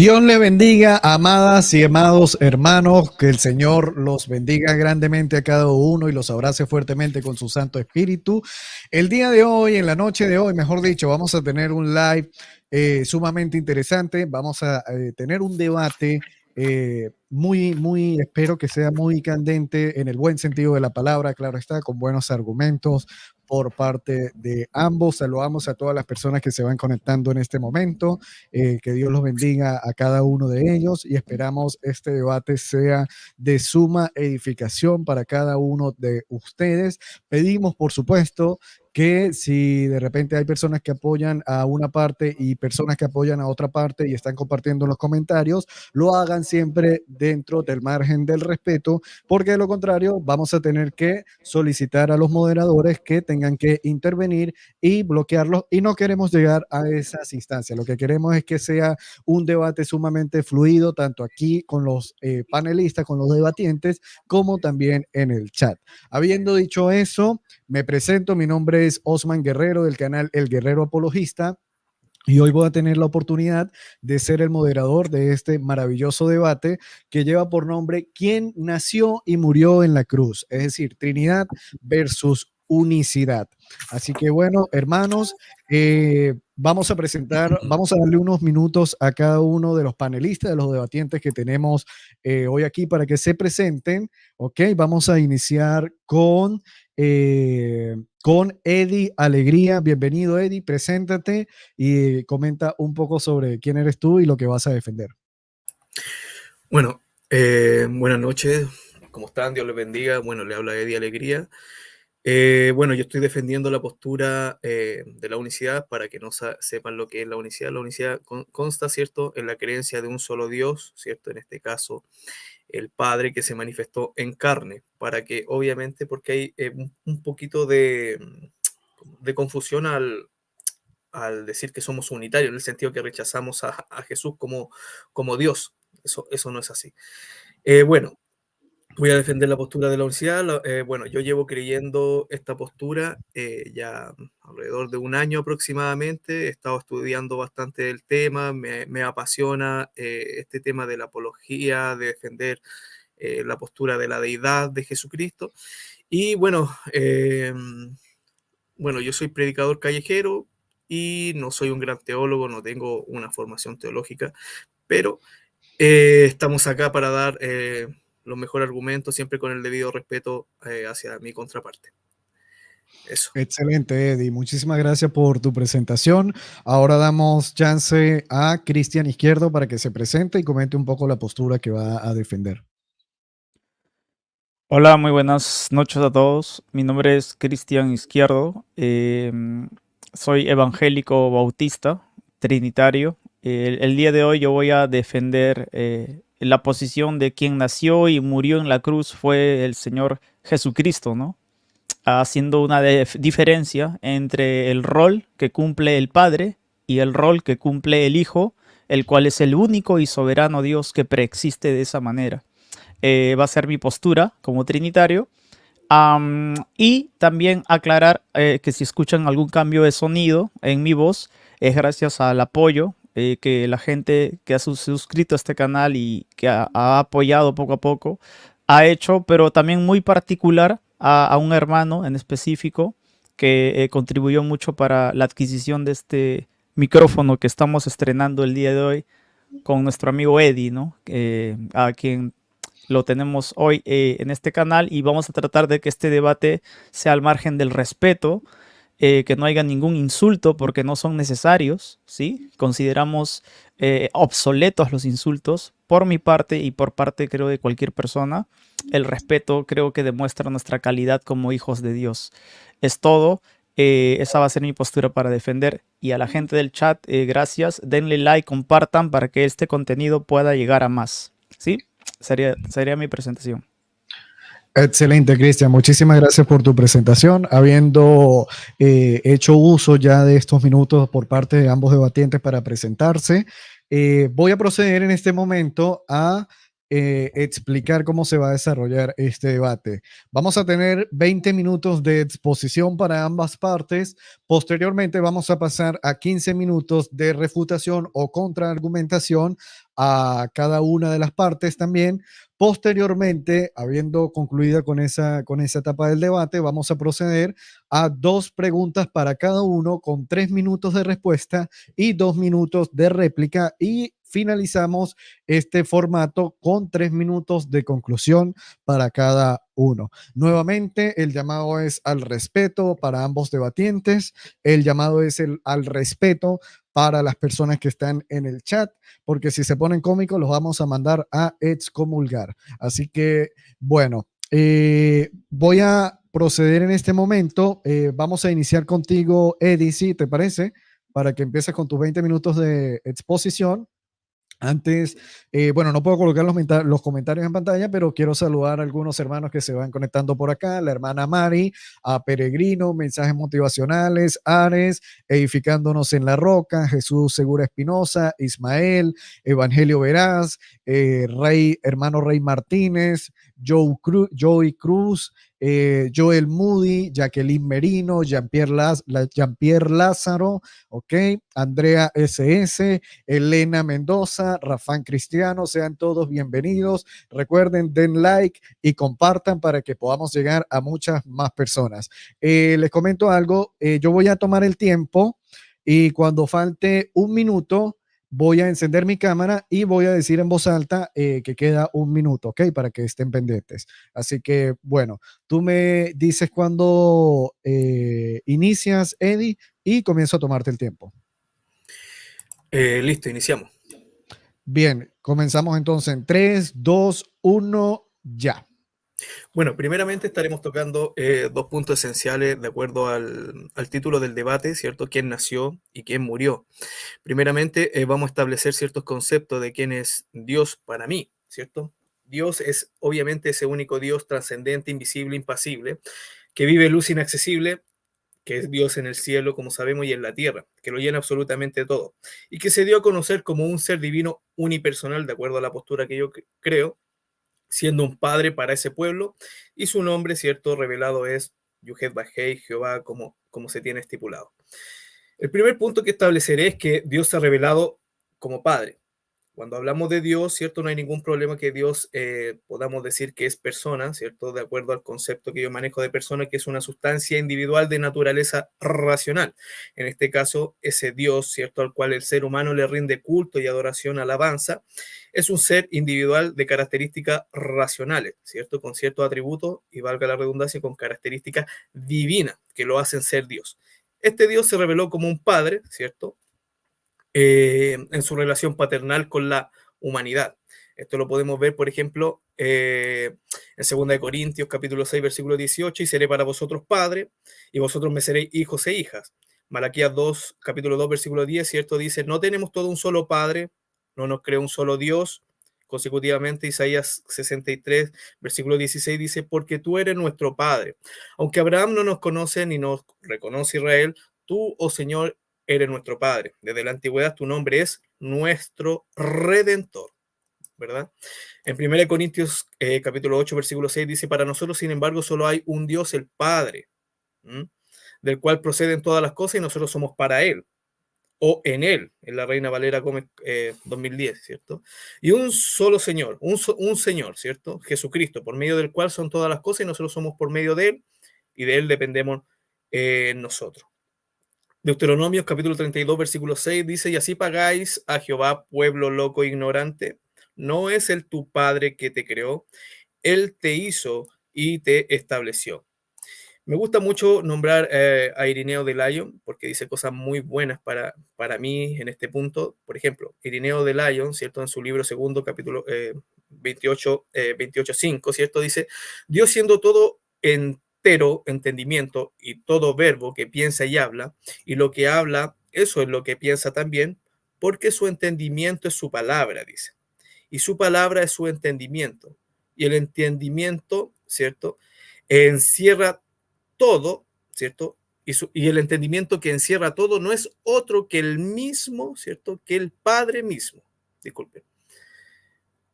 Dios le bendiga, amadas y amados hermanos, que el Señor los bendiga grandemente a cada uno y los abrace fuertemente con su Santo Espíritu. El día de hoy, en la noche de hoy, mejor dicho, vamos a tener un live sumamente interesante. Vamos a tener un debate espero que sea muy candente en el buen sentido de la palabra, claro está, con buenos argumentos por parte de ambos. Saludamos a todas las personas que se van conectando en este momento. Que Dios los bendiga a cada uno de ellos y esperamos este debate sea de suma edificación para cada uno de ustedes. Pedimos, por supuesto, que si de repente hay personas que apoyan a una parte y personas que apoyan a otra parte y están compartiendo en los comentarios, lo hagan siempre dentro del margen del respeto, porque de lo contrario vamos a tener que solicitar a los moderadores que tengan que intervenir y bloquearlos, y no queremos llegar a esas instancias. Lo que queremos es que sea un debate sumamente fluido, tanto aquí con los panelistas, con los debatientes, como también en el chat. Habiendo dicho eso, me presento, mi nombre es Osman Guerrero del canal El Guerrero Apologista. Y hoy voy a tener la oportunidad de ser el moderador de este maravilloso debate que lleva por nombre ¿Quién nació y murió en la cruz? Es decir, Trinidad versus unicidad. Así que bueno, hermanos, vamos a darle unos minutos a cada uno de los panelistas, de los debatientes que tenemos hoy aquí para que se presenten. Ok, vamos a iniciar con Eddie Alegría. Bienvenido, Eddie, preséntate y comenta un poco sobre quién eres tú y lo que vas a defender. Bueno, buenas noches, ¿cómo están? Dios les bendiga. Bueno, le habla Eddie Alegría. Bueno, yo estoy defendiendo la postura de la unicidad. Para que no sepan lo que es la unicidad. La unicidad consta, ¿cierto?, en la creencia de un solo Dios, ¿cierto? En este caso, el Padre que se manifestó en carne, para que, obviamente, porque hay un poquito de confusión al decir que somos unitarios, en el sentido que rechazamos a Jesús como Dios. Eso no es así. Bueno, voy a defender la postura de la unicidad. Bueno, yo llevo creyendo esta postura ya alrededor de un año aproximadamente. He estado estudiando bastante el tema, me apasiona este tema de la apología, de defender la postura de la deidad de Jesucristo. Y bueno, yo soy predicador callejero y no soy un gran teólogo, no tengo una formación teológica, pero estamos acá para dar los mejores argumentos, siempre con el debido respeto hacia mi contraparte. Eso. Excelente, Eddie. Muchísimas gracias por tu presentación. Ahora damos chance a Cristian Izquierdo para que se presente y comente un poco la postura que va a defender. Hola, muy buenas noches a todos. Mi nombre es Cristian Izquierdo. Soy evangélico bautista, trinitario. El día de hoy yo voy a defender la posición de quien nació y murió en la cruz fue el Señor Jesucristo, ¿no? Haciendo una diferencia entre el rol que cumple el Padre y el rol que cumple el Hijo, el cual es el único y soberano Dios que preexiste de esa manera. Va a ser mi postura como trinitario. Y también aclarar que si escuchan algún cambio de sonido en mi voz, es gracias al apoyo que la gente que ha suscrito a este canal y que ha apoyado poco a poco ha hecho, pero también muy particular a un hermano en específico que contribuyó mucho para la adquisición de este micrófono que estamos estrenando el día de hoy con nuestro amigo Eddie, ¿no? A quien lo tenemos hoy en este canal, y vamos a tratar de que este debate sea al margen del respeto, que no haya ningún insulto porque no son necesarios, ¿sí? Consideramos obsoletos los insultos por mi parte y por parte, creo, de cualquier persona. El respeto creo que demuestra nuestra calidad como hijos de Dios. Es todo. Esa va a ser mi postura para defender. Y a la gente del chat, gracias. Denle like, compartan para que este contenido pueda llegar a más, ¿sí? Sería mi presentación. Excelente, Cristian. Muchísimas gracias por tu presentación. Habiendo hecho uso ya de estos minutos por parte de ambos debatientes para presentarse, voy a proceder en este momento a explicar cómo se va a desarrollar este debate. Vamos a tener 20 minutos de exposición para ambas partes. Posteriormente vamos a pasar a 15 minutos de refutación o contraargumentación a cada una de las partes también. Posteriormente, habiendo concluido con esa etapa del debate, vamos a proceder a 2 preguntas para cada uno con 3 minutos de respuesta y 2 minutos de réplica, y finalizamos este formato con 3 minutos de conclusión para cada uno. Nuevamente, el llamado es al respeto para ambos debatientes, el llamado es al respeto para las personas que están en el chat, porque si se ponen cómicos los vamos a mandar a excomulgar. Así que, bueno, voy a proceder en este momento. Vamos a iniciar contigo, Eddie, si te parece, para que empieces con tus 20 minutos de exposición. Antes, bueno, no puedo colocar los comentarios en pantalla, pero quiero saludar a algunos hermanos que se van conectando por acá. La hermana Mari, a Peregrino, mensajes motivacionales, Ares, edificándonos en la roca, Jesús Segura Espinosa, Ismael, Evangelio Veraz, hermano Rey Martínez, Joey Cruz, Joel Moody, Jacqueline Merino, Jean-Pierre Lázaro, ok, Andrea SS, Elena Mendoza, Rafán Cristiano, sean todos bienvenidos. Recuerden, den like y compartan para que podamos llegar a muchas más personas. Les comento algo, yo voy a tomar el tiempo y cuando falte un minuto, voy a encender mi cámara y voy a decir en voz alta que queda un minuto, ¿ok? Para que estén pendientes. Así que, bueno, tú me dices cuando inicias, Eddie, y comienzo a tomarte el tiempo. Listo, iniciamos. Bien, comenzamos entonces en 3, 2, 1, ya. Bueno, primeramente estaremos tocando 2 puntos esenciales de acuerdo al título del debate, ¿cierto? ¿Quién nació y quién murió? Primeramente, vamos a establecer ciertos conceptos de quién es Dios para mí, ¿cierto? Dios es obviamente ese único Dios trascendente, invisible, impasible, que vive luz inaccesible, que es Dios en el cielo, como sabemos, y en la tierra, que lo llena absolutamente todo, y que se dio a conocer como un ser divino unipersonal, de acuerdo a la postura que yo creo, siendo un padre para ese pueblo, y su nombre, ¿cierto?, revelado es Yuhet Bajei, Jehová, como se tiene estipulado. El primer punto que estableceré es que Dios se ha revelado como Padre. Cuando hablamos de Dios, ¿cierto? No hay ningún problema que Dios podamos decir que es persona, ¿cierto? De acuerdo al concepto que yo manejo de persona, que es una sustancia individual de naturaleza racional. En este caso, ese Dios, ¿cierto? Al cual el ser humano le rinde culto y adoración, alabanza, es un ser individual de características racionales, ¿cierto? Con ciertos atributos y, valga la redundancia, con características divinas que lo hacen ser Dios. Este Dios se reveló como un padre, ¿cierto? En su relación paternal con la humanidad. Esto lo podemos ver, por ejemplo, en 2 Corintios, capítulo 6, versículo 18, y seré para vosotros padre, y vosotros me seréis hijos e hijas. Malaquías 2, capítulo 2, versículo 10, ¿cierto? Dice, no tenemos todo un solo padre, no nos creó un solo Dios. Consecutivamente, Isaías 63, versículo 16, dice, porque tú eres nuestro padre. Aunque Abraham no nos conoce ni nos reconoce Israel, tú, oh Señor, eres nuestro Padre. Desde la antigüedad tu nombre es nuestro Redentor, ¿verdad? En 1 Corintios capítulo 8, versículo 6 dice, para nosotros, sin embargo, solo hay un Dios, el Padre, ¿m? Del cual proceden todas las cosas y nosotros somos para Él, o en Él, en la Reina Valera Gómez 2010, ¿cierto? Y un solo Señor, un Señor, ¿cierto? Jesucristo, por medio del cual son todas las cosas y nosotros somos por medio de Él y de Él dependemos nosotros. Deuteronomios capítulo 32, versículo 6 dice, y así pagáis a Jehová, pueblo loco e ignorante. ¿No es él tu padre que te creó? Él te hizo y te estableció. Me gusta mucho nombrar a Irineo de Lyon porque dice cosas muy buenas para mí en este punto. Por ejemplo, Irineo de Lyon, ¿cierto? En su libro segundo, capítulo 28.5, ¿cierto? Dice, Dios siendo todo entero entendimiento y todo verbo que piensa y habla, y lo que habla, eso es lo que piensa también, porque su entendimiento es su palabra, dice. Y su palabra es su entendimiento. Y el entendimiento, ¿cierto? Encierra todo, ¿cierto? Y el entendimiento que encierra todo no es otro que el mismo, ¿cierto? Que el Padre mismo. Disculpe.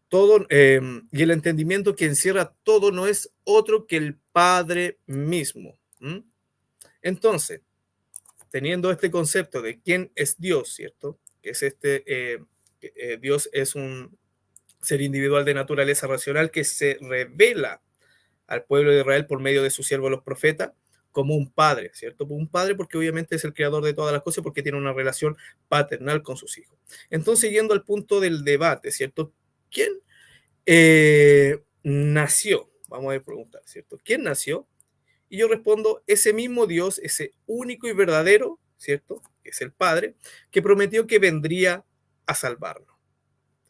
Todo, y el entendimiento que encierra todo no es otro que el Padre mismo. ¿Mm? Entonces, teniendo este concepto de quién es Dios, ¿cierto? Que es Dios es un ser individual de naturaleza racional que se revela al pueblo de Israel por medio de sus siervos los profetas como un padre, ¿cierto? Un padre porque obviamente es el creador de todas las cosas porque tiene una relación paternal con sus hijos. Entonces, yendo al punto del debate, ¿cierto? ¿Quién nació? Vamos a preguntar, ¿cierto? ¿Quién nació? Y yo respondo, ese mismo Dios, ese único y verdadero, ¿cierto? Que es el Padre, que prometió que vendría a salvarnos,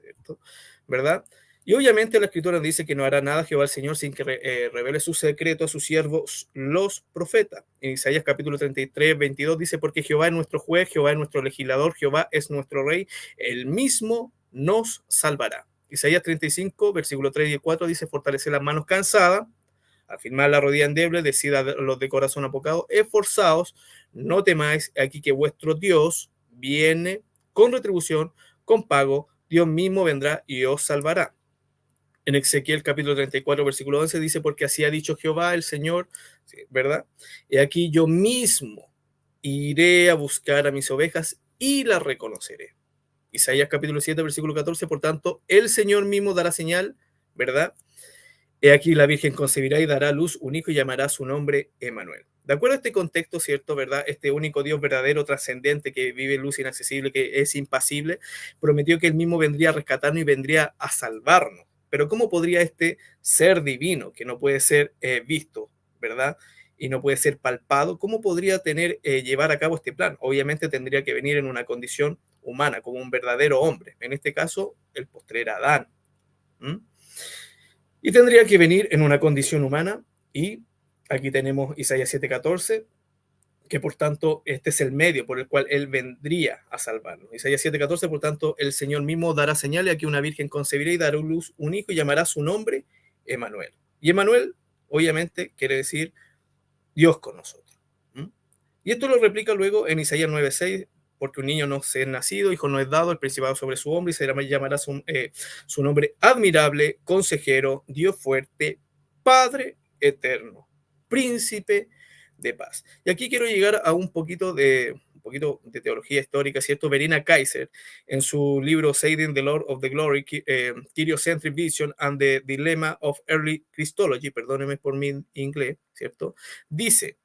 ¿cierto? ¿Verdad? Y obviamente la Escritura dice que no hará nada Jehová el Señor sin que revele su secreto a sus siervos, los profetas. En Isaías capítulo 33, 22 dice, porque Jehová es nuestro juez, Jehová es nuestro legislador, Jehová es nuestro rey, él mismo nos salvará. Isaías 35, versículo 3 y 4 dice, fortalece las manos cansadas, afirmar la rodilla endeble, decida los de corazón apocado, esforzaos, no temáis, aquí que vuestro Dios viene con retribución, con pago, Dios mismo vendrá y os salvará. En Ezequiel capítulo 34, versículo 11 dice, porque así ha dicho Jehová el Señor, ¿verdad? Y aquí yo mismo iré a buscar a mis ovejas y las reconoceré. Isaías capítulo 7, versículo 14, por tanto, el Señor mismo dará señal, ¿verdad? He aquí la Virgen concebirá y dará a luz un hijo y llamará su nombre Emmanuel. De acuerdo a este contexto, ¿cierto? ¿Verdad? Este único Dios verdadero, trascendente, que vive en luz inaccesible, que es impasible, prometió que él mismo vendría a rescatarnos y vendría a salvarnos. Pero ¿cómo podría este ser divino, que no puede ser visto, ¿verdad? Y no puede ser palpado, ¿cómo podría llevar a cabo este plan? Obviamente tendría que venir en una condición humana, como un verdadero hombre. En este caso, el postrer Adán. ¿Mm? Y tendría que venir en una condición humana. Y aquí tenemos Isaías 7:14, que por tanto este es el medio por el cual él vendría a salvarnos. Isaías 7:14, por tanto el Señor mismo dará señal y aquí una virgen concebirá y dará a luz un hijo y llamará su nombre Emmanuel. Y Emmanuel obviamente quiere decir Dios con nosotros. ¿Mm? Y esto lo replica luego en Isaías 9:6, porque un niño no se es nacido, hijo no es dado, el principado sobre su hombro, y se llamará su nombre admirable, consejero, Dios fuerte, Padre eterno, príncipe de paz. Y aquí quiero llegar a un poquito de teología histórica, ¿cierto? Verena Kaiser, en su libro Saving the Lord of the Glory, Christocentric Vision and the Dilemma of Early Christology, perdónenme por mi inglés, ¿cierto? Dice,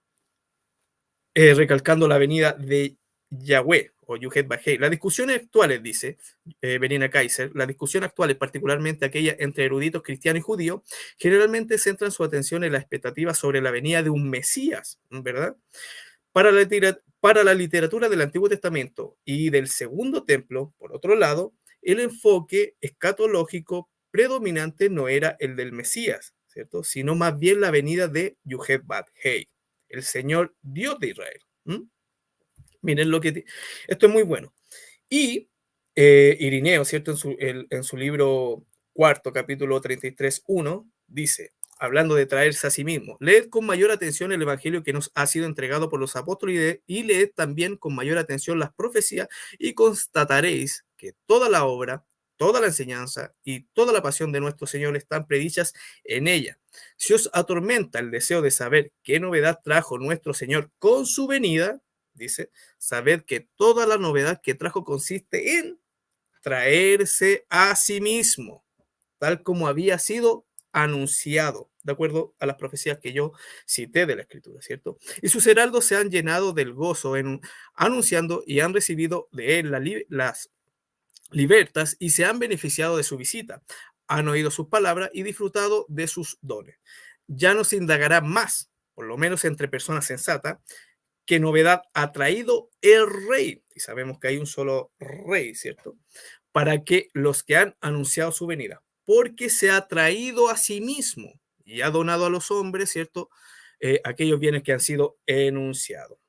recalcando la venida de Yahweh o Yuhet Bajei. Las discusiones actuales, dice Verena Kaiser, las discusiones actuales, particularmente aquellas entre eruditos cristianos y judíos, generalmente centran su atención en la expectativa sobre la venida de un Mesías, ¿verdad? Para la literatura del Antiguo Testamento y del Segundo Templo, por otro lado, el enfoque escatológico predominante no era el del Mesías, ¿cierto? Sino más bien la venida de Yuhet Bajei, el Señor Dios de Israel. Miren esto es muy bueno. Y Irineo, ¿cierto? En su libro cuarto, capítulo 33:1, dice, hablando de traerse a sí mismo, leed con mayor atención el evangelio que nos ha sido entregado por los apóstoles y leed también con mayor atención las profecías y constataréis que toda la obra, toda la enseñanza y toda la pasión de nuestro Señor están predichas en ella. Si os atormenta el deseo de saber qué novedad trajo nuestro Señor con su venida, dice, sabed que toda la novedad que trajo consiste en traerse a sí mismo, tal como había sido anunciado, de acuerdo a las profecías que yo cité de la Escritura, ¿cierto? Y sus heraldos se han llenado del gozo anunciando y han recibido de él las libertas y se han beneficiado de su visita. Han oído sus palabras y disfrutado de sus dones. Ya no se indagará más, por lo menos entre personas sensatas, qué novedad ha traído el rey. Y sabemos que hay un solo rey, ¿cierto? Para que los que han anunciado su venida, porque se ha traído a sí mismo y ha donado a los hombres, ¿cierto? Aquellos bienes que han sido enunciados.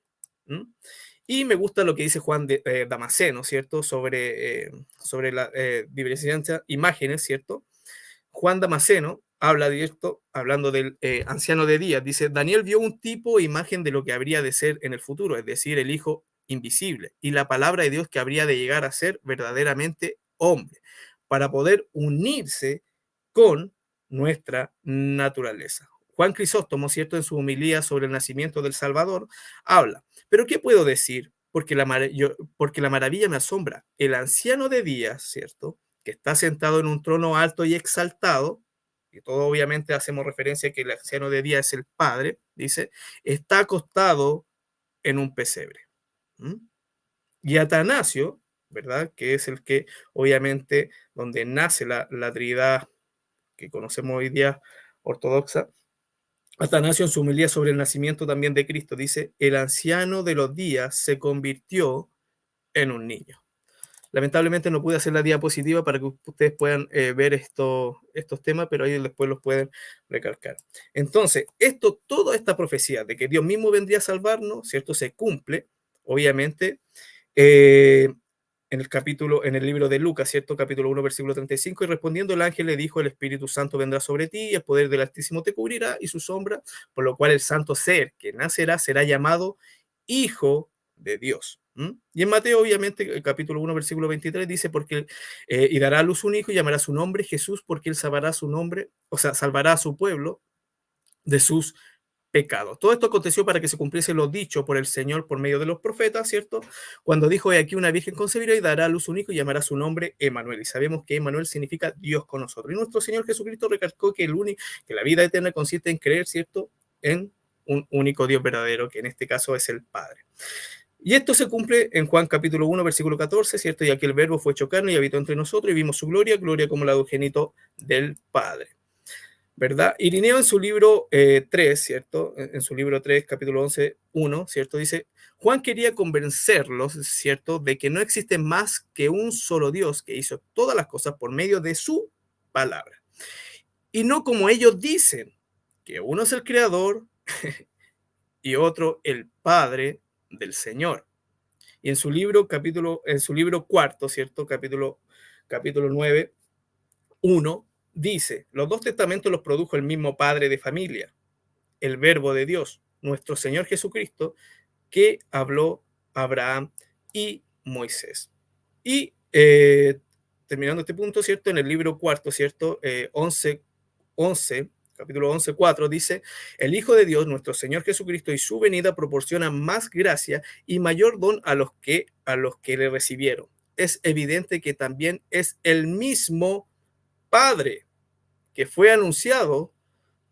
Y me gusta lo que dice Juan Damasceno, ¿cierto? Sobre la diversidad de imágenes, ¿cierto? Juan Damasceno habla de esto, hablando del anciano de Días, dice, Daniel vio un tipo, imagen de lo que habría de ser en el futuro, es decir, el Hijo invisible, y la palabra de Dios que habría de llegar a ser verdaderamente hombre, para poder unirse con nuestra naturaleza. Juan Crisóstomo, ¿cierto? En su homilía sobre el nacimiento del Salvador, habla, pero ¿qué puedo decir? porque la maravilla me asombra. El anciano de días, ¿cierto?, que está sentado en un trono alto y exaltado, y todo obviamente hacemos referencia a que el anciano de días es el Padre, dice, está acostado en un pesebre. ¿Mm? Y Atanasio, ¿verdad?, que es el que obviamente donde nace la Trinidad que conocemos hoy día ortodoxa, Atanasio en su homilía sobre el nacimiento también de Cristo dice, el anciano de los días se convirtió en un niño. Lamentablemente no pude hacer la diapositiva para que ustedes puedan ver estos temas, pero ahí después los pueden recalcar. Entonces, toda esta profecía de que Dios mismo vendría a salvarnos, ¿cierto?, se cumple, obviamente, en el libro de Lucas, ¿cierto? Capítulo 1, versículo 35, y respondiendo el ángel le dijo, el Espíritu Santo vendrá sobre ti, y el poder del Altísimo te cubrirá, y su sombra, por lo cual el santo ser que nacerá será llamado Hijo de Dios. Y en Mateo, obviamente, el capítulo 1, versículo 23, dice, porque y dará a luz un hijo, y llamará su nombre Jesús, porque él salvará su nombre, o sea, salvará a su pueblo de sus pecado. Todo esto aconteció para que se cumpliese lo dicho por el Señor por medio de los profetas, ¿cierto? Cuando dijo, he aquí una virgen concebirá y dará a luz un hijo y llamará su nombre Emmanuel. Y sabemos que Emmanuel significa Dios con nosotros. Y nuestro Señor Jesucristo recalcó que la vida eterna consiste en creer, ¿cierto?, en un único Dios verdadero, que en este caso es el Padre. Y esto se cumple en Juan capítulo 1, versículo 14, ¿cierto? Y aquí el verbo fue hecho carne y habitó entre nosotros y vimos su gloria, gloria como la de unigénito del Padre. ¿Verdad? Irineo en su libro 3, ¿cierto? En su libro 3, capítulo 11, 1, ¿cierto? Dice, Juan quería convencerlos, ¿cierto?, de que no existe más que un solo Dios que hizo todas las cosas por medio de su palabra. Y no como ellos dicen, que uno es el creador y otro el Padre del Señor. Y en su libro cuarto, ¿cierto? Capítulo 9, 1, dice, los dos testamentos los produjo el mismo padre de familia, el verbo de Dios, nuestro Señor Jesucristo, que habló a Abraham y Moisés. Y terminando este punto, ¿cierto? En el libro cuarto, ¿cierto? 11, capítulo 11, 4, dice, el Hijo de Dios, nuestro Señor Jesucristo, y su venida proporciona más gracia y mayor don a los que le recibieron. Es evidente que también es el mismo Padre que fue anunciado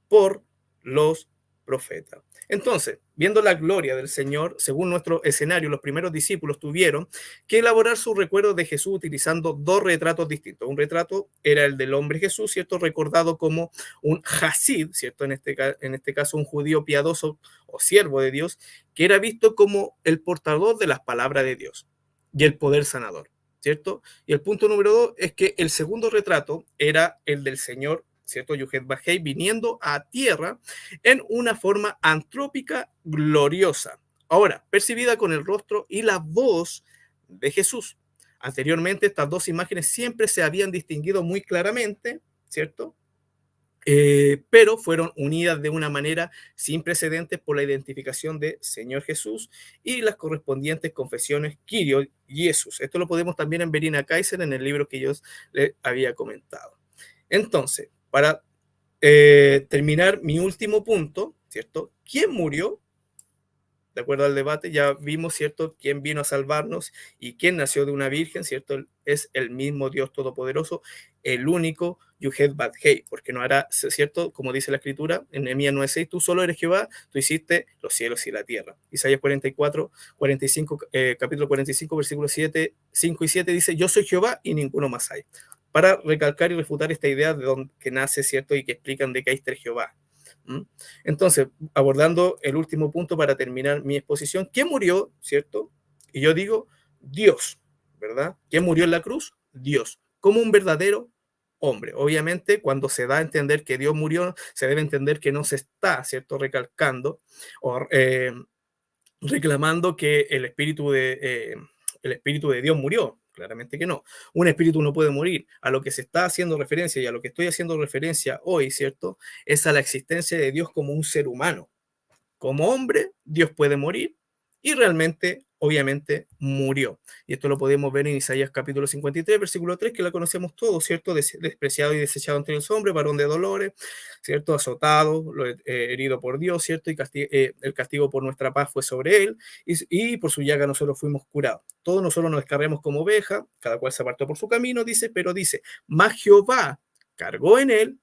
por los profetas. Entonces, viendo la gloria del Señor, según nuestro escenario, los primeros discípulos tuvieron que elaborar sus recuerdos de Jesús utilizando dos retratos distintos. Un retrato era el del hombre Jesús, ¿cierto?, recordado como un Hasid, ¿cierto?, en este caso un judío piadoso o siervo de Dios, que era visto como el portador de las palabras de Dios y el poder sanador, ¿cierto? Y el punto número 2 es que el segundo retrato era el del Señor, ¿cierto?, Yuhet Bajei, viniendo a tierra en una forma antrópica gloriosa, ahora percibida con el rostro y la voz de Jesús. Anteriormente estas dos imágenes siempre se habían distinguido muy claramente, ¿cierto? Pero fueron unidas de una manera sin precedentes por la identificación de Señor Jesús y las correspondientes confesiones Kyrios Jesús. Esto lo podemos también en Verina Kaiser, en el libro que yo les había comentado. Entonces, para terminar mi último punto, ¿cierto? ¿Quién murió? De acuerdo al debate, ya vimos, ¿cierto?, quién vino a salvarnos y quién nació de una virgen, ¿cierto? Es el mismo Dios Todopoderoso, el único Yuhet Bad-Hei, porque no hará, ¿cierto?, como dice la Escritura, en Nehemías 9:6, tú solo eres Jehová, tú hiciste los cielos y la tierra. Isaías 45, capítulo 45, versículos 5 y 7, dice, yo soy Jehová y ninguno más hay. Para recalcar y refutar esta idea de donde que nace, ¿cierto?, y que explican de que hay tres Jehová. Entonces, abordando el último punto para terminar mi exposición, ¿quién murió, cierto? Y yo digo, Dios, ¿verdad? ¿Quién murió en la cruz? Dios, como un verdadero hombre. Obviamente, cuando se da a entender que Dios murió, se debe entender que no se está, ¿cierto?, recalcando o reclamando que el espíritu de Dios murió. Claramente que no. Un espíritu no puede morir. A lo que se está haciendo referencia y a lo que estoy haciendo referencia hoy, ¿cierto?, es a la existencia de Dios como un ser humano. Como hombre, Dios puede morir y realmente obviamente murió. Y esto lo podemos ver en Isaías capítulo 53, versículo 3, que la conocemos todos, ¿cierto? Despreciado y desechado entre los hombres, varón de dolores, ¿cierto? Azotado, herido por Dios, ¿cierto? Y el castigo por nuestra paz fue sobre él, y por su llaga nosotros fuimos curados. Todos nosotros nos descarremos como oveja, cada cual se apartó por su camino, dice, pero dice, mas Jehová cargó en él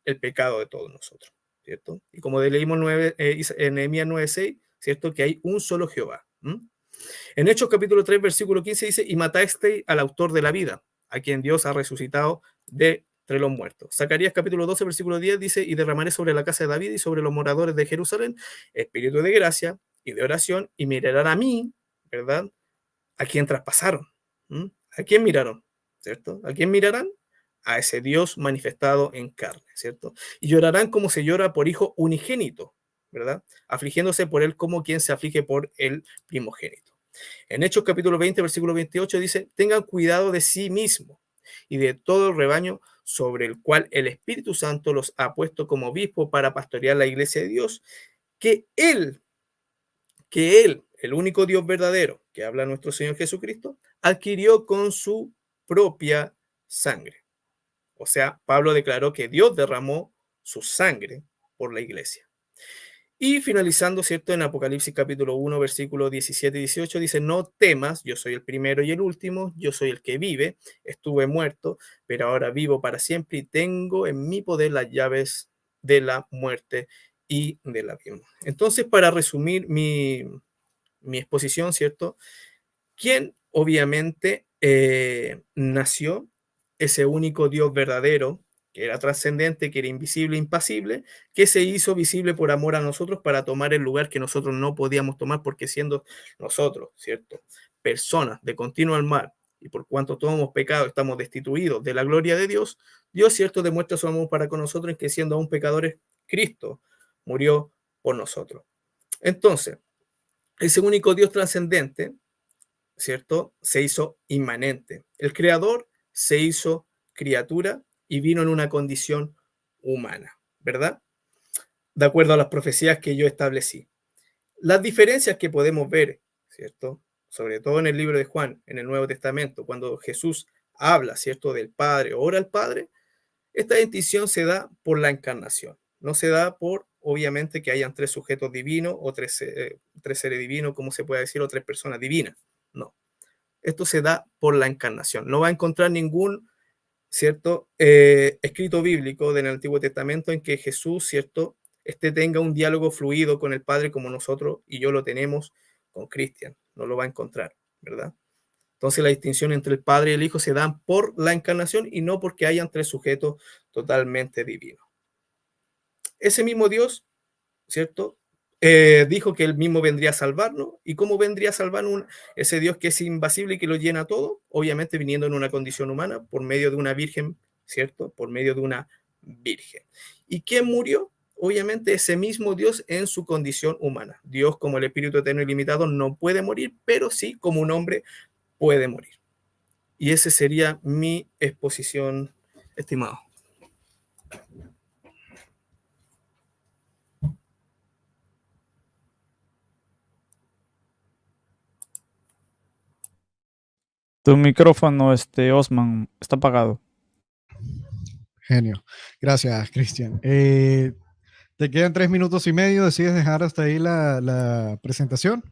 el pecado de todos nosotros, ¿cierto? Y como leímos en Nehemías 9:6, ¿cierto? Que hay un solo Jehová. En Hechos capítulo 3, versículo 15 dice, y mataste al autor de la vida, a quien Dios ha resucitado de entre los muertos. Zacarías capítulo 12, versículo 10 dice, y derramaré sobre la casa de David y sobre los moradores de Jerusalén espíritu de gracia y de oración, y mirarán a mí, ¿verdad? A quien traspasaron. ¿A quién miraron? ¿Cierto? ¿A quién mirarán? A ese Dios manifestado en carne, ¿cierto? Y llorarán como se llora por hijo unigénito, ¿verdad? Afligiéndose por él como quien se aflige por el primogénito. En Hechos capítulo 20, versículo 28 dice, tengan cuidado de sí mismo y de todo el rebaño sobre el cual el Espíritu Santo los ha puesto como obispo para pastorear la iglesia de Dios, que él, el único Dios verdadero, que habla nuestro Señor Jesucristo, adquirió con su propia sangre. O sea, Pablo declaró que Dios derramó su sangre por la iglesia. Y finalizando, ¿cierto? En Apocalipsis capítulo 1, versículos 17 y 18, dice, no temas, yo soy el primero y el último, yo soy el que vive, estuve muerto, pero ahora vivo para siempre y tengo en mi poder las llaves de la muerte y del abismo. Entonces, para resumir mi exposición, ¿cierto? ¿Quién obviamente nació ese único Dios verdadero, que era trascendente, que era invisible, impasible, que se hizo visible por amor a nosotros para tomar el lugar que nosotros no podíamos tomar, porque siendo nosotros, ¿cierto? Personas de continuo mal, y por cuanto todos hemos pecado, estamos destituidos de la gloria de Dios, Dios, ¿cierto? Demuestra su amor para con nosotros, en que siendo aún pecadores, Cristo murió por nosotros. Entonces, ese único Dios trascendente, ¿cierto? Se hizo inmanente. El creador se hizo criatura y vino en una condición humana, ¿verdad? De acuerdo a las profecías que yo establecí. Las diferencias que podemos ver, ¿cierto? Sobre todo en el libro de Juan, en el Nuevo Testamento, cuando Jesús habla, ¿cierto? Del Padre, ora al Padre, esta distinción se da por la encarnación. No se da por, obviamente, que hayan tres sujetos divinos o tres seres divinos, como se puede decir, o tres personas divinas. No. Esto se da por la encarnación. No va a encontrar ningún, ¿cierto? Escrito bíblico del Antiguo Testamento en que Jesús, ¿cierto? Tenga un diálogo fluido con el Padre como nosotros y yo lo tenemos con Cristian. No lo va a encontrar, ¿verdad? Entonces la distinción entre el Padre y el Hijo se dan por la encarnación y no porque hayan tres sujetos totalmente divinos. Ese mismo Dios, ¿cierto? Dijo que él mismo vendría a salvarnos. ¿Y cómo vendría a salvar ese Dios que es invasible y que lo llena todo? Obviamente viniendo en una condición humana por medio de una virgen, ¿cierto? Por medio de una virgen. ¿Y quién murió? Obviamente ese mismo Dios en su condición humana. Dios, como el Espíritu Eterno y Limitado, no puede morir, pero sí como un hombre puede morir. Y esa sería mi exposición, estimado. Tu micrófono, Osman, está apagado. Genio. Gracias, Cristian. Te quedan 3 minutos y medio. ¿Decides dejar hasta ahí la presentación?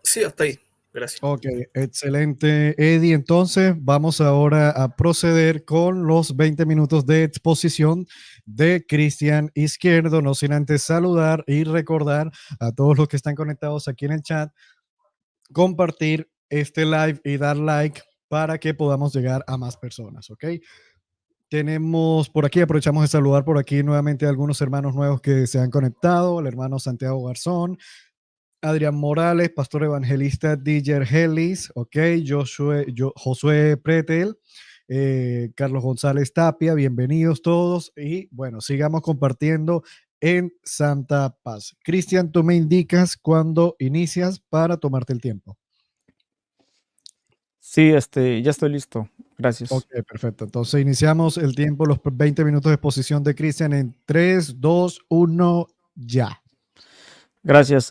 Sí, hasta ahí. Gracias. Ok, excelente, Eddie. Entonces, vamos ahora a proceder con los 20 minutos de exposición de Cristian Izquierdo. No sin antes saludar y recordar a todos los que están conectados aquí en el chat, compartir este live y dar like para que podamos llegar a más personas, ¿ok? Tenemos por aquí, aprovechamos de saludar por aquí nuevamente a algunos hermanos nuevos que se han conectado, el hermano Santiago Garzón, Adrián Morales, pastor evangelista Diger Hellis, ok, Josué Pretel, Carlos González Tapia, bienvenidos todos y bueno, sigamos compartiendo en Santa Paz. Cristian, tú me indicas cuándo inicias para tomarte el tiempo. Sí, ya estoy listo. Gracias. Ok, perfecto. Entonces iniciamos el tiempo, los 20 minutos de exposición de Cristian en 3, 2, 1, ya. Gracias.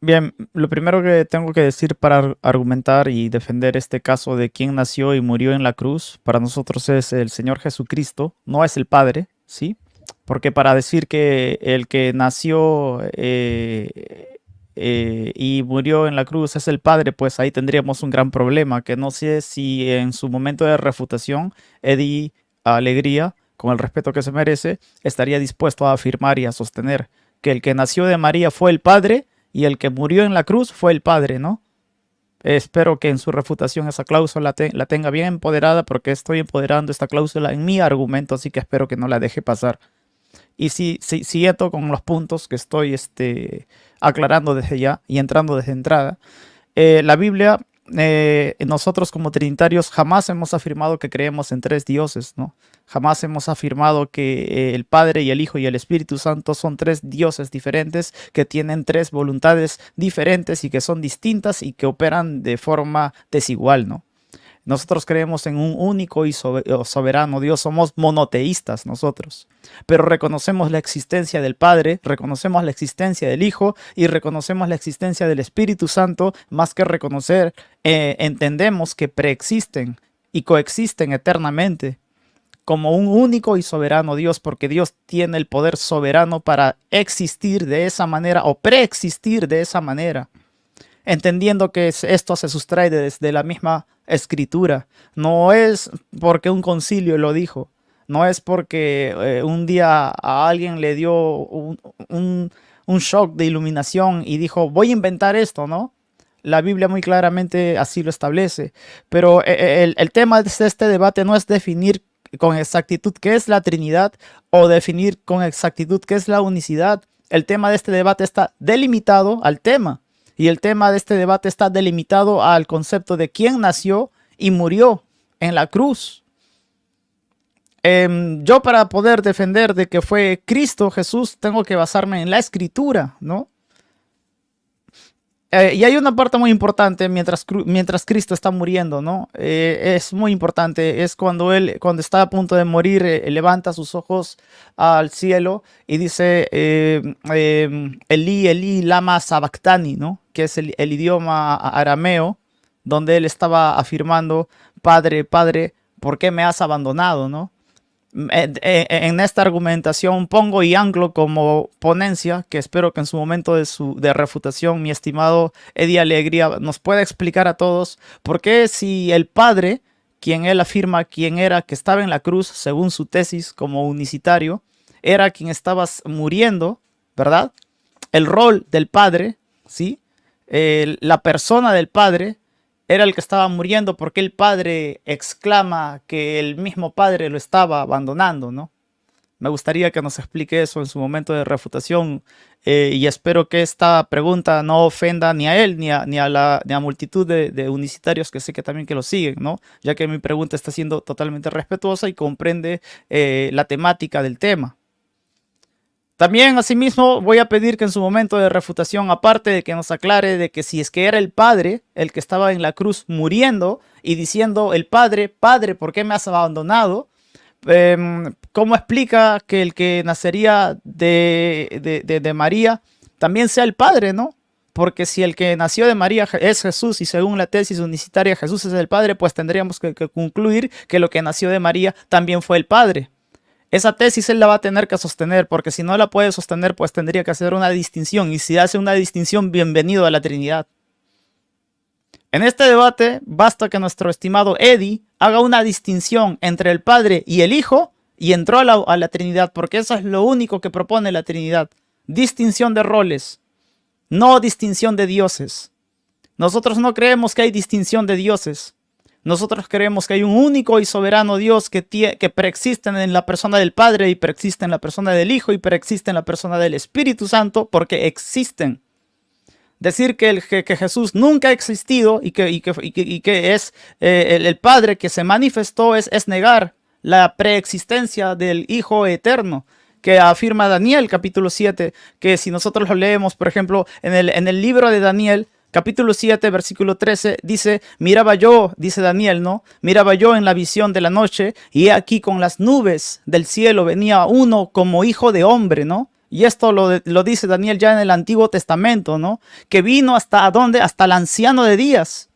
Bien, lo primero que tengo que decir para argumentar y defender este caso de quién nació y murió en la cruz, para nosotros es el Señor Jesucristo, no es el Padre, ¿sí? Porque para decir que el que nació y murió en la cruz es el Padre, pues ahí tendríamos un gran problema, que no sé si en su momento de refutación, Eddie Alegría, con el respeto que se merece, estaría dispuesto a afirmar y a sostener que el que nació de María fue el Padre y el que murió en la cruz fue el Padre, ¿no? Espero que en su refutación esa cláusula la tenga bien empoderada, porque estoy empoderando esta cláusula en mi argumento, así que espero que no la deje pasar. Y siguiendo con los puntos que estoy aclarando desde ya y entrando desde entrada, la Biblia, nosotros como trinitarios jamás hemos afirmado que creemos en tres dioses, ¿no? Jamás hemos afirmado que el Padre y el Hijo y el Espíritu Santo son tres dioses diferentes, que tienen tres voluntades diferentes y que son distintas y que operan de forma desigual, ¿no? Nosotros creemos en un único y soberano Dios, somos monoteístas nosotros, pero reconocemos la existencia del Padre, reconocemos la existencia del Hijo y reconocemos la existencia del Espíritu Santo. Más que reconocer, entendemos que preexisten y coexisten eternamente como un único y soberano Dios, porque Dios tiene el poder soberano para existir de esa manera o preexistir de esa manera, entendiendo que esto se sustrae desde la misma escritura. No es porque un concilio lo dijo, no es porque un día a alguien le dio un shock de iluminación y dijo, voy a inventar esto, ¿no? La Biblia muy claramente así lo establece. Pero el tema de este debate no es definir con exactitud qué es la Trinidad o definir con exactitud qué es la unicidad. El tema de este debate está delimitado al tema. Y el tema de este debate está delimitado al concepto de quién nació y murió en la cruz. Yo, para poder defender de que fue Cristo Jesús, tengo que basarme en la escritura, ¿no? Y hay una parte muy importante mientras Cristo está muriendo, ¿no? Es muy importante, es cuando está a punto de morir, levanta sus ojos al cielo y dice, Elí, Elí, lama sabactani, ¿no? Que es el idioma arameo, donde él estaba afirmando, Padre, Padre, ¿por qué me has abandonado, no? En esta argumentación pongo y anclo como ponencia, que espero que en su momento de refutación mi estimado Eddie Alegría nos pueda explicar a todos por qué, si el Padre, quien él afirma quién era, que estaba en la cruz según su tesis como unicitario, era quien estaba muriendo, ¿verdad? El rol del Padre, ¿sí? La persona del Padre era el que estaba muriendo, porque el Padre exclama que el mismo Padre lo estaba abandonando, ¿no? Me gustaría que nos explique eso en su momento de refutación, y espero que esta pregunta no ofenda ni a él ni a la multitud de unicitarios que sé que también que lo siguen, ¿no? Ya que mi pregunta está siendo totalmente respetuosa y comprende la temática del tema. También, asimismo, voy a pedir que en su momento de refutación, aparte de que nos aclare de que si es que era el Padre el que estaba en la cruz muriendo y diciendo el Padre, Padre, ¿por qué me has abandonado? ¿Cómo explica que el que nacería de María también sea el Padre, ¿no? Porque si el que nació de María es Jesús y según la tesis unicitaria Jesús es el Padre, pues tendríamos que concluir que lo que nació de María también fue el Padre. Esa tesis él la va a tener que sostener, porque si no la puede sostener, pues tendría que hacer una distinción. Y si hace una distinción, bienvenido a la Trinidad. En este debate, basta que nuestro estimado Eddie haga una distinción entre el Padre y el Hijo y entró a la Trinidad, porque eso es lo único que propone la Trinidad. Distinción de roles, no distinción de dioses. Nosotros no creemos que hay distinción de dioses. Nosotros creemos que hay un único y soberano Dios que preexiste en la persona del Padre y preexiste en la persona del Hijo y preexiste en la persona del Espíritu Santo, porque existen. Decir que Jesús nunca ha existido y que es el Padre que se manifestó es negar la preexistencia del Hijo eterno, que afirma Daniel capítulo 7, que si nosotros lo leemos, por ejemplo, en el libro de Daniel, capítulo 7, versículo 13, dice, miraba yo, dice Daniel, ¿no? Miraba yo en la visión de la noche, y he aquí con las nubes del cielo venía uno como hijo de hombre, ¿no? y esto lo dice Daniel ya en el Antiguo Testamento, ¿no? Que vino hasta ¿dónde? Hasta el anciano de días.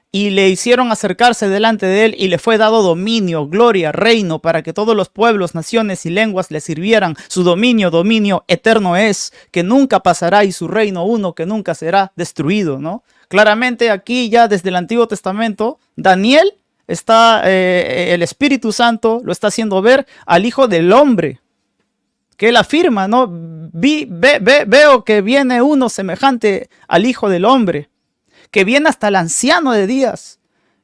Y le hicieron acercarse delante de él y le fue dado dominio, gloria, reino, para que todos los pueblos, naciones y lenguas le sirvieran. Su dominio eterno es, que nunca pasará, y su reino uno que nunca será destruido, ¿no? Claramente aquí ya desde el Antiguo Testamento, Daniel está, el Espíritu Santo lo está haciendo ver al Hijo del Hombre, que él afirma, ¿no? Veo que viene uno semejante al Hijo del Hombre, que viene hasta el anciano de días.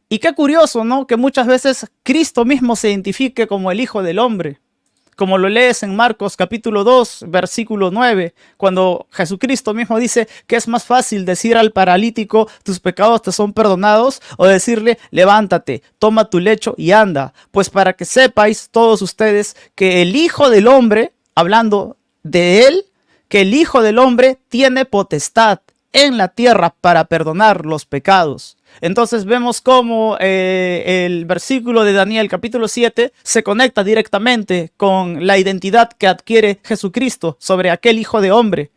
Y qué curioso, ¿no? Que muchas veces Cristo mismo se identifique como el Hijo del Hombre. Como lo lees en Marcos capítulo 2, versículo 9, cuando Jesucristo mismo dice que es más fácil decir al paralítico, tus pecados te son perdonados, o decirle, levántate, toma tu lecho y anda. Pues para que sepáis todos ustedes que el Hijo del Hombre, hablando de él, que el Hijo del Hombre tiene potestad en la tierra para perdonar los pecados. Entonces vemos cómo el versículo de Daniel capítulo 7 se conecta directamente con la identidad que adquiere Jesucristo sobre aquel Hijo de Hombre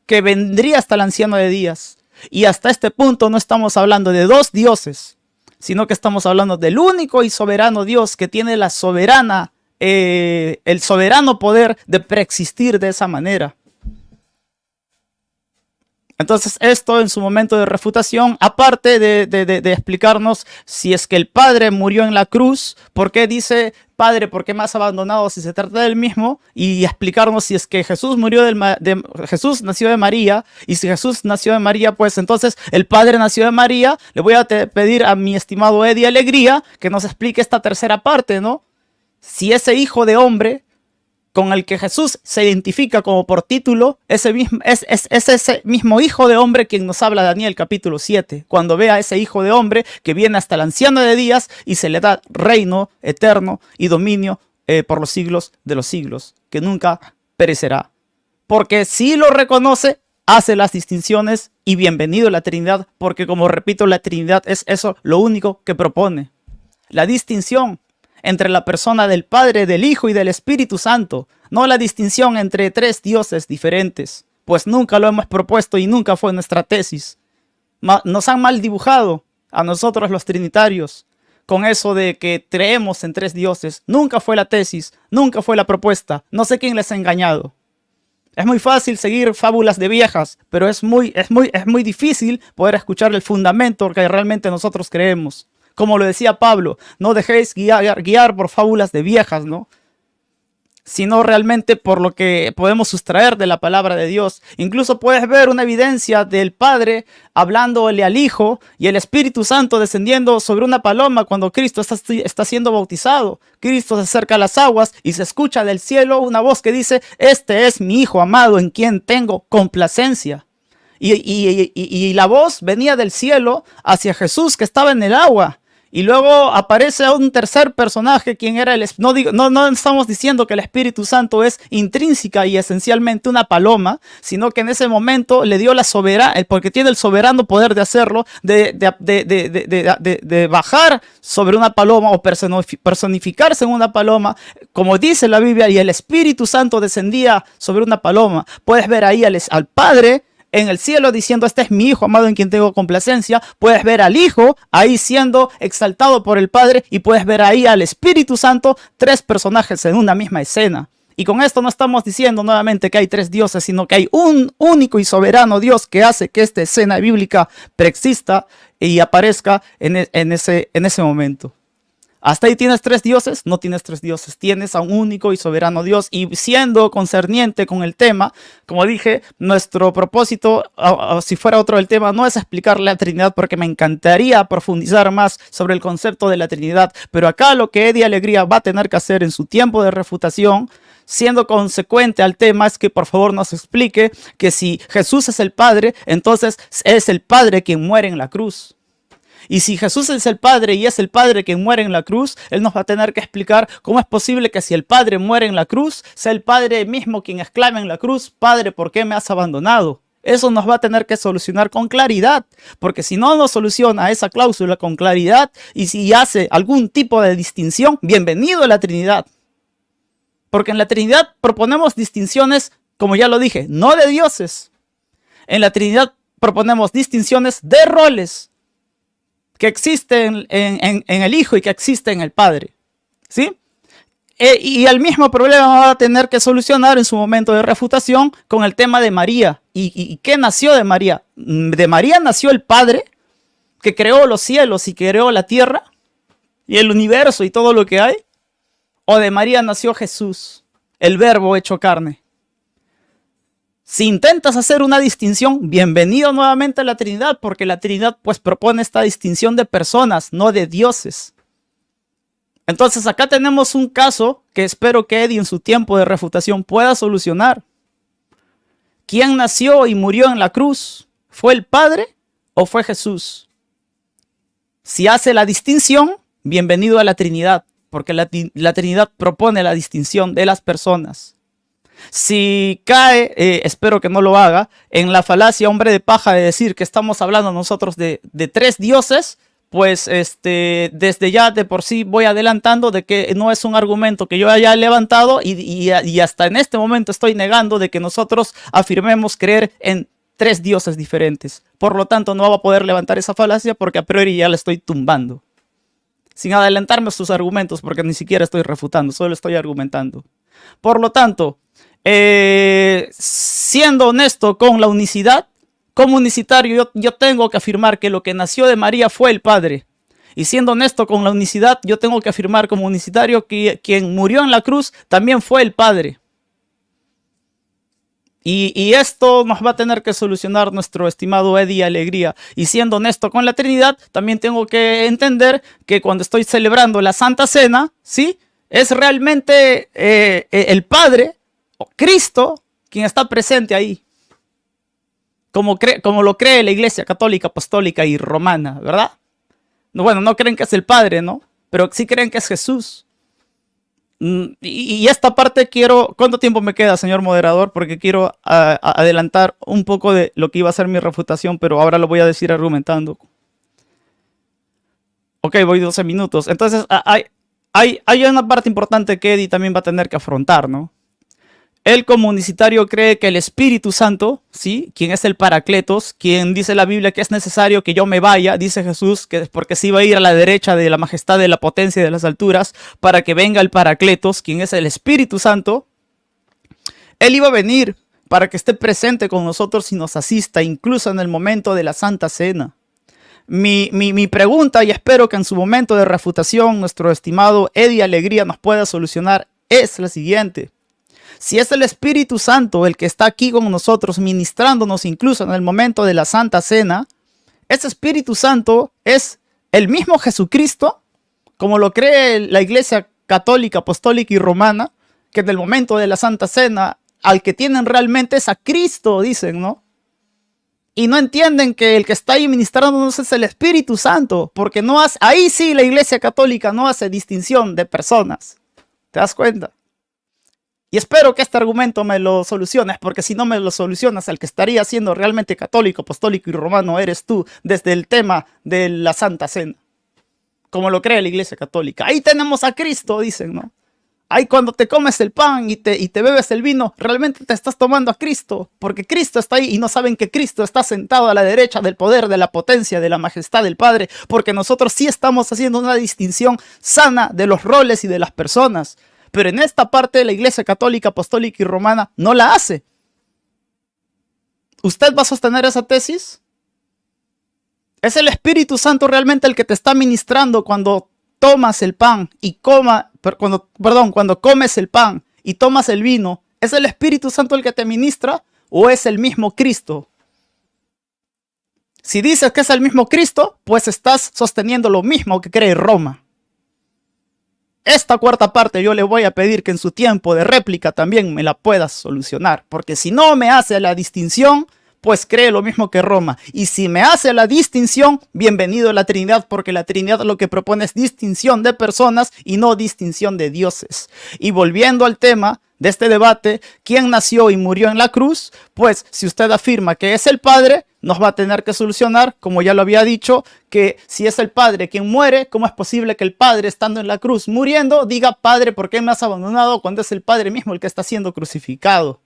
que vendría hasta el anciano de días. Y hasta este punto no estamos hablando de dos dioses, sino que estamos hablando del único y soberano Dios que tiene la soberana, el soberano poder de preexistir de esa manera. Entonces esto en su momento de refutación, aparte de explicarnos si es que el Padre murió en la cruz, ¿por qué dice, Padre, por qué me has abandonado si se trata del mismo? Y explicarnos si es que Jesús Jesús nació de María, y si Jesús nació de María, pues entonces el Padre nació de María. Le voy a pedir a mi estimado Eddie Alegría que nos explique esta tercera parte, ¿no? Si ese Hijo de Hombre con el que Jesús se identifica como por título, es ese mismo Hijo de Hombre quien nos habla Daniel capítulo 7, cuando ve a ese Hijo de Hombre que viene hasta el anciano de días y se le da reino eterno y dominio por los siglos de los siglos, que nunca perecerá. Porque si lo reconoce, hace las distinciones y bienvenido a la Trinidad, porque como repito, la Trinidad es eso lo único que propone. La distinción entre la persona del Padre, del Hijo y del Espíritu Santo, no la distinción entre tres dioses diferentes, pues nunca lo hemos propuesto y nunca fue nuestra tesis. Nos han mal dibujado a nosotros los trinitarios con eso de que creemos en tres dioses. Nunca fue la tesis, nunca fue la propuesta. No sé quién les ha engañado. Es muy fácil seguir fábulas de viejas, pero es muy difícil poder escuchar el fundamento que realmente nosotros creemos. Como lo decía Pablo, no dejéis guiar por fábulas de viejas, ¿no? Sino realmente por lo que podemos sustraer de la palabra de Dios. Incluso puedes ver una evidencia del Padre hablándole al Hijo y el Espíritu Santo descendiendo sobre una paloma cuando Cristo está siendo bautizado. Cristo se acerca a las aguas y se escucha del cielo una voz que dice, este es mi Hijo amado en quien tengo complacencia. Y la voz venía del cielo hacia Jesús que estaba en el agua. Y luego aparece un tercer personaje, quien era no estamos diciendo que el Espíritu Santo es intrínseca y esencialmente una paloma, sino que en ese momento le dio porque tiene el soberano poder de hacerlo, de bajar sobre una paloma o personificarse en una paloma, como dice la Biblia, y el Espíritu Santo descendía sobre una paloma. Puedes ver ahí al Padre en el cielo diciendo, este es mi Hijo amado en quien tengo complacencia. Puedes ver al Hijo ahí siendo exaltado por el Padre y puedes ver ahí al Espíritu Santo, tres personajes en una misma escena. Y con esto no estamos diciendo nuevamente que hay tres dioses, sino que hay un único y soberano Dios que hace que esta escena bíblica preexista y aparezca en ese momento. ¿Hasta ahí tienes tres dioses? No tienes tres dioses, tienes a un único y soberano Dios. Y siendo concerniente con el tema, como dije, nuestro propósito, si fuera otro el tema, no es explicar la Trinidad, porque me encantaría profundizar más sobre el concepto de la Trinidad. Pero acá lo que Eddie Alegría va a tener que hacer en su tiempo de refutación, siendo consecuente al tema, es que por favor nos explique que si Jesús es el Padre, entonces es el Padre quien muere en la cruz. Y si Jesús es el Padre y es el Padre quien muere en la cruz, Él nos va a tener que explicar cómo es posible que si el Padre muere en la cruz, sea el Padre mismo quien exclame en la cruz, Padre, ¿por qué me has abandonado? Eso nos va a tener que solucionar con claridad, porque si no nos soluciona esa cláusula con claridad y si hace algún tipo de distinción, bienvenido a la Trinidad. Porque en la Trinidad proponemos distinciones como ya lo dije, no de dioses. En la Trinidad proponemos distinciones de roles que existen en el Hijo y que existen en el Padre, ¿sí? Y el mismo problema va a tener que solucionar en su momento de refutación con el tema de María. ¿Y qué nació de María? De María nació el Padre, que creó los cielos y creó la tierra y el universo y todo lo que hay. ¿O de María nació Jesús, el Verbo hecho carne? Si intentas hacer una distinción, bienvenido nuevamente a la Trinidad, porque la Trinidad pues propone esta distinción de personas, no de dioses. Entonces acá tenemos un caso que espero que Eddie en su tiempo de refutación pueda solucionar. ¿Quién nació y murió en la cruz? ¿Fue el Padre o fue Jesús? Si hace la distinción, bienvenido a la Trinidad, porque la Trinidad propone la distinción de las personas. Si cae, espero que no lo haga, en la falacia hombre de paja de decir que estamos hablando nosotros de tres dioses, pues desde ya de por sí voy adelantando de que no es un argumento que yo haya levantado y hasta en este momento estoy negando de que nosotros afirmemos creer en tres dioses diferentes. Por lo tanto, no va a poder levantar esa falacia porque a priori ya la estoy tumbando. Sin adelantarme a sus argumentos, porque ni siquiera estoy refutando, solo estoy argumentando. Por lo tanto, siendo honesto con la unicidad, como unicitario yo tengo que afirmar que lo que nació de María fue el Padre. Y siendo honesto con la unicidad, yo tengo que afirmar como unicitario que quien murió en la cruz también fue el Padre. Y esto nos va a tener que solucionar nuestro estimado Eddie Alegría. Y siendo honesto con la Trinidad, también tengo que entender que cuando estoy celebrando la Santa Cena, ¿sí?, es realmente el Padre o Cristo quien está presente ahí. Como lo cree la Iglesia Católica, Apostólica y Romana, ¿verdad? Bueno, no creen que es el Padre, ¿no? Pero sí creen que es Jesús. Y esta parte quiero... ¿Cuánto tiempo me queda, señor moderador? Porque quiero adelantar un poco de lo que iba a ser mi refutación, pero ahora lo voy a decir argumentando. Ok, voy 12 minutos. Entonces, hay una parte importante que Eddie también va a tener que afrontar, ¿no? Él como unicitario cree que el Espíritu Santo, ¿sí?, quien es el Paracletos, quien dice la Biblia que es necesario que yo me vaya, dice Jesús, que porque sí va a ir a la derecha de la majestad, de la potencia y de las alturas, para que venga el Paracletos, quien es el Espíritu Santo. Él iba a venir para que esté presente con nosotros y nos asista, incluso en el momento de la Santa Cena. Mi pregunta, y espero que en su momento de refutación nuestro estimado Eddie Alegría nos pueda solucionar, es la siguiente. Si es el Espíritu Santo el que está aquí con nosotros, ministrándonos incluso en el momento de la Santa Cena, ese Espíritu Santo es el mismo Jesucristo, como lo cree la Iglesia Católica, Apostólica y Romana, que en el momento de la Santa Cena, al que tienen realmente es a Cristo, dicen, ¿no? Y no entienden que el que está ahí ministrándonos es el Espíritu Santo, porque no hace, ahí sí la Iglesia Católica no hace distinción de personas. ¿Te das cuenta? Y espero que este argumento me lo soluciones, porque si no me lo solucionas, el que estaría siendo realmente católico, apostólico y romano eres tú, desde el tema de la Santa Cena, como lo cree la Iglesia Católica. Ahí tenemos a Cristo, dicen, ¿no? Ahí cuando te comes el pan y te bebes el vino, realmente te estás tomando a Cristo, porque Cristo está ahí y no saben que Cristo está sentado a la derecha del poder, de la potencia, de la majestad del Padre, porque nosotros sí estamos haciendo una distinción sana de los roles y de las personas. Pero en esta parte la Iglesia Católica, Apostólica y Romana no la hace. ¿Usted va a sostener esa tesis? ¿Es el Espíritu Santo realmente el que te está ministrando cuando tomas el pan y cuando comes el pan y tomas el vino? ¿Es el Espíritu Santo el que te ministra o es el mismo Cristo? Si dices que es el mismo Cristo, pues estás sosteniendo lo mismo que cree Roma. Esta cuarta parte yo le voy a pedir que en su tiempo de réplica también me la puedas solucionar, porque si no me hace la distinción, pues cree lo mismo que Roma. Y si me hace la distinción, bienvenido a la Trinidad, porque la Trinidad lo que propone es distinción de personas y no distinción de dioses. Y volviendo al tema de este debate, ¿quién nació y murió en la cruz? Pues si usted afirma que es el Padre, nos va a tener que solucionar, como ya lo había dicho, que si es el Padre quien muere, ¿cómo es posible que el Padre, estando en la cruz, muriendo, diga, Padre, ¿por qué me has abandonado? Cuando es el Padre mismo el que está siendo crucificado.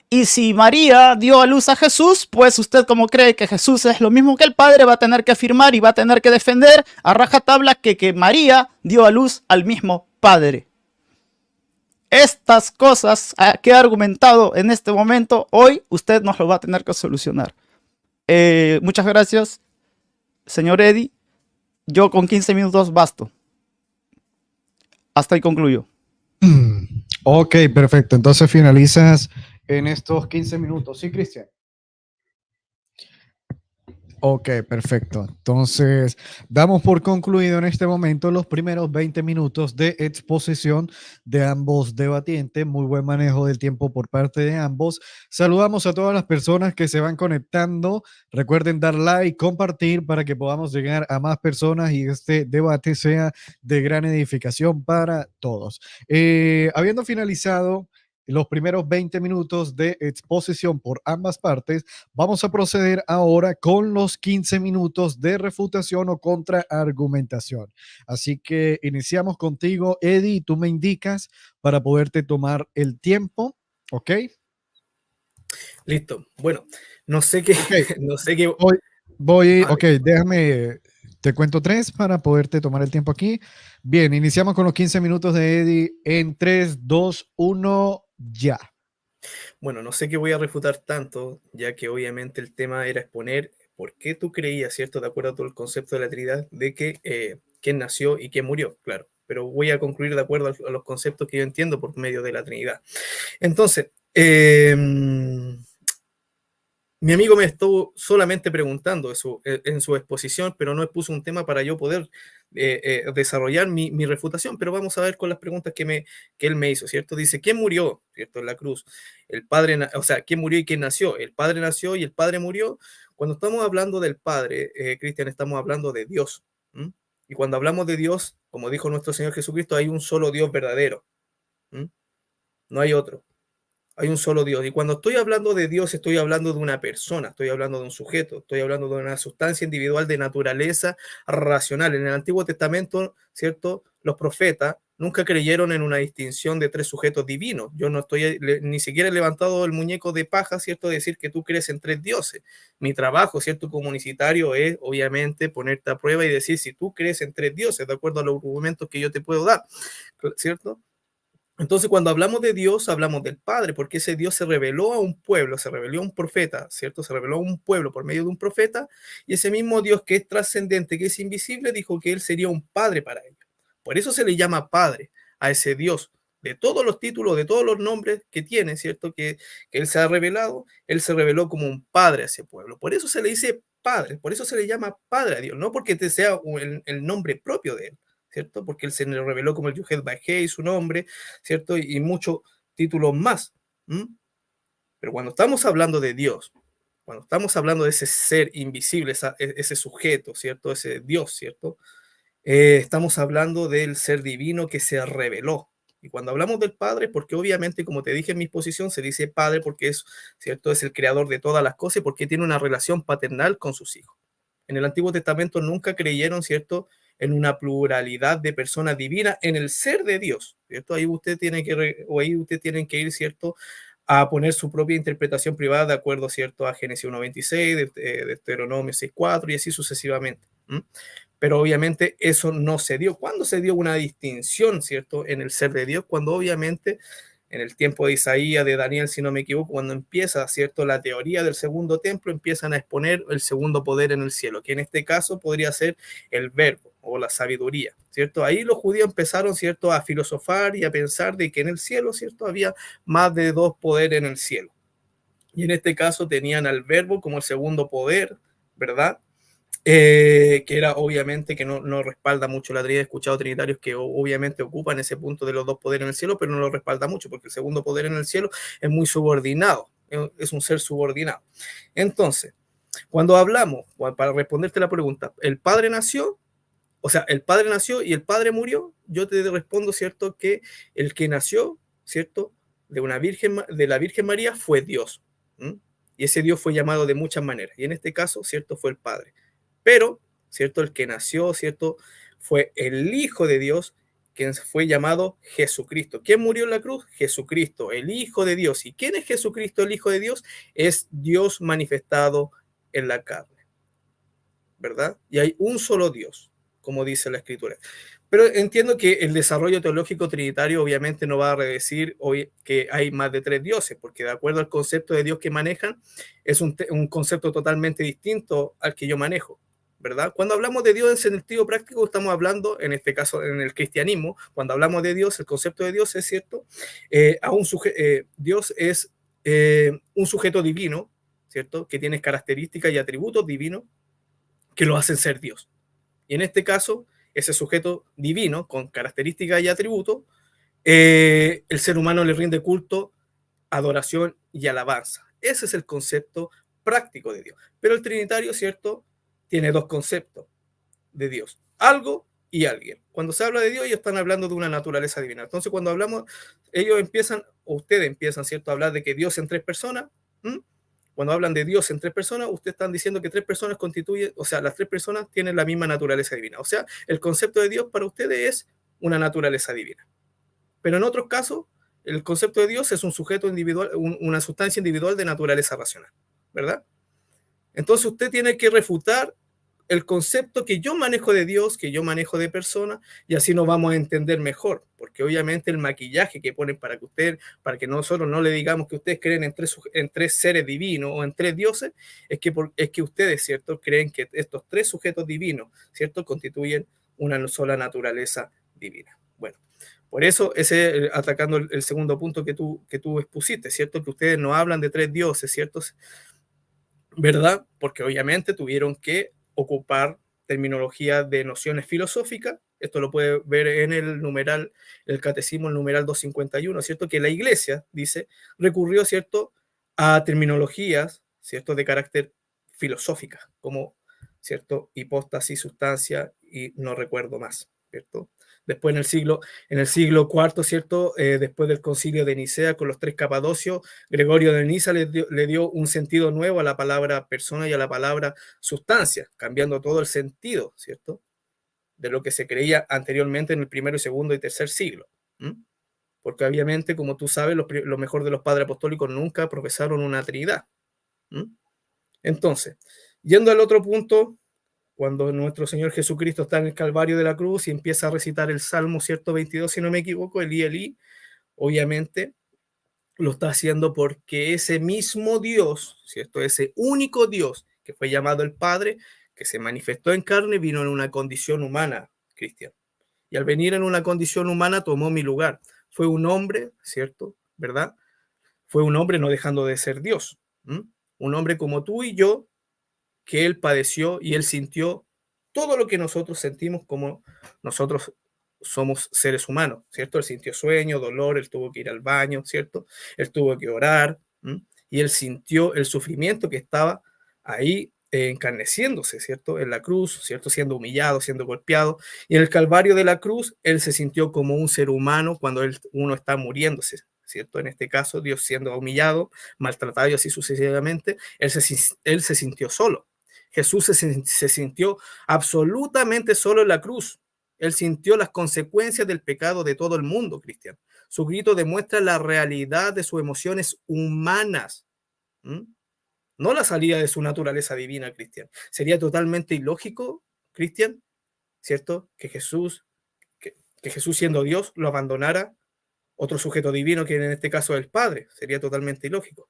Y si María dio a luz a Jesús, pues usted, como cree que Jesús es lo mismo que el Padre, va a tener que afirmar y va a tener que defender a rajatabla que María dio a luz al mismo Padre. Estas cosas que he argumentado en este momento, hoy usted nos lo va a tener que solucionar. Muchas gracias, señor Eddie. Yo con 15 minutos basto. Hasta ahí concluyo. Ok, perfecto. Entonces finalizas en estos 15 minutos. ¿Sí, Cristian? Ok, perfecto. Entonces, damos por concluido en este momento los primeros 20 minutos de exposición de ambos debatientes. Muy buen manejo del tiempo por parte de ambos. Saludamos a todas las personas que se van conectando. Recuerden dar like, compartir para que podamos llegar a más personas y este debate sea de gran edificación para todos. Habiendo finalizado los primeros 20 minutos de exposición por ambas partes, vamos a proceder ahora con los 15 minutos de refutación o contraargumentación. Así que iniciamos contigo, Eddie, tú me indicas para poderte tomar el tiempo, ¿ok? Listo. Bueno, no sé qué, Ok, no sé qué. ok, déjame, te cuento 3 para poderte tomar el tiempo aquí. Bien, iniciamos con los 15 minutos de Eddie en 3, 2, 1, ya. Bueno, no sé qué voy a refutar tanto, ya que obviamente el tema era exponer por qué tú creías, ¿cierto? De acuerdo a todo el concepto de la Trinidad, de que quién nació y quién murió, claro. Pero voy a concluir de acuerdo a los conceptos que yo entiendo por medio de la Trinidad. Entonces, mi amigo me estuvo solamente preguntando en su exposición, pero no expuso un tema para yo poder desarrollar mi refutación, pero vamos a ver con las preguntas que él me hizo, ¿cierto? Dice, ¿quién murió, ¿cierto? En la cruz. El Padre, o sea, ¿quién murió y quién nació? El Padre nació y el Padre murió. Cuando estamos hablando del Padre, Cristian, estamos hablando de Dios. ¿M? Y cuando hablamos de Dios, como dijo nuestro Señor Jesucristo, hay un solo Dios verdadero. ¿M? No hay otro. Hay un solo Dios. Y cuando estoy hablando de Dios, estoy hablando de una persona, estoy hablando de un sujeto, estoy hablando de una sustancia individual de naturaleza racional. En el Antiguo Testamento, ¿cierto? Los profetas nunca creyeron en una distinción de 3 sujetos divinos. Yo no estoy ni siquiera he levantado el muñeco de paja, ¿cierto? De decir que tú crees en 3 dioses. Mi trabajo, ¿cierto? Comunitario es, obviamente, ponerte a prueba y decir si tú crees en 3 dioses, de acuerdo a los argumentos que yo te puedo dar, ¿cierto? Entonces, cuando hablamos de Dios, hablamos del Padre, porque ese Dios se reveló a un pueblo, se reveló a un profeta, ¿cierto? Se reveló a un pueblo por medio de un profeta, y ese mismo Dios que es trascendente, que es invisible, dijo que Él sería un Padre para ellos. Por eso se le llama Padre a ese Dios. De todos los títulos, de todos los nombres que tiene, ¿cierto? Que Él se ha revelado, Él se reveló como un Padre a ese pueblo. Por eso se le dice Padre, por eso se le llama Padre a Dios, no porque te sea el nombre propio de Él, ¿cierto? Porque Él se le reveló como el Yuhed Bajei, su nombre, ¿cierto? Y muchos títulos más. ¿M? Pero cuando estamos hablando de Dios, cuando estamos hablando de ese ser invisible, ese sujeto, ¿cierto? Ese Dios, ¿cierto? Estamos hablando del ser divino que se reveló. Y cuando hablamos del Padre, porque obviamente, como te dije en mi exposición, se dice Padre porque es, ¿cierto? Es el creador de todas las cosas y porque tiene una relación paternal con sus hijos. En el Antiguo Testamento nunca creyeron, ¿cierto?, en una pluralidad de personas divinas, en el ser de Dios, ¿cierto? Ahí usted tiene que ir, ¿cierto?, a poner su propia interpretación privada de acuerdo, ¿cierto?, a Génesis 1.26, de Deuteronomio 6.4 y así sucesivamente. ¿M? Pero obviamente eso no se dio. ¿Cuándo se dio una distinción, ¿cierto?, en el ser de Dios? Cuando obviamente en el tiempo de Isaías, de Daniel, si no me equivoco, cuando empieza, ¿cierto?, la teoría del segundo templo, empiezan a exponer el segundo poder en el cielo, que en este caso podría ser el verbo o la sabiduría, ¿cierto? Ahí los judíos empezaron, ¿cierto?, a filosofar y a pensar de que en el cielo, ¿cierto?, había más de 2 poderes en el cielo. Y en este caso tenían al verbo como el segundo poder, ¿verdad? Que era obviamente que no respalda mucho la Trinidad. He escuchado trinitarios que obviamente ocupan ese punto de los 2 poderes en el cielo, pero no lo respalda mucho porque el segundo poder en el cielo es muy subordinado, es un ser subordinado. Entonces, cuando hablamos, para responderte la pregunta, el Padre nació, o sea, el Padre nació y el Padre murió, yo te respondo, ¿cierto?, que el que nació, ¿cierto?, de la Virgen María fue Dios. ¿M? Y ese Dios fue llamado de muchas maneras. Y en este caso, ¿cierto?, fue el Padre. Pero, ¿cierto?, el que nació, ¿cierto?, fue el Hijo de Dios quien fue llamado Jesucristo. ¿Quién murió en la cruz? Jesucristo, el Hijo de Dios. ¿Y quién es Jesucristo, el Hijo de Dios? Es Dios manifestado en la carne, ¿verdad? Y hay un solo Dios, como dice la Escritura. Pero entiendo que el desarrollo teológico trinitario obviamente no va a decir hoy que hay más de 3 dioses, porque de acuerdo al concepto de Dios que manejan, es un concepto totalmente distinto al que yo manejo, ¿verdad? Cuando hablamos de Dios en sentido práctico, estamos hablando, en este caso, en el cristianismo, cuando hablamos de Dios, el concepto de Dios es cierto, Dios es un sujeto divino, ¿cierto? Que tiene características y atributos divinos que lo hacen ser Dios. Y en este caso, ese sujeto divino, con características y atributos, el ser humano le rinde culto, adoración y alabanza. Ese es el concepto práctico de Dios. Pero el trinitario, ¿cierto?, tiene 2 conceptos de Dios: algo y alguien. Cuando se habla de Dios, ellos están hablando de una naturaleza divina. Entonces, cuando hablamos, ellos empiezan, o ustedes empiezan, ¿cierto?, a hablar de que Dios en 3 personas. Cuando hablan de Dios en 3 personas, ustedes están diciendo que 3 personas constituyen, o sea, las 3 personas tienen la misma naturaleza divina. O sea, el concepto de Dios para ustedes es una naturaleza divina. Pero en otros casos, el concepto de Dios es un sujeto individual, una sustancia individual de naturaleza racional, ¿verdad? Entonces usted tiene que refutar el concepto que yo manejo de Dios, que yo manejo de persona, y así nos vamos a entender mejor, porque obviamente el maquillaje que ponen para que nosotros no le digamos que ustedes creen en 3 seres divinos o en 3 dioses, es que ustedes, ¿cierto?, creen que estos 3 sujetos divinos, ¿cierto?, constituyen una sola naturaleza divina. Bueno, por eso, atacando el segundo punto que tú expusiste, ¿cierto?, que ustedes no hablan de 3 dioses, ¿cierto?, ¿verdad? Porque obviamente tuvieron que ocupar terminología de nociones filosóficas. Esto lo puede ver en el catecismo, el numeral 251, ¿cierto? Que la iglesia, dice, recurrió, ¿cierto?, a terminologías, ¿cierto?, de carácter filosófica, como, ¿cierto?, hipóstasis, sustancia y no recuerdo más, ¿cierto? Después en el siglo IV, ¿cierto?, después del concilio de Nicea con los 3 capadocios, Gregorio de Niza le dio un sentido nuevo a la palabra persona y a la palabra sustancia, cambiando todo el sentido, ¿cierto?, de lo que se creía anteriormente en el primero, segundo y tercer siglo. Porque obviamente, como tú sabes, lo mejor de los padres apostólicos nunca profesaron una trinidad. Entonces, yendo al otro punto, cuando nuestro Señor Jesucristo está en el Calvario de la cruz y empieza a recitar el Salmo 122, si no me equivoco, Elí, Elí, obviamente lo está haciendo porque ese mismo Dios, ¿cierto?, ese único Dios que fue llamado el Padre, que se manifestó en carne, vino en una condición humana, Cristian. Y al venir en una condición humana tomó mi lugar. Fue un hombre, ¿cierto?, ¿verdad? Fue un hombre no dejando de ser Dios. Un hombre como tú y yo, que él padeció y él sintió todo lo que nosotros sentimos como nosotros somos seres humanos, ¿cierto? Él sintió sueño, dolor, él tuvo que ir al baño, ¿cierto? Él tuvo que orar, y él sintió el sufrimiento que estaba ahí encarneciéndose, ¿cierto? En la cruz, ¿cierto? Siendo humillado, siendo golpeado. Y en el Calvario de la cruz, él se sintió como un ser humano cuando uno está muriéndose, ¿cierto? En este caso, Dios siendo humillado, maltratado y así sucesivamente, él se sintió solo. Jesús se sintió absolutamente solo en la cruz. Él sintió las consecuencias del pecado de todo el mundo, Cristian. Su grito demuestra la realidad de sus emociones humanas, no la salida de su naturaleza divina, Cristian. Sería totalmente ilógico, Cristian, ¿cierto?, que Jesús siendo Dios lo abandonara otro sujeto divino, que en este caso es el Padre. Sería totalmente ilógico.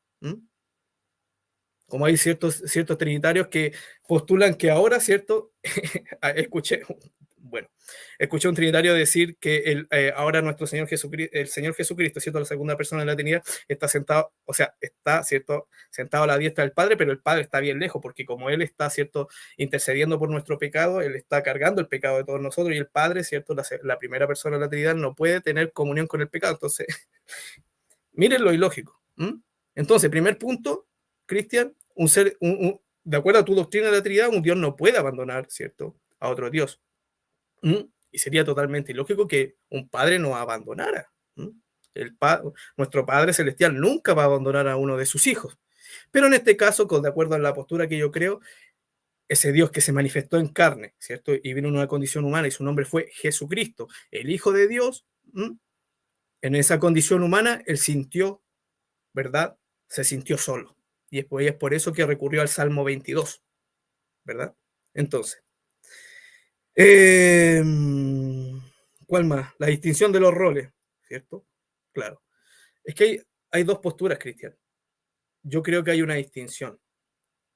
Como hay ciertos trinitarios que postulan que ahora, ¿cierto? escuché un trinitario decir que ahora nuestro Señor Jesucristo, el Señor Jesucristo, ¿cierto?, la segunda persona de la Trinidad, está sentado, o sea, está, ¿cierto?, sentado a la diestra del Padre, pero el Padre está bien lejos, porque como Él está, ¿cierto?, intercediendo por nuestro pecado, Él está cargando el pecado de todos nosotros, y el Padre, ¿cierto?, la primera persona de la Trinidad, no puede tener comunión con el pecado. Entonces, miren lo ilógico. Entonces, primer punto, Cristian, de acuerdo a tu doctrina de la Trinidad, un Dios no puede abandonar, ¿cierto?, a otro Dios. Y sería totalmente ilógico que un padre nos abandonara. Nuestro Padre Celestial nunca va a abandonar a uno de sus hijos. Pero en este caso, de acuerdo a la postura que yo creo, ese Dios que se manifestó en carne, ¿cierto? Y vino en una condición humana y su nombre fue Jesucristo, el Hijo de Dios. En esa condición humana, él sintió, ¿verdad? Se sintió solo. Y después es por eso que recurrió al Salmo 22, ¿verdad? Entonces, eh, ¿cuál más? La distinción de los roles, ¿cierto? Claro. Es que hay dos posturas, Cristian. Yo creo que hay una distinción,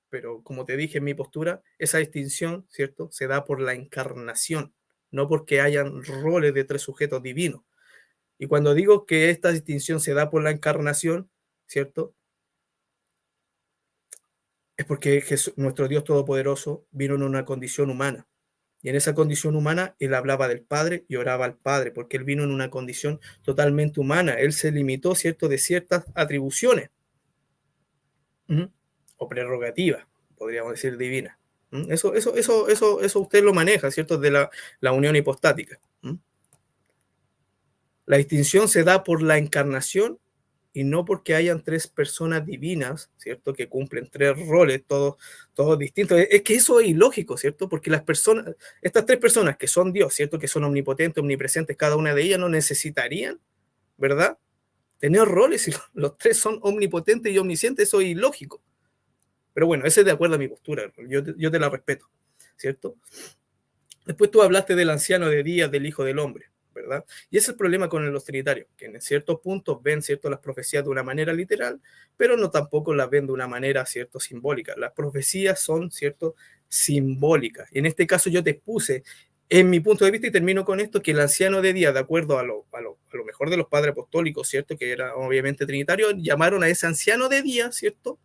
pero como te dije en mi postura, esa distinción, ¿cierto? Se da por la encarnación, no porque hayan roles de tres sujetos divinos. Y cuando digo que esta distinción se da por la encarnación, ¿cierto? Es porque Jesús, nuestro Dios Todopoderoso, vino en una condición humana. Y en esa condición humana, él hablaba del Padre y oraba al Padre, porque él vino en una condición totalmente humana. Él se limitó, ¿cierto?, de ciertas atribuciones o prerrogativas, podríamos decir, divinas. Eso usted lo maneja, ¿cierto?, de la unión hipostática. La distinción se da por la encarnación y no porque hayan tres personas divinas, ¿cierto?, que cumplen tres roles, todos distintos. Es que eso es ilógico, ¿cierto? Porque las personas, estas tres personas que son Dios, ¿cierto?, que son omnipotentes, omnipresentes, cada una de ellas no necesitarían, ¿verdad?, tener roles si los tres son omnipotentes y omniscientes. Eso es ilógico. Pero bueno, ese es de acuerdo a mi postura, yo te la respeto, ¿cierto? Después tú hablaste del anciano de días, del Hijo del Hombre, ¿verdad? Y ese es el problema con los trinitarios, que en ciertos puntos ven, ¿cierto?, las profecías de una manera literal, pero no tampoco las ven de una manera, ¿cierto?, simbólica. Las profecías son, ¿cierto?, simbólicas. Y en este caso yo te puse, en mi punto de vista, y termino con esto, que el anciano de días, de acuerdo a lo mejor de los padres apostólicos, ¿cierto?, que era obviamente trinitario, llamaron a ese anciano de días, ¿cierto?,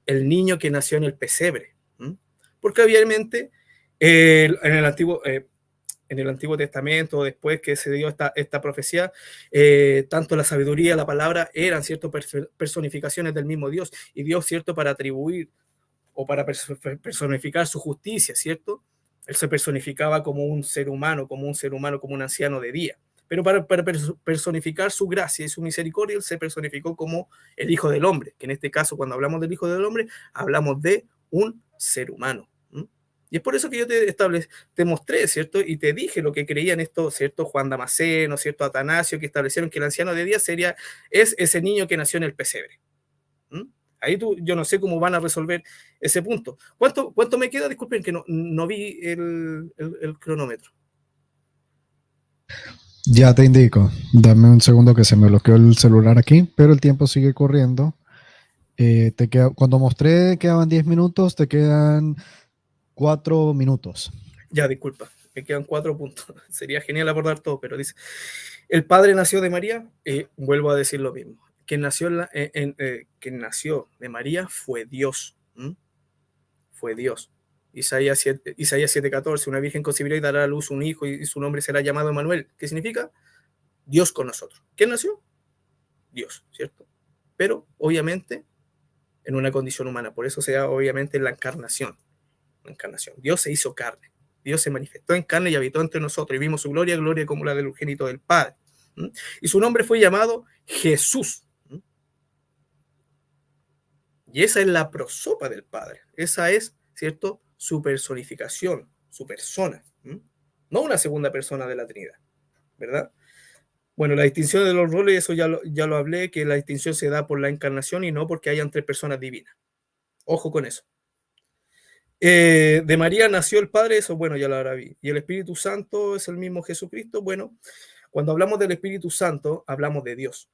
el niño que nació en el pesebre. Porque obviamente en el Antiguo Testamento, después que se dio esta profecía, tanto la sabiduría, la palabra, eran, ¿cierto?, personificaciones del mismo Dios. Y Dios, ¿cierto?, para atribuir o para personificar su justicia, ¿cierto?, él se personificaba como un ser humano, como un anciano de día. Pero para personificar su gracia y su misericordia, él se personificó como el Hijo del Hombre, que en este caso, cuando hablamos del Hijo del Hombre, hablamos de un ser humano. Y es por eso que yo te mostré, ¿cierto? Y te dije lo que creían estos, ¿cierto?, Juan Damasceno, ¿cierto?, Atanasio, que establecieron que el anciano de día es ese niño que nació en el pesebre. Ahí yo no sé cómo van a resolver ese punto. ¿Cuánto me queda? Disculpen que no vi el cronómetro. Ya te indico. Dame un segundo que se me bloqueó el celular aquí, pero el tiempo sigue corriendo. Cuando mostré quedaban 10 minutos, te quedan 4 minutos. Ya, disculpa, me quedan 4 puntos. Sería genial abordar todo, pero dice, el Padre nació de María, vuelvo a decir lo mismo. Quien nació de María fue Dios. Fue Dios. Isaías 7:14, una virgen concebirá y dará a luz un hijo y su nombre será llamado Emmanuel. ¿Qué significa? Dios con nosotros. ¿Quién nació? Dios, ¿cierto? Pero obviamente en una condición humana, por eso se da obviamente la encarnación. Dios se hizo carne, Dios se manifestó en carne y habitó entre nosotros y vimos su gloria, gloria como la del unigénito del Padre. Y su nombre fue llamado Jesús. Y esa es la prosopa del Padre, esa es, ¿cierto?, su personificación, su persona, no una segunda persona de la Trinidad, ¿verdad? Bueno, la distinción de los roles, eso ya lo hablé, que la distinción se da por la encarnación y no porque hayan tres personas divinas. Ojo con eso. De María nació el Padre, eso, bueno, ya lo habrá vi. Y el Espíritu Santo es el mismo Jesucristo. Bueno, cuando hablamos del Espíritu Santo, hablamos de Dios.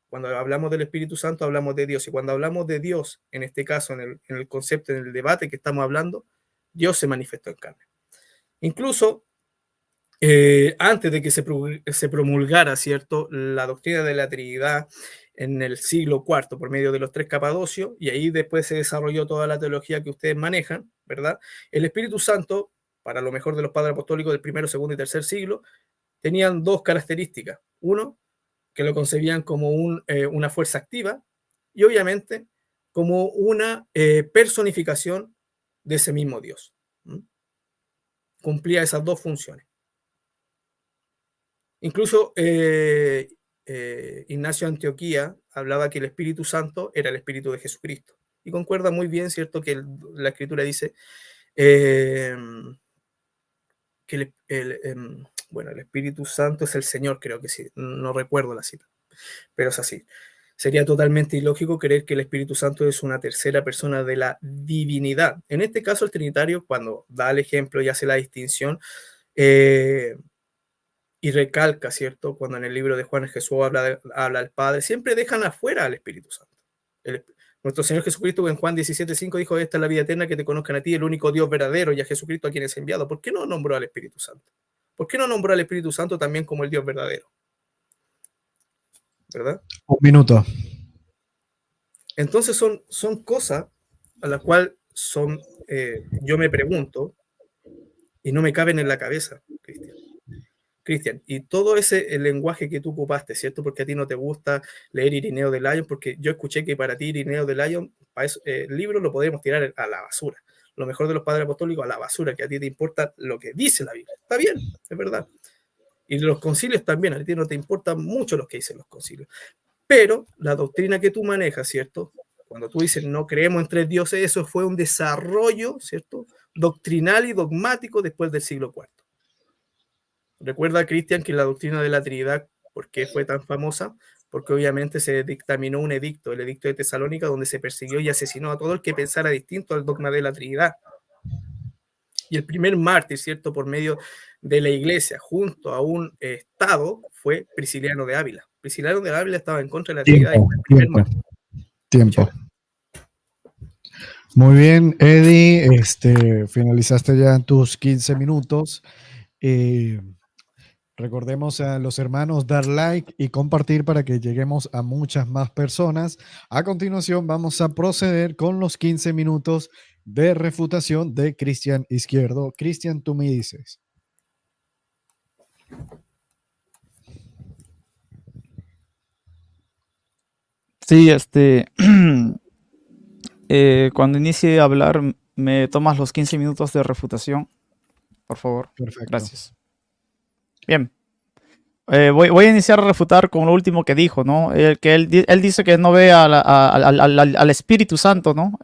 Cuando hablamos del Espíritu Santo, hablamos de Dios. Y cuando hablamos de Dios, en este caso, en el concepto, en el debate que estamos hablando, Dios se manifestó en carne. Incluso antes de que se promulgara, ¿cierto?, la doctrina de la Trinidad en el siglo IV por medio de los tres Capadocios, y ahí después se desarrolló toda la teología que ustedes manejan, ¿verdad? El Espíritu Santo, para lo mejor de los padres apostólicos del primero, segundo y tercer siglo, tenían dos características. Uno, que lo concebían como una fuerza activa y obviamente como una personificación de ese mismo Dios. Cumplía esas dos funciones. Incluso Ignacio de Antioquía hablaba que el Espíritu Santo era el Espíritu de Jesucristo Y concuerda muy bien, ¿cierto? Que la Escritura dice que bueno, el Espíritu Santo es el Señor, creo que sí, no recuerdo la cita, pero es así. Sería totalmente ilógico creer que el Espíritu Santo es una tercera persona de la divinidad. En este caso, el Trinitario, cuando da el ejemplo y hace la distinción, y recalca, ¿cierto? Cuando en el libro de Juan Jesús habla al Padre, siempre dejan afuera al Espíritu Santo. Nuestro Señor Jesucristo en Juan 17:5 dijo: esta es la vida eterna, que te conozcan a ti, el único Dios verdadero, y a Jesucristo a quien es enviado. ¿Por qué no nombró al Espíritu Santo? ¿Por qué no nombró al Espíritu Santo también como el Dios verdadero? ¿Verdad? Un minuto. Entonces son cosas a las cuales yo me pregunto y no me caben en la cabeza, Cristian. Y todo el lenguaje que tú ocupaste, ¿cierto? Porque a ti no te gusta leer Irineo de Lyon, porque yo escuché que para ti Irineo de Lyon, el libro lo podemos tirar a la basura. Lo mejor de los padres apostólicos a la basura, que a ti te importa lo que dice la Biblia. Está bien, es verdad. Y los concilios también, a ti no te importan mucho los que dicen los concilios. Pero la doctrina que tú manejas, ¿cierto? Cuando tú dices no creemos en tres dioses, eso fue un desarrollo, ¿cierto? Doctrinal y dogmático después del siglo IV. Recuerda, Cristian, que la doctrina de la Trinidad, ¿por qué fue tan famosa? Porque obviamente se dictaminó un edicto, el edicto de Tesalónica, donde se persiguió y asesinó a todo el que pensara distinto al dogma de la Trinidad. Y el primer mártir, ¿cierto?, por medio de la iglesia, junto a un Estado, fue Prisciliano de Ávila. Prisciliano de Ávila estaba en contra de la Trinidad. Tiempo. Muy bien, Eddie, finalizaste ya tus 15 minutos. Recordemos a los hermanos dar like y compartir para que lleguemos a muchas más personas. A continuación vamos a proceder con los 15 minutos de refutación de Cristian Izquierdo. Cristian, tú me dices. Sí, cuando inicie a hablar, me tomas los 15 minutos de refutación, por favor. Perfecto. Gracias. Bien. Voy a iniciar a refutar con lo último que dijo, ¿no? Él dice que no ve al Espíritu Santo, ¿no?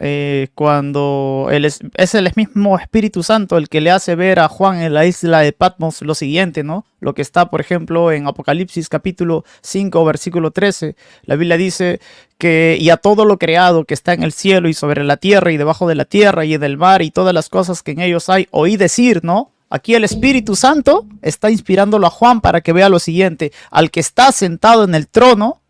Cuando es el mismo Espíritu Santo el que le hace ver a Juan en la isla de Patmos lo siguiente, ¿no? Lo que está, por ejemplo, en Apocalipsis capítulo 5, versículo 13. La Biblia dice que y a todo lo creado que está en el cielo y sobre la tierra y debajo de la tierra y en el mar y todas las cosas que en ellos hay, oí decir, ¿no? Aquí el Espíritu Santo está inspirándolo a Juan para que vea lo siguiente: al que está sentado en el trono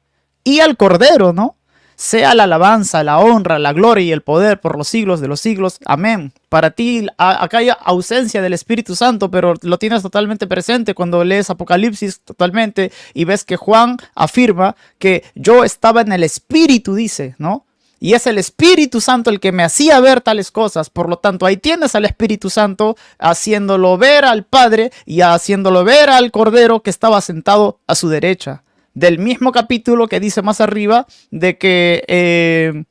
y al Cordero, ¿no? Sea la alabanza, la honra, la gloria y el poder por los siglos de los siglos. Amén. Para ti acá hay ausencia del Espíritu Santo, pero lo tienes totalmente presente cuando lees Apocalipsis totalmente y ves que Juan afirma que yo estaba en el Espíritu, dice, ¿no? Y es el Espíritu Santo el que me hacía ver tales cosas. Por lo tanto, ahí tienes al Espíritu Santo haciéndolo ver al Padre y haciéndolo ver al Cordero que estaba sentado a su derecha. Del mismo capítulo que dice más arriba de que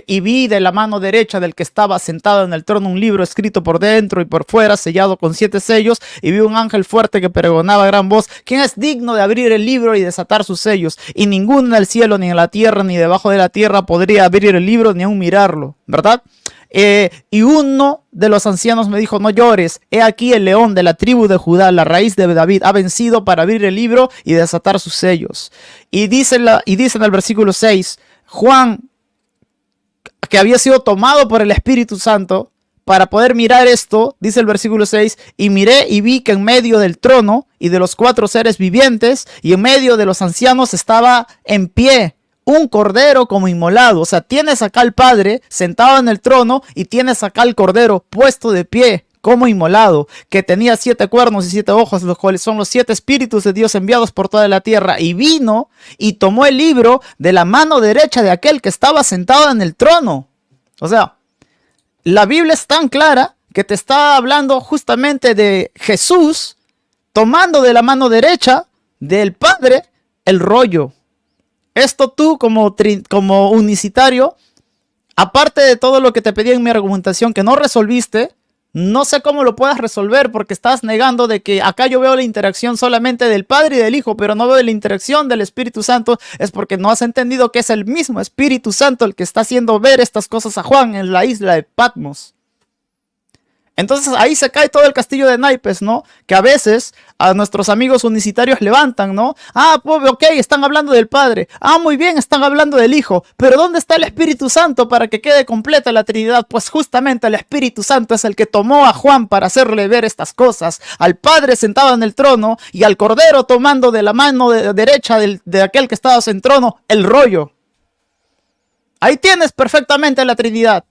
y vi de la mano derecha del que estaba sentado en el trono un libro escrito por dentro y por fuera, sellado con 7 sellos, y vi un ángel fuerte que pregonaba a gran voz: ¿quién es digno de abrir el libro y desatar sus sellos? Y ninguno en el cielo, ni en la tierra, ni debajo de la tierra podría abrir el libro ni aún mirarlo, ¿verdad? Y uno de los ancianos me dijo: no llores, he aquí el león de la tribu de Judá, la raíz de David, ha vencido para abrir el libro y desatar sus sellos. Y dice en el versículo 6, Juan, que había sido tomado por el Espíritu Santo para poder mirar esto, dice el versículo 6, y miré y vi que en medio del trono y de los 4 seres vivientes y en medio de los ancianos estaba en pie un cordero como inmolado. O sea, tienes acá al Padre sentado en el trono y tienes acá al cordero puesto de pie como inmolado, que tenía 7 cuernos y 7 ojos, los cuales son los 7 espíritus de Dios enviados por toda la tierra. Y vino y tomó el libro de la mano derecha de aquel que estaba sentado en el trono. O sea, la Biblia es tan clara que te está hablando justamente de Jesús tomando de la mano derecha del Padre el rollo. Esto tú como unicitario, aparte de todo lo que te pedí en mi argumentación que no resolviste, No sé cómo lo puedas resolver porque estás negando de que acá yo veo la interacción solamente del Padre y del Hijo, pero no veo la interacción del Espíritu Santo. Es porque no has entendido que es el mismo Espíritu Santo el que está haciendo ver estas cosas a Juan en la isla de Patmos. Entonces ahí se cae todo el castillo de naipes, ¿no? Que a veces a nuestros amigos unicitarios levantan, ¿no? Ah, pues ok, están hablando del Padre. Ah, muy bien, están hablando del Hijo. Pero ¿dónde está el Espíritu Santo para que quede completa la Trinidad? Pues justamente el Espíritu Santo es el que tomó a Juan para hacerle ver estas cosas. Al Padre sentado en el trono y al Cordero tomando de la mano derecha de aquel que estaba en trono el rollo. Ahí tienes perfectamente la Trinidad.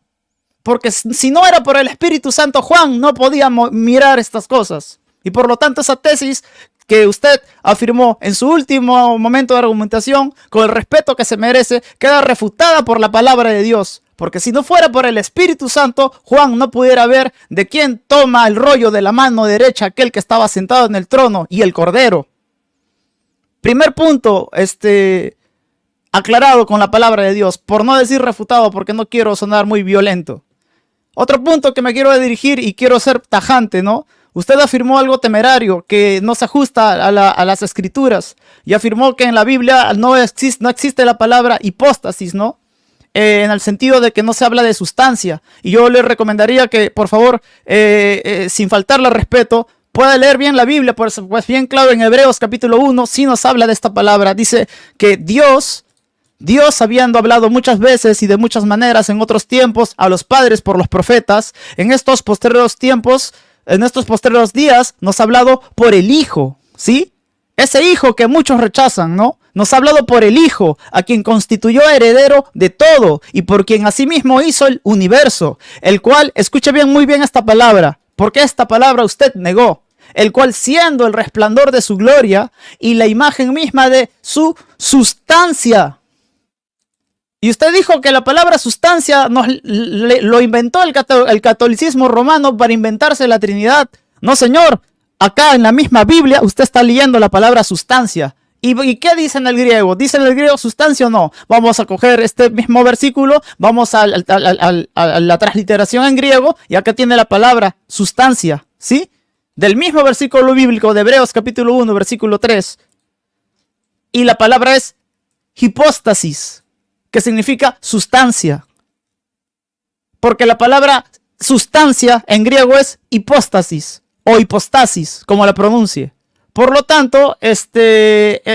Porque si no era por el Espíritu Santo, Juan no podía mirar estas cosas. Y por lo tanto esa tesis que usted afirmó en su último momento de argumentación, con el respeto que se merece, queda refutada por la palabra de Dios. Porque si no fuera por el Espíritu Santo, Juan no pudiera ver de quién toma el rollo de la mano derecha aquel que estaba sentado en el trono y el Cordero. Primer punto, aclarado con la palabra de Dios, por no decir refutado, porque no quiero sonar muy violento. Otro punto que me quiero dirigir y quiero ser tajante, ¿no? Usted afirmó algo temerario que no se ajusta a las escrituras y afirmó que en la Biblia no existe la palabra hipóstasis, ¿no? En el sentido de que no se habla de sustancia. Y yo le recomendaría que, por favor, sin faltarle al respeto, pueda leer bien la Biblia, pues bien claro en Hebreos capítulo 1, sí nos habla de esta palabra. Dice que Dios, habiendo hablado muchas veces y de muchas maneras en otros tiempos a los padres por los profetas, en estos posteriores tiempos, en estos posteriores días, nos ha hablado por el Hijo, ¿sí? Ese Hijo que muchos rechazan, ¿no? Nos ha hablado por el Hijo, a quien constituyó heredero de todo y por quien asimismo hizo el universo, el cual, escuche bien, muy bien esta palabra, porque esta palabra usted negó, el cual siendo el resplandor de su gloria y la imagen misma de su sustancia. Y usted dijo que la palabra sustancia lo inventó el catolicismo romano para inventarse la Trinidad. No, señor. Acá en la misma Biblia usted está leyendo la palabra sustancia. ¿Y qué dice en el griego? ¿Dice en el griego sustancia o no? Vamos a coger este mismo versículo, vamos a la transliteración en griego y acá tiene la palabra sustancia, ¿sí? Del mismo versículo bíblico de Hebreos capítulo 1, versículo 3. Y la palabra es hipóstasis, que significa sustancia. Porque la palabra sustancia en griego es hipóstasis o hipostasis, como la pronuncie. Por lo tanto,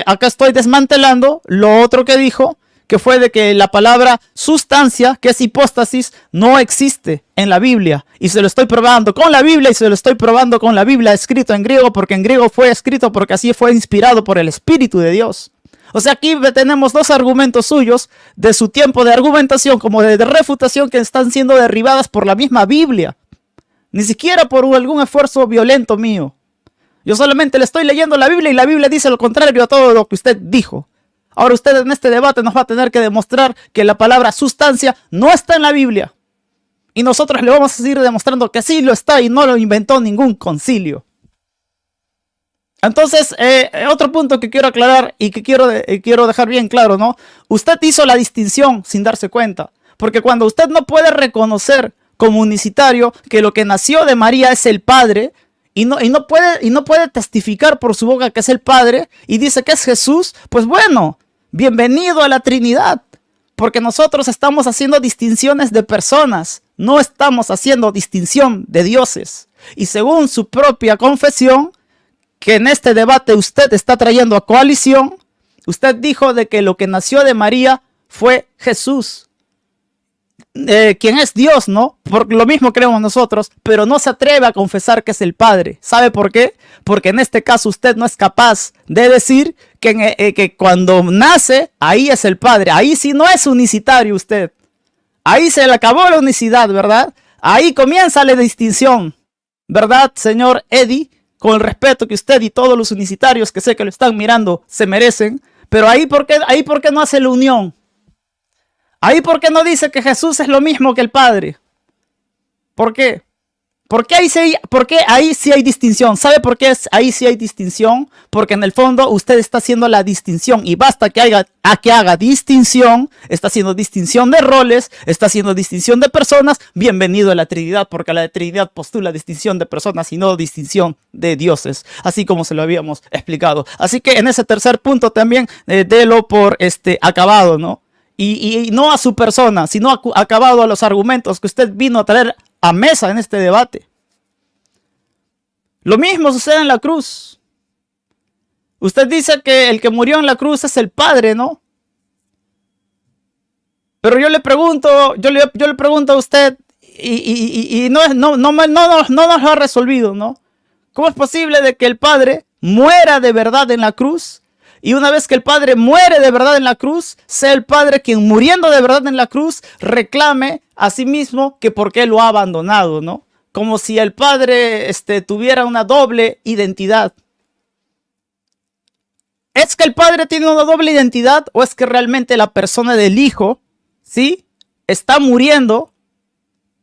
acá estoy desmantelando lo otro que dijo, que fue de que la palabra sustancia, que es hipóstasis, no existe en la Biblia. Y se lo estoy probando con la Biblia y se lo estoy probando con la Biblia escrito en griego, porque en griego fue escrito porque así fue inspirado por el Espíritu de Dios. O sea, aquí tenemos dos argumentos suyos de su tiempo de argumentación como de refutación que están siendo derribadas por la misma Biblia. Ni siquiera por algún esfuerzo violento mío. Yo solamente le estoy leyendo la Biblia y la Biblia dice lo contrario a todo lo que usted dijo. Ahora usted en este debate nos va a tener que demostrar que la palabra sustancia no está en la Biblia. Y nosotros le vamos a seguir demostrando que sí lo está y no lo inventó ningún concilio. Entonces, otro punto que quiero aclarar y que quiero dejar bien claro, ¿no? Usted hizo la distinción sin darse cuenta. Porque cuando usted no puede reconocer como unicitario que lo que nació de María es el Padre, y no puede testificar por su boca que es el Padre, y dice que es Jesús, pues bueno, bienvenido a la Trinidad. Porque nosotros estamos haciendo distinciones de personas, no estamos haciendo distinción de dioses. Y según su propia confesión, que en este debate usted está trayendo a coalición, usted dijo de que lo que nació de María fue Jesús, quien es Dios, ¿no? Por lo mismo creemos nosotros, pero no se atreve a confesar que es el Padre. ¿Sabe por qué? Porque en este caso usted no es capaz de decir que cuando nace, ahí es el Padre. Ahí sí no es unicitario usted. Ahí se le acabó la unicidad, ¿verdad? Ahí comienza la distinción, ¿verdad, señor Eddie? Con el respeto que usted y todos los unicitarios que sé que lo están mirando se merecen. Pero ahí ¿por qué no hace la unión? Ahí ¿por qué no dice que Jesús es lo mismo que el Padre? ¿Por qué? ¿Por qué ahí sí hay distinción? ¿Sabe por qué ahí sí hay distinción? Porque en el fondo usted está haciendo la distinción y basta que haga distinción, está haciendo distinción de roles, está haciendo distinción de personas. Bienvenido a la Trinidad, porque la Trinidad postula distinción de personas y no distinción de dioses, así como se lo habíamos explicado. Así que en ese tercer punto también délo por acabado, ¿no? Y no a su persona, sino acabado a los argumentos que usted vino a traer a mesa en este debate. Lo mismo sucede en la cruz. Usted dice que el que murió en la cruz es el Padre, ¿no? Pero yo le pregunto a usted y no nos lo ha resolvido, ¿no? ¿Cómo es posible de que el Padre muera de verdad en la cruz? Y una vez que el Padre muere de verdad en la cruz, sea el Padre quien muriendo de verdad en la cruz reclame a sí mismo que por qué lo ha abandonado, ¿no? Como si el Padre tuviera una doble identidad. ¿Es que el Padre tiene una doble identidad o es que realmente la persona del Hijo, ¿sí?, está muriendo?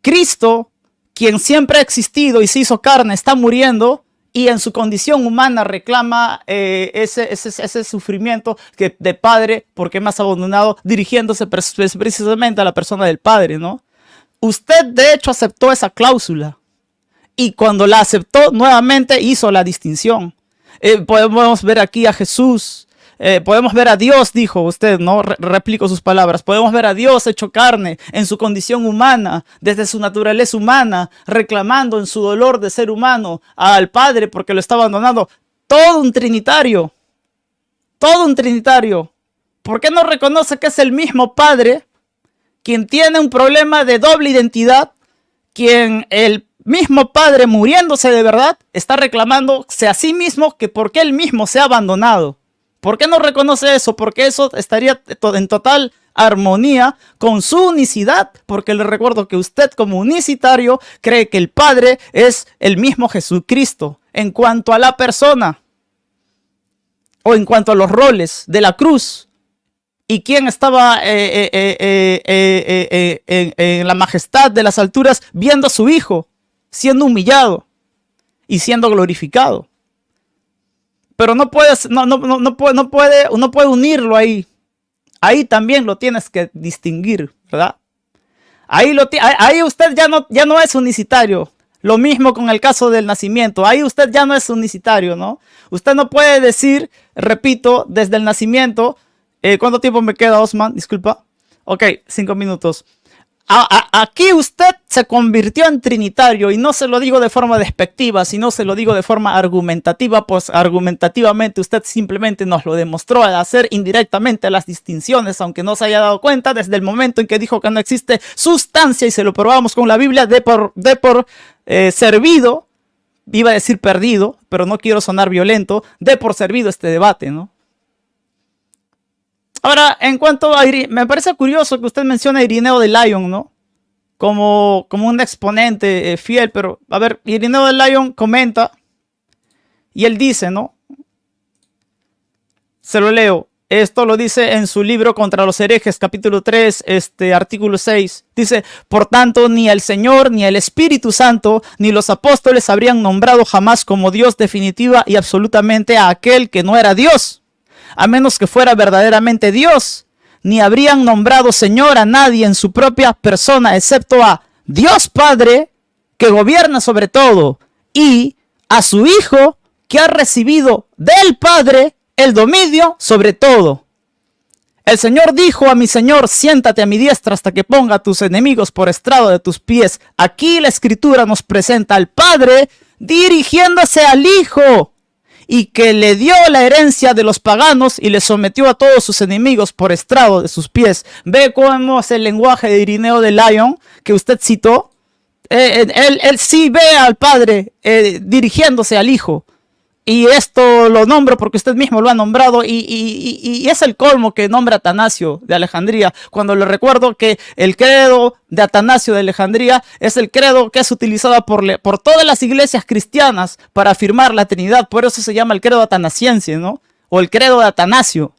Cristo, quien siempre ha existido y se hizo carne, está muriendo. Y en su condición humana reclama ese sufrimiento de Padre, porque me has abandonado, dirigiéndose precisamente a la persona del Padre, ¿no? Usted de hecho aceptó esa cláusula. Y cuando la aceptó, nuevamente hizo la distinción. Podemos ver aquí a Jesús. Podemos ver a Dios, dijo usted, ¿no? Replico sus palabras. Podemos ver a Dios hecho carne en su condición humana, desde su naturaleza humana, reclamando en su dolor de ser humano al Padre porque lo está abandonando. Todo un trinitario. Todo un trinitario. ¿Por qué no reconoce que es el mismo Padre quien tiene un problema de doble identidad? Quien el mismo Padre muriéndose de verdad está reclamándose a sí mismo que porque él mismo se ha abandonado. ¿Por qué no reconoce eso? Porque eso estaría en total armonía con su unicidad. Porque le recuerdo que usted como unicitario cree que el Padre es el mismo Jesucristo en cuanto a la persona o en cuanto a los roles de la cruz. ¿Y quién estaba en la majestad de las alturas viendo a su Hijo siendo humillado y siendo glorificado? Pero no puede unirlo ahí. Ahí también lo tienes que distinguir, ¿verdad? Ahí usted ya no es unicitario. Lo mismo con el caso del nacimiento. Ahí usted ya no es unicitario, ¿no? Usted no puede decir, repito, desde el nacimiento. ¿Cuánto tiempo me queda, Osman? Disculpa. Ok, 5 minutos. Aquí usted se convirtió en trinitario y no se lo digo de forma despectiva, sino se lo digo de forma argumentativa, pues argumentativamente usted simplemente nos lo demostró al hacer indirectamente las distinciones, aunque no se haya dado cuenta desde el momento en que dijo que no existe sustancia y se lo probamos con la Biblia de por servido, iba a decir perdido, pero no quiero sonar violento, de por servido este debate, ¿no? Ahora, en cuanto a me parece curioso que usted mencione a Irineo de Lyon, ¿no? Como un exponente fiel, pero a ver, Irineo de Lyon comenta y él dice, ¿no? Se lo leo. Esto lo dice en su libro Contra los herejes, capítulo 3, artículo 6. Dice, por tanto, ni el Señor, ni el Espíritu Santo, ni los apóstoles habrían nombrado jamás como Dios definitiva y absolutamente a aquel que no era Dios, a menos que fuera verdaderamente Dios, ni habrían nombrado Señor a nadie en su propia persona, excepto a Dios Padre, que gobierna sobre todo, y a su Hijo, que ha recibido del Padre el dominio sobre todo. El Señor dijo a mi Señor, siéntate a mi diestra hasta que ponga a tus enemigos por estrado de tus pies. Aquí la Escritura nos presenta al Padre dirigiéndose al Hijo, y que le dio la herencia de los paganos y le sometió a todos sus enemigos por estrado de sus pies. ¿Ve cómo es el lenguaje de Irineo de Lyon que usted citó? Él sí ve al Padre dirigiéndose al Hijo. Y esto lo nombro porque usted mismo lo ha nombrado y es el colmo que nombra Atanasio de Alejandría, cuando le recuerdo que el credo de Atanasio de Alejandría es el credo que es utilizado por todas las iglesias cristianas para afirmar la Trinidad. Por eso se llama el credo atanasiense, ¿no? O el credo de Atanasio.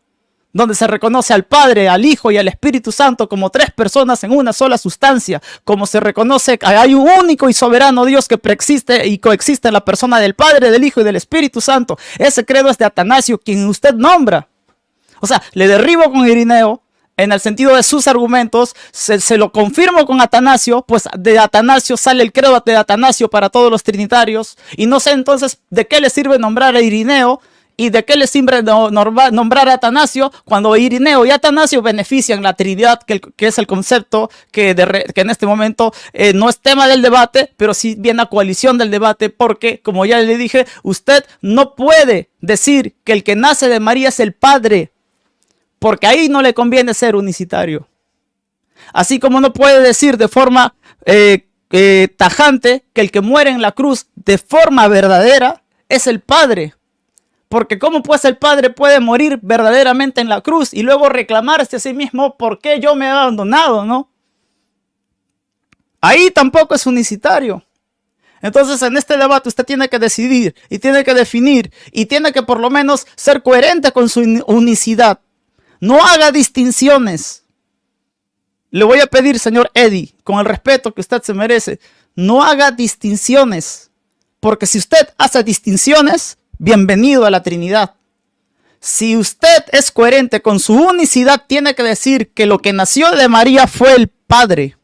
donde se reconoce al Padre, al Hijo y al Espíritu Santo como tres personas en una sola sustancia, como se reconoce que hay un único y soberano Dios que preexiste y coexiste en la persona del Padre, del Hijo y del Espíritu Santo. Ese credo es de Atanasio, quien usted nombra. O sea, le derribo con Irineo en el sentido de sus argumentos, se lo confirmo con Atanasio, pues de Atanasio sale el credo de Atanasio para todos los trinitarios, y no sé entonces de qué le sirve nombrar a Irineo y de qué le sirve nombrar a Atanasio cuando Irineo y Atanasio benefician la Trinidad, que es el concepto que en este momento no es tema del debate, pero sí viene a coalición del debate, porque como ya le dije, usted no puede decir que el que nace de María es el Padre, porque ahí no le conviene ser unicitario. Así como no puede decir de forma tajante que el que muere en la cruz de forma verdadera es el Padre. Porque ¿cómo pues el Padre puede morir verdaderamente en la cruz y luego reclamarse a sí mismo por qué yo me he abandonado, ¿no? Ahí tampoco es unicitario. Entonces en este debate usted tiene que decidir y tiene que definir y tiene que por lo menos ser coherente con su unicidad. No haga distinciones. Le voy a pedir, señor Eddie, con el respeto que usted se merece, no haga distinciones. Porque si usted hace distinciones, bienvenido a la Trinidad. Si usted es coherente con su unicidad, tiene que decir que lo que nació de María fue el Padre.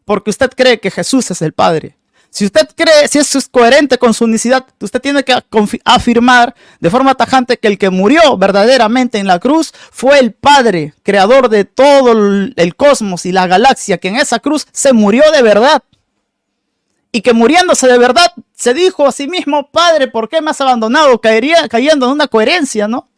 Porque usted cree que Jesús es el Padre. Si usted cree, si eso es coherente con su unicidad, usted tiene que afirmar de forma tajante que el que murió verdaderamente en la cruz fue el Padre, creador de todo el cosmos y la galaxia, que en esa cruz se murió de verdad. Y que muriéndose de verdad se dijo a sí mismo, Padre, ¿por qué me has abandonado? Caería cayendo en una coherencia, ¿no?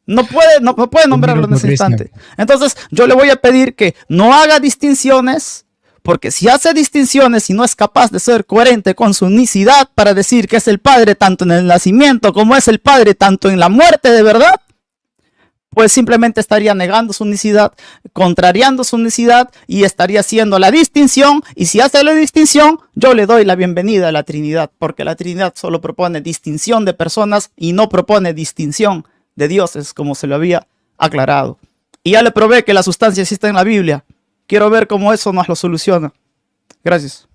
No puede nombrarlo en ese instante. Entonces yo le voy a pedir que no haga distinciones, porque si hace distinciones y no es capaz de ser coherente con su unicidad para decir que es el Padre tanto en el nacimiento como es el Padre tanto en la muerte de verdad, pues simplemente estaría negando su unicidad, contrariando su unicidad y estaría haciendo la distinción. Y si hace la distinción, yo le doy la bienvenida a la Trinidad, porque la Trinidad solo propone distinción de personas y no propone distinción de dioses, como se lo había aclarado. Y ya le probé que la sustancia existe en la Biblia. Quiero ver cómo eso nos lo soluciona. Gracias.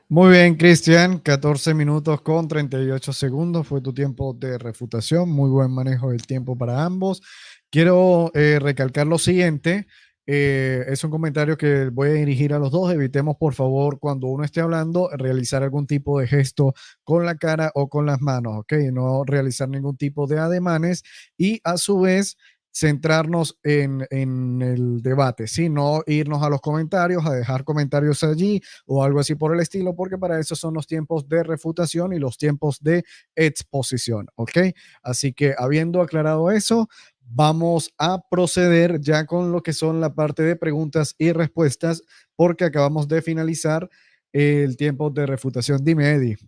Muy bien, Cristian, 14 minutos con 38 segundos fue tu tiempo de refutación. Muy buen manejo del tiempo para ambos. Quiero recalcar lo siguiente. Es un comentario que voy a dirigir a los dos. Evitemos, por favor, cuando uno esté hablando, realizar algún tipo de gesto con la cara o con las manos, ¿ok? No realizar ningún tipo de ademanes y a su vez centrarnos en el debate, ¿sí? No irnos a los comentarios, a dejar comentarios allí o algo así por el estilo, porque para eso son los tiempos de refutación y los tiempos de exposición, ¿ok? Así que habiendo aclarado eso, vamos a proceder ya con lo que son la parte de preguntas y respuestas, porque acabamos de finalizar el tiempo de refutación. Dime, Eddie.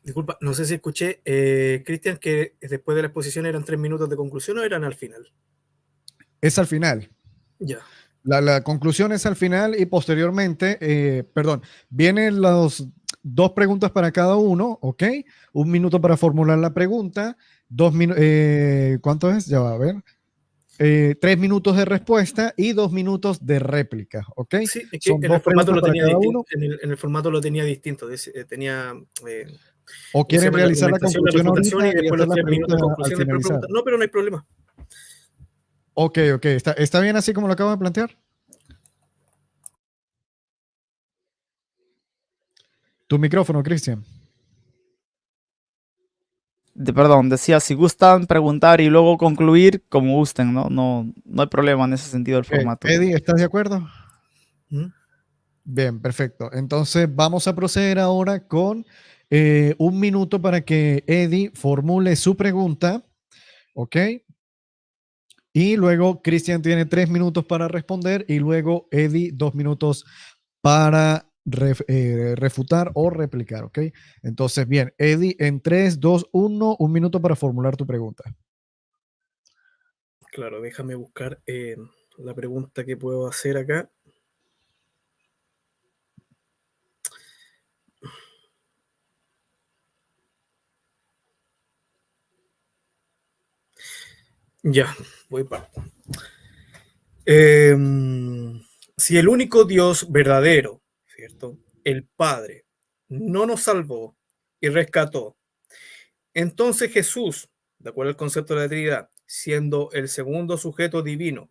Disculpa, no sé si escuché, Cristian, que después de la exposición eran 3 minutos de conclusión o eran al final. Es al final. Ya. La conclusión es al final y posteriormente, vienen las dos preguntas para cada uno, ¿ok? 1 minuto para formular la pregunta, ¿cuánto es? Ya va a ver. 3 minutos de respuesta y 2 minutos de réplica, ¿ok? Sí, es que Son en el dos formato preguntas lo para tenía cada distinto. uno. En el formato lo tenía distinto. Tenía, ¿O ¿cómo se quieren llama? La realizar la argumentación, la conclusión refutación y ahorita y después hacer los la 3 pregunta minutos de al conclusión, después finalizar? preguntas. No, pero no hay problema. Ok, ¿Está bien así como lo acabo de plantear? Tu micrófono, Cristian. Perdón, decía, si gustan preguntar y luego concluir, como gusten, ¿no? No hay problema en ese sentido del formato. Eddie, ¿estás de acuerdo? ¿Mm? Bien, perfecto. Entonces vamos a proceder ahora con 1 minuto para que Eddie formule su pregunta, ¿ok? Y luego Cristian tiene 3 minutos para responder y luego Eddie 2 minutos para refutar o replicar, ¿ok? Entonces, bien, Eddie, en 3, 2, 1, 1 minuto para formular tu pregunta. Claro, déjame buscar la pregunta que puedo hacer acá. Ya, voy parto. Si el único Dios verdadero, ¿cierto? El Padre, no nos salvó y rescató, entonces Jesús, de acuerdo al concepto de la Trinidad, siendo el segundo sujeto divino,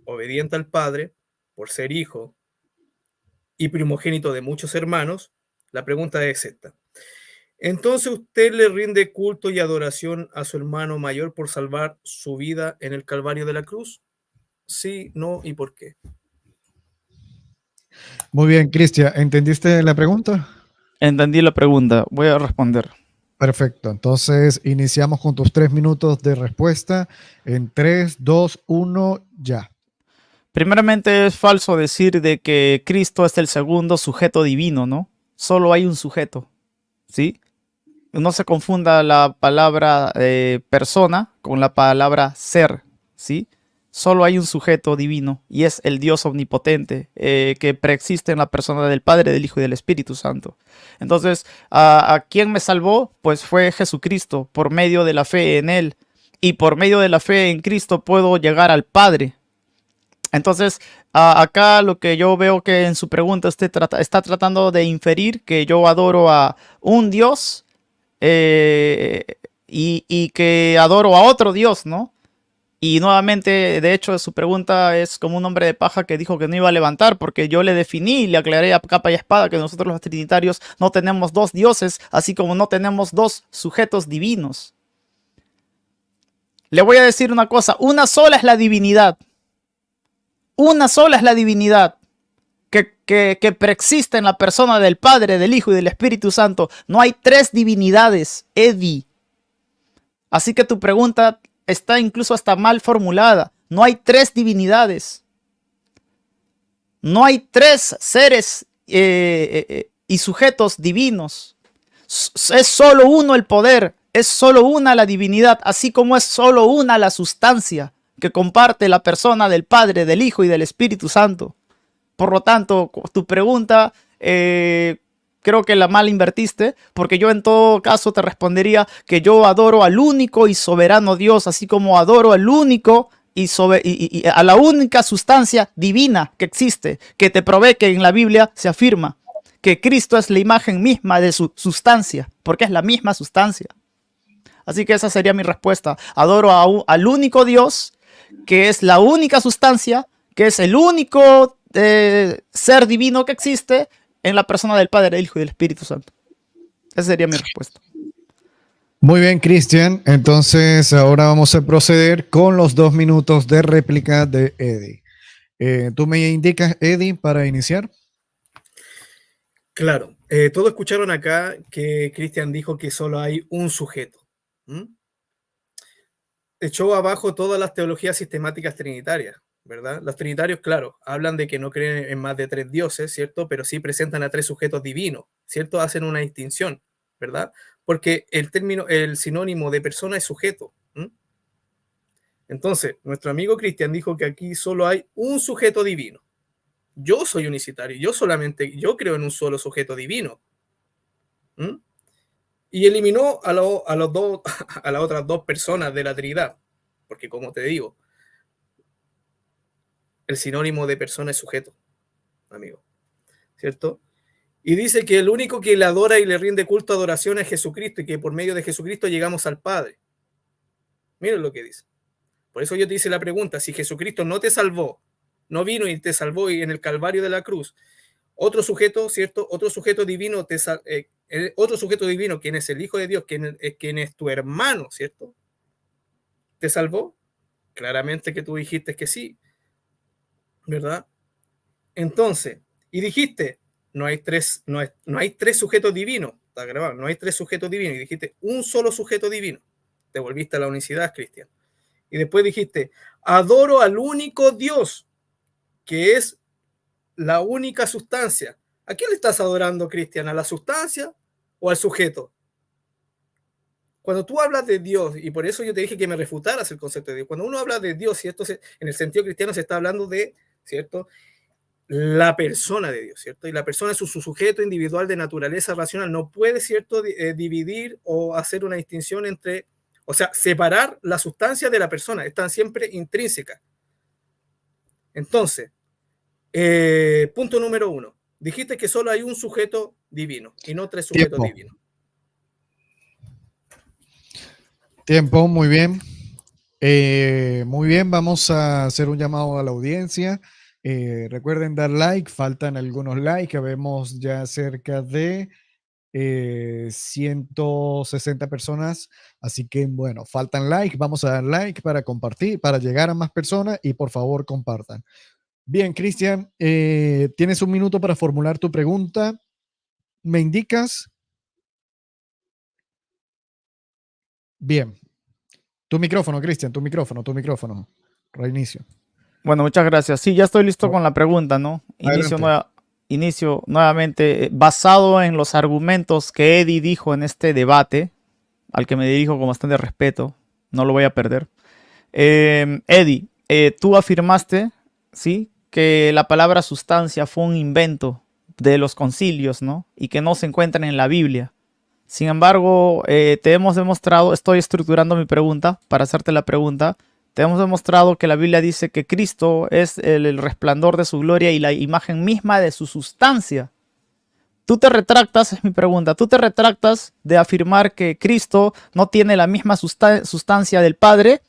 obediente al Padre, por ser hijo y primogénito de muchos hermanos, la pregunta es esta. Entonces usted le rinde culto y adoración a su hermano mayor por salvar su vida en el Calvario de la cruz. Sí, no y por qué. Muy bien, Cristian, ¿entendiste la pregunta? Entendí la pregunta, voy a responder. Perfecto, entonces iniciamos con tus 3 minutos de respuesta en 3, 2, 1, ya. Primeramente es falso decir de que Cristo es el segundo sujeto divino, ¿no? Solo hay un sujeto, ¿sí? No se confunda la palabra persona con la palabra ser, ¿sí? Solo hay un sujeto divino y es el Dios omnipotente que preexiste en la persona del Padre, del Hijo y del Espíritu Santo. Entonces, ¿a quién me salvó? Pues fue Jesucristo por medio de la fe en Él. Y por medio de la fe en Cristo puedo llegar al Padre. Entonces, acá lo que yo veo que en su pregunta usted está tratando de inferir que yo adoro a un Dios y que adoro a otro Dios, ¿no? Y nuevamente, de hecho, su pregunta es como un hombre de paja que dijo que no iba a levantar, porque yo le definí y le aclaré a capa y espada que nosotros los trinitarios no tenemos dos dioses, así como no tenemos dos sujetos divinos. Le voy a decir una cosa, una sola es la divinidad. Una sola es la divinidad que preexiste en la persona del Padre, del Hijo y del Espíritu Santo. No hay tres divinidades, Eddie. Así que tu pregunta está incluso hasta mal formulada. No hay tres divinidades. No hay tres seres y sujetos divinos. Es solo uno el poder, es solo una la divinidad, así como es solo una la sustancia que comparte la persona del Padre, del Hijo y del Espíritu Santo. Por lo tanto, tu pregunta creo que la mal invertiste, porque yo en todo caso te respondería que yo adoro al único y soberano Dios, así como adoro al único y a la única sustancia divina que existe, que te provee que en la Biblia se afirma que Cristo es la imagen misma de su sustancia, porque es la misma sustancia. Así que esa sería mi respuesta. Adoro al único Dios, que es la única sustancia, que es el único ser divino que existe en la persona del Padre, del Hijo y del Espíritu Santo. Esa sería mi respuesta. Muy bien, Cristian. Entonces ahora vamos a proceder con los 2 minutos de réplica de Eddie. ¿Tú me indicas, Eddie, para iniciar? Claro, todos escucharon acá que Cristian dijo que solo hay un sujeto. Echó abajo todas las teologías sistemáticas trinitarias, ¿verdad? Los trinitarios, claro, hablan de que no creen en más de tres dioses, ¿cierto? Pero sí presentan a tres sujetos divinos, ¿cierto? Hacen una distinción, ¿verdad? Porque el sinónimo de persona es sujeto. Entonces, nuestro amigo Cristian dijo que aquí solo hay un sujeto divino. Yo soy unicitario, yo creo en un solo sujeto divino. Y eliminó a las otras dos personas de la Trinidad, porque como te digo, el sinónimo de persona es sujeto, amigo, ¿cierto? Y dice que el único que le adora y le rinde culto, adoración es Jesucristo, y que por medio de Jesucristo llegamos al Padre. Miren lo que dice. Por eso yo te hice la pregunta, si Jesucristo no te salvó, no vino y te salvó y en el Calvario de la cruz, otro sujeto, ¿cierto? Otro sujeto divino, otro sujeto divino, quien es el Hijo de Dios, quien es tu hermano, ¿cierto? ¿Te salvó? Claramente que tú dijiste que sí, ¿verdad? Entonces, y dijiste, no hay tres sujetos divinos, está grabado, no hay tres sujetos divinos, y dijiste un solo sujeto divino. Te volviste a la unicidad, Cristian. Y después dijiste, adoro al único Dios, que es la única sustancia. ¿A quién le estás adorando, Cristian? ¿A la sustancia o al sujeto? Cuando tú hablas de Dios, y por eso yo te dije que me refutaras el concepto de Dios, cuando uno habla de Dios, y esto en el sentido cristiano se está hablando de, ¿cierto?, la persona de Dios, ¿cierto? Y la persona es su sujeto individual de naturaleza racional. No puede, ¿cierto?, dividir o hacer una distinción entre O sea, separar la sustancia de la persona, están siempre intrínsecas. Entonces, punto número 1. Dijiste que solo hay un sujeto divino y no 3 sujetos Tiempo. divinos. Tiempo, muy bien. Muy bien, vamos a hacer un llamado a la audiencia. Recuerden dar like, faltan algunos likes, vemos ya cerca de 160 personas, así que bueno, faltan likes, vamos a dar like para compartir, para llegar a más personas y por favor compartan. Bien, Cristian, tienes un minuto para formular tu pregunta. ¿Me indicas? Bien. Tu micrófono, Cristian, tu micrófono. Reinicio. Bueno, muchas gracias. Sí, ya estoy listo Oh, con la pregunta, ¿no? adelante. Inicio nuevamente, basado en los argumentos que Eddie dijo en este debate, al que me dirijo con bastante respeto, no lo voy a perder. Eddie, tú afirmaste, ¿sí?, que la palabra sustancia fue un invento de los concilios, ¿no? Y que no se encuentra en la Biblia. Sin embargo, te hemos demostrado, estoy estructurando mi pregunta para hacerte la pregunta. Te hemos demostrado que la Biblia dice que Cristo es el resplandor de su gloria y la imagen misma de su sustancia. Tú te retractas, es mi pregunta, tú te retractas de afirmar que Cristo no tiene la misma sustancia del Padre,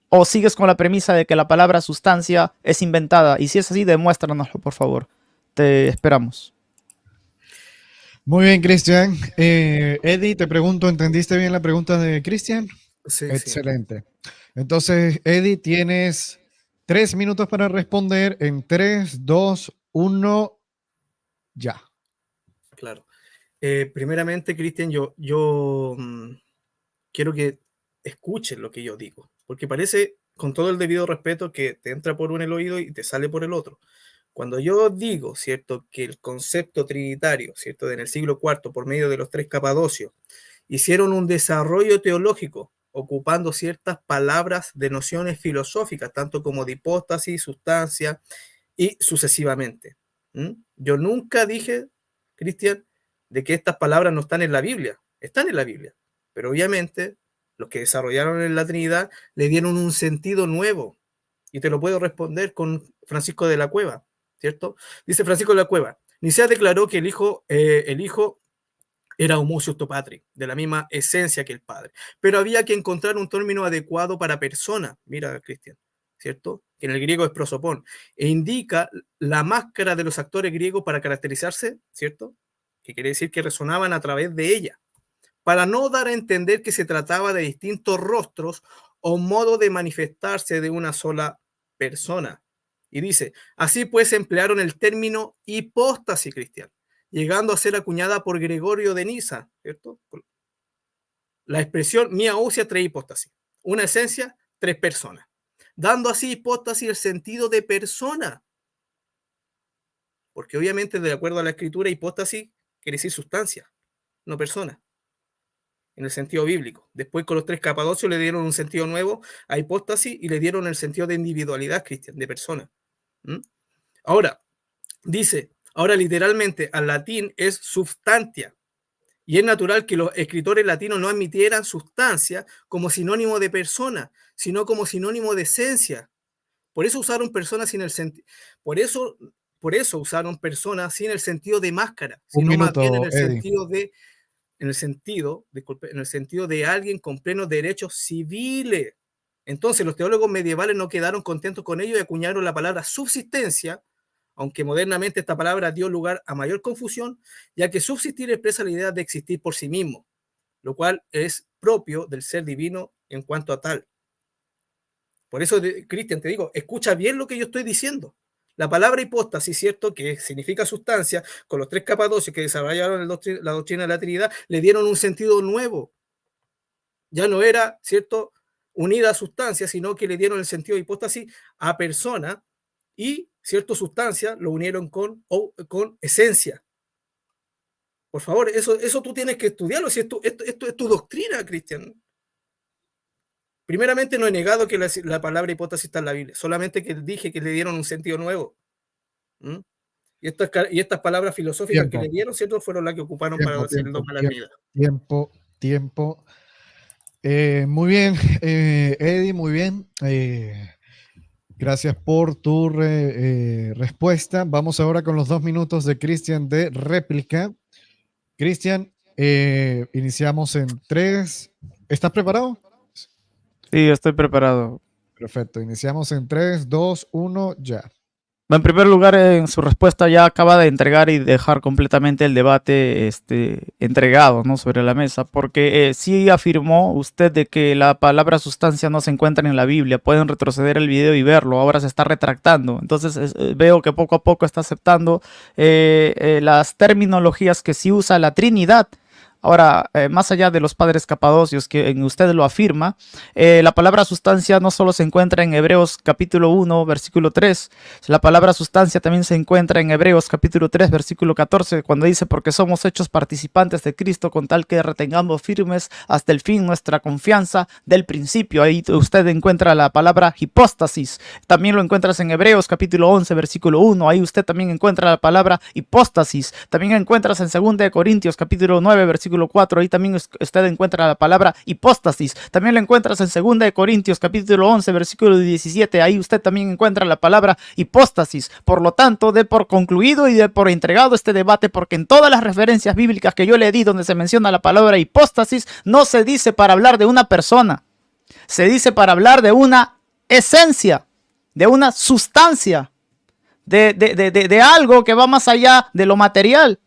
o sigues con la premisa de que la palabra sustancia es inventada. Y si es así, demuéstranoslo, por favor. Te esperamos. Muy bien, Cristian. Eddie, te pregunto, ¿entendiste bien la pregunta de Cristian? Sí, sí. Excelente. Entonces, Eddie, tienes 3 minutos para responder en 3, 2, 1, ya. Claro. Primeramente, Cristian, yo quiero que escuchen lo que yo digo, porque parece, con todo el debido respeto, que te entra por un el oído y te sale por el otro. Cuando yo digo, ¿cierto?, que el concepto trinitario, ¿cierto?, en el siglo IV, por medio de los 3 Capadocios, hicieron un desarrollo teológico ocupando ciertas palabras de nociones filosóficas, tanto como de hipóstasis, sustancia y sucesivamente. Yo nunca dije, Cristian, de que estas palabras no están en la Biblia. Están en la Biblia, pero obviamente los que desarrollaron en la Trinidad le dieron un sentido nuevo. Y te lo puedo responder con Francisco de la Cueva, ¿cierto? Dice Francisco de la Cueva: Nicea declaró que el Hijo era homoousios to patri, de la misma esencia que el Padre. Pero había que encontrar un término adecuado para persona. Mira, Cristian, ¿cierto? Que en el griego es prosopón. E indica la máscara de los actores griegos para caracterizarse, ¿cierto? Que quiere decir que resonaban a través de ella. Para no dar a entender que se trataba de distintos rostros o modo de manifestarse de una sola persona. Y dice, así pues emplearon el término hipóstasis, Cristian, llegando a ser acuñada por Gregorio de Niza, ¿cierto? La expresión mia ousia tres hipóstasis, una esencia, 3 personas, dando así hipóstasis el sentido de persona, porque obviamente de acuerdo a la escritura, hipóstasis quiere decir sustancia, no persona, en el sentido bíblico. Después con los 3 Capadocios le dieron un sentido nuevo a hipóstasis y le dieron el sentido de individualidad, Cristian, de persona. Ahora, dice, ahora literalmente al latín es substantia, y es natural que los escritores latinos no admitieran sustancia como sinónimo de persona, sino como sinónimo de esencia. Por eso usaron personas sin el sentido. Por eso usaron personas sin el sentido de máscara, Un sino más bien minuto, Eddie. en el sentido de alguien con plenos derechos civiles. Entonces los teólogos medievales no quedaron contentos con ello y acuñaron la palabra subsistencia, aunque modernamente esta palabra dio lugar a mayor confusión, ya que subsistir expresa la idea de existir por sí mismo, lo cual es propio del ser divino en cuanto a tal. Por eso, Cristian, te digo, escucha bien lo que yo estoy diciendo. La palabra hipóstasis, ¿cierto?, que significa sustancia, con los 3 Capadocios que desarrollaron la doctrina de la Trinidad, le dieron un sentido nuevo. Ya no era, ¿cierto?, unida a sustancia, sino que le dieron el sentido de hipóstasis a persona y, ¿cierto?, sustancia lo unieron con esencia. Por favor, eso tú tienes que estudiarlo, si esto es tu doctrina, Cristian. Primeramente, no he negado que la palabra hipótesis está en la Biblia, solamente que dije que le dieron un sentido nuevo. ¿Mm? Y estas palabras filosóficas que Tiempo, le dieron, ¿cierto?, fueron las que ocuparon para tiempo, hacer el tiempo, dogma de la tiempo, Trinidad. tiempo, tiempo. Muy bien, Eddie, muy bien. Gracias por tu respuesta. Vamos ahora con los 2 minutos de Cristian de réplica. Cristian, iniciamos en 3. ¿Estás preparado? Sí, estoy preparado. Perfecto, iniciamos en 3, 2, 1, ya. En primer lugar, en su respuesta ya acaba de entregar y dejar completamente el debate entregado, ¿no?, sobre la mesa, porque sí afirmó usted de que la palabra sustancia no se encuentra en la Biblia. Pueden retroceder el video y verlo. Ahora se está retractando. Entonces veo que poco a poco está aceptando las terminologías que sí usa la Trinidad. Ahora, más allá de los padres capadocios, que en usted lo afirma, la palabra sustancia no solo se encuentra en Hebreos capítulo 1, versículo 3, la palabra sustancia también se encuentra en Hebreos capítulo 3, versículo 14, cuando dice, porque somos hechos participantes de Cristo con tal que retengamos firmes hasta el fin nuestra confianza del principio. Ahí usted encuentra la palabra hipóstasis. También lo encuentras en Hebreos capítulo 11, versículo 1. Ahí usted también encuentra la palabra hipóstasis. También encuentras en 2 Corintios capítulo 9, versículo 4, ahí también usted encuentra la palabra hipóstasis. También lo encuentras en 2 Corintios capítulo 11, versículo 17, ahí usted también encuentra la palabra hipóstasis. Por lo tanto, de por concluido y de por entregado este debate, porque en todas las referencias bíblicas que yo le di donde se menciona la palabra hipóstasis, no se dice para hablar de una persona, se dice para hablar de una esencia, de una sustancia, de algo que va más allá de lo material,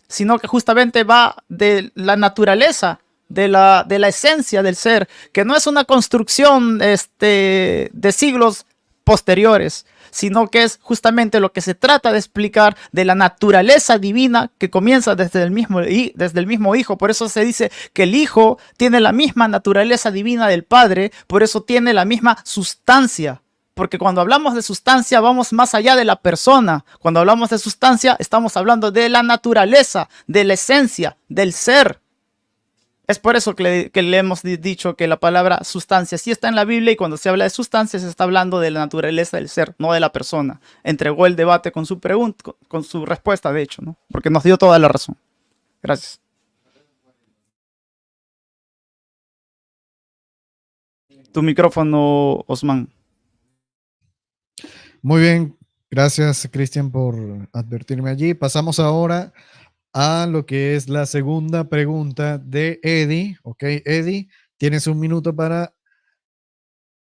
sino que justamente va de la naturaleza, de la esencia del ser, que no es una construcción de siglos posteriores, sino que es justamente lo que se trata de explicar de la naturaleza divina que comienza desde el mismo Hijo. Por eso se dice que el Hijo tiene la misma naturaleza divina del Padre, por eso tiene la misma sustancia. Porque cuando hablamos de sustancia vamos más allá de la persona. Cuando hablamos de sustancia estamos hablando de la naturaleza, de la esencia, del ser. Es por eso que le hemos dicho que la palabra sustancia sí está en la Biblia, y cuando se habla de sustancia se está hablando de la naturaleza del ser, no de la persona. Entregó el debate con su pregunta, con su respuesta, de hecho, ¿no? Porque nos dio toda la razón. Gracias. Tu micrófono, Osman. Muy bien, gracias Cristian por advertirme allí. Pasamos ahora a lo que es la segunda pregunta de Eddie. Ok, Eddie, tienes 1 minuto para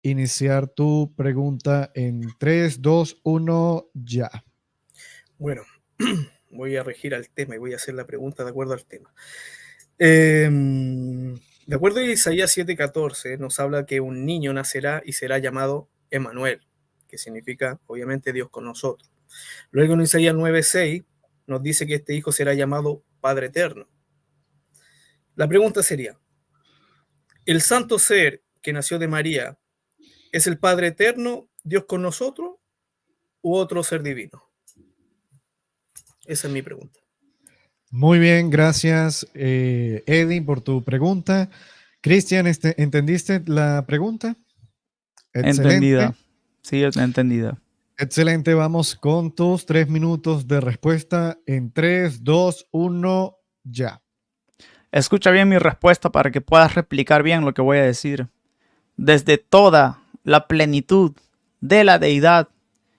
iniciar tu pregunta en 3, 2, 1, ya. Bueno, voy a regir al tema y voy a hacer la pregunta de acuerdo al tema. De acuerdo a Isaías 7:14, nos habla que un niño nacerá y será llamado Emmanuel, que significa, obviamente, Dios con nosotros. Luego en Isaías 9:6 nos dice que este hijo será llamado Padre Eterno. La pregunta sería, ¿el santo ser que nació de María es el Padre Eterno, Dios con nosotros, u otro ser divino? Esa es mi pregunta. Muy bien, gracias Eddie por tu pregunta. Cristian, ¿entendiste la pregunta? Excelente. Entendida. Sí, entendida. Excelente, vamos con tus 3 minutos de respuesta en 3, 2, 1, ya. Escucha bien mi respuesta para que puedas replicar bien lo que voy a decir. Desde toda la plenitud de la deidad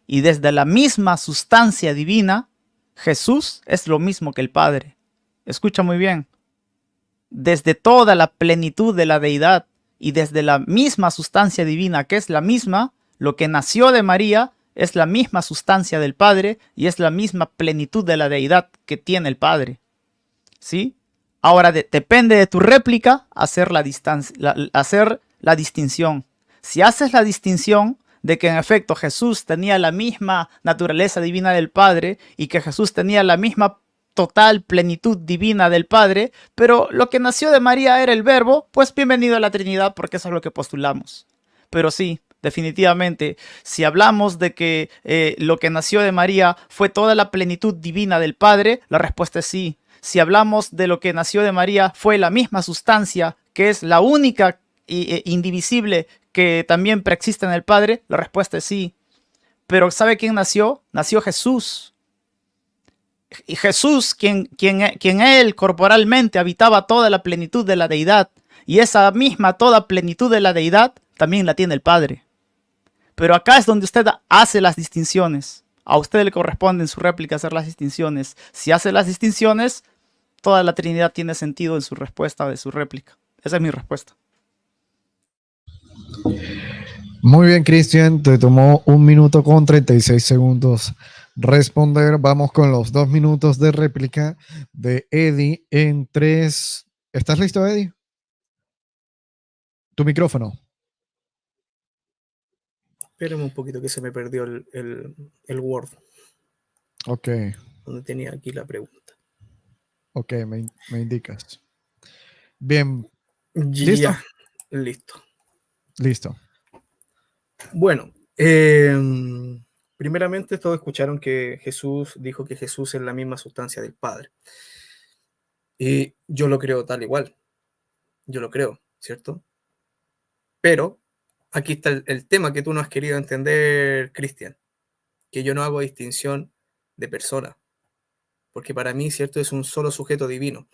y desde la misma sustancia divina, Jesús es lo mismo que el Padre. Escucha muy bien. Desde toda la plenitud de la deidad y desde la misma sustancia divina, que es la misma, lo que nació de María es la misma sustancia del Padre y es la misma plenitud de la deidad que tiene el Padre. ¿Sí? Ahora depende de tu réplica hacer la distinción. Si haces la distinción de que en efecto Jesús tenía la misma naturaleza divina del Padre y que Jesús tenía la misma total plenitud divina del Padre, pero lo que nació de María era el Verbo, pues bienvenido a la Trinidad, porque eso es lo que postulamos. Pero sí, definitivamente, si hablamos de que lo que nació de María fue toda la plenitud divina del Padre, la respuesta es sí. Si hablamos de lo que nació de María fue la misma sustancia, que es la única e indivisible que también preexiste en el Padre, la respuesta es sí. Pero ¿sabe quién nació? Nació Jesús. Y Jesús, quien él corporalmente habitaba toda la plenitud de la deidad, Y esa misma, toda plenitud de la deidad, también la tiene el Padre. Pero acá es donde usted hace las distinciones. A usted le corresponde en su réplica hacer las distinciones. Si hace las distinciones, toda la Trinidad tiene sentido en su respuesta de su réplica. Esa es mi respuesta. Muy bien, Cristian, te tomó 1 minuto con 36 segundos responder. Vamos con los 2 minutos de réplica de Eddie en 3. ¿Estás listo, Eddie? Tu micrófono. Espérame un poquito que se me perdió el Word. Ok. Donde tenía aquí la pregunta. Ok, me indicas. Bien. ¿Listo? Ya, listo. Listo. Bueno, primeramente todos escucharon que Jesús dijo que Jesús es la misma sustancia del Padre. Y yo lo creo tal igual. Yo lo creo, ¿cierto? Pero aquí está el tema que tú no has querido entender, Cristian. Que yo no hago distinción de persona. Porque para mí, ¿cierto? Es un solo sujeto divino.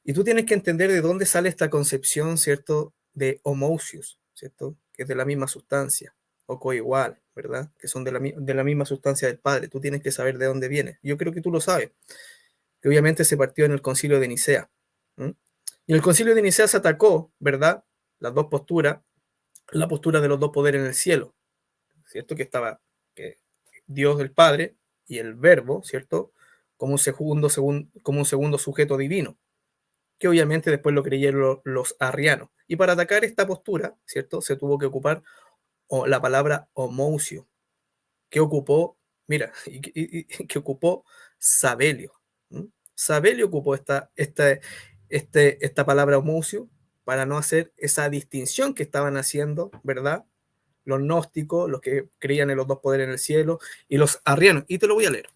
Y tú tienes que entender de dónde sale esta concepción, ¿cierto? De homoousios, ¿cierto? Que es de la misma sustancia, o coigual, ¿verdad? Que son de la misma sustancia del Padre. Tú tienes que saber de dónde viene. Yo creo que tú lo sabes. Que obviamente se partió en el concilio de Nicea. ¿Mm? Y en el concilio de Nicea se atacó, ¿verdad? Las dos posturas, la postura de los dos poderes en el cielo, ¿cierto? Que estaba Dios el Padre y el Verbo, ¿cierto? Como un segundo sujeto divino, que obviamente después lo creyeron los arrianos. Y para atacar esta postura, ¿cierto? Se tuvo que ocupar la palabra homousio, que ocupó, mira, que ocupó Sabelio. Sabelio ocupó esta palabra homousio para no hacer esa distinción que estaban haciendo, ¿verdad? Los gnósticos, los que creían en los dos poderes en el cielo, y los arrianos. Y te lo voy a leer.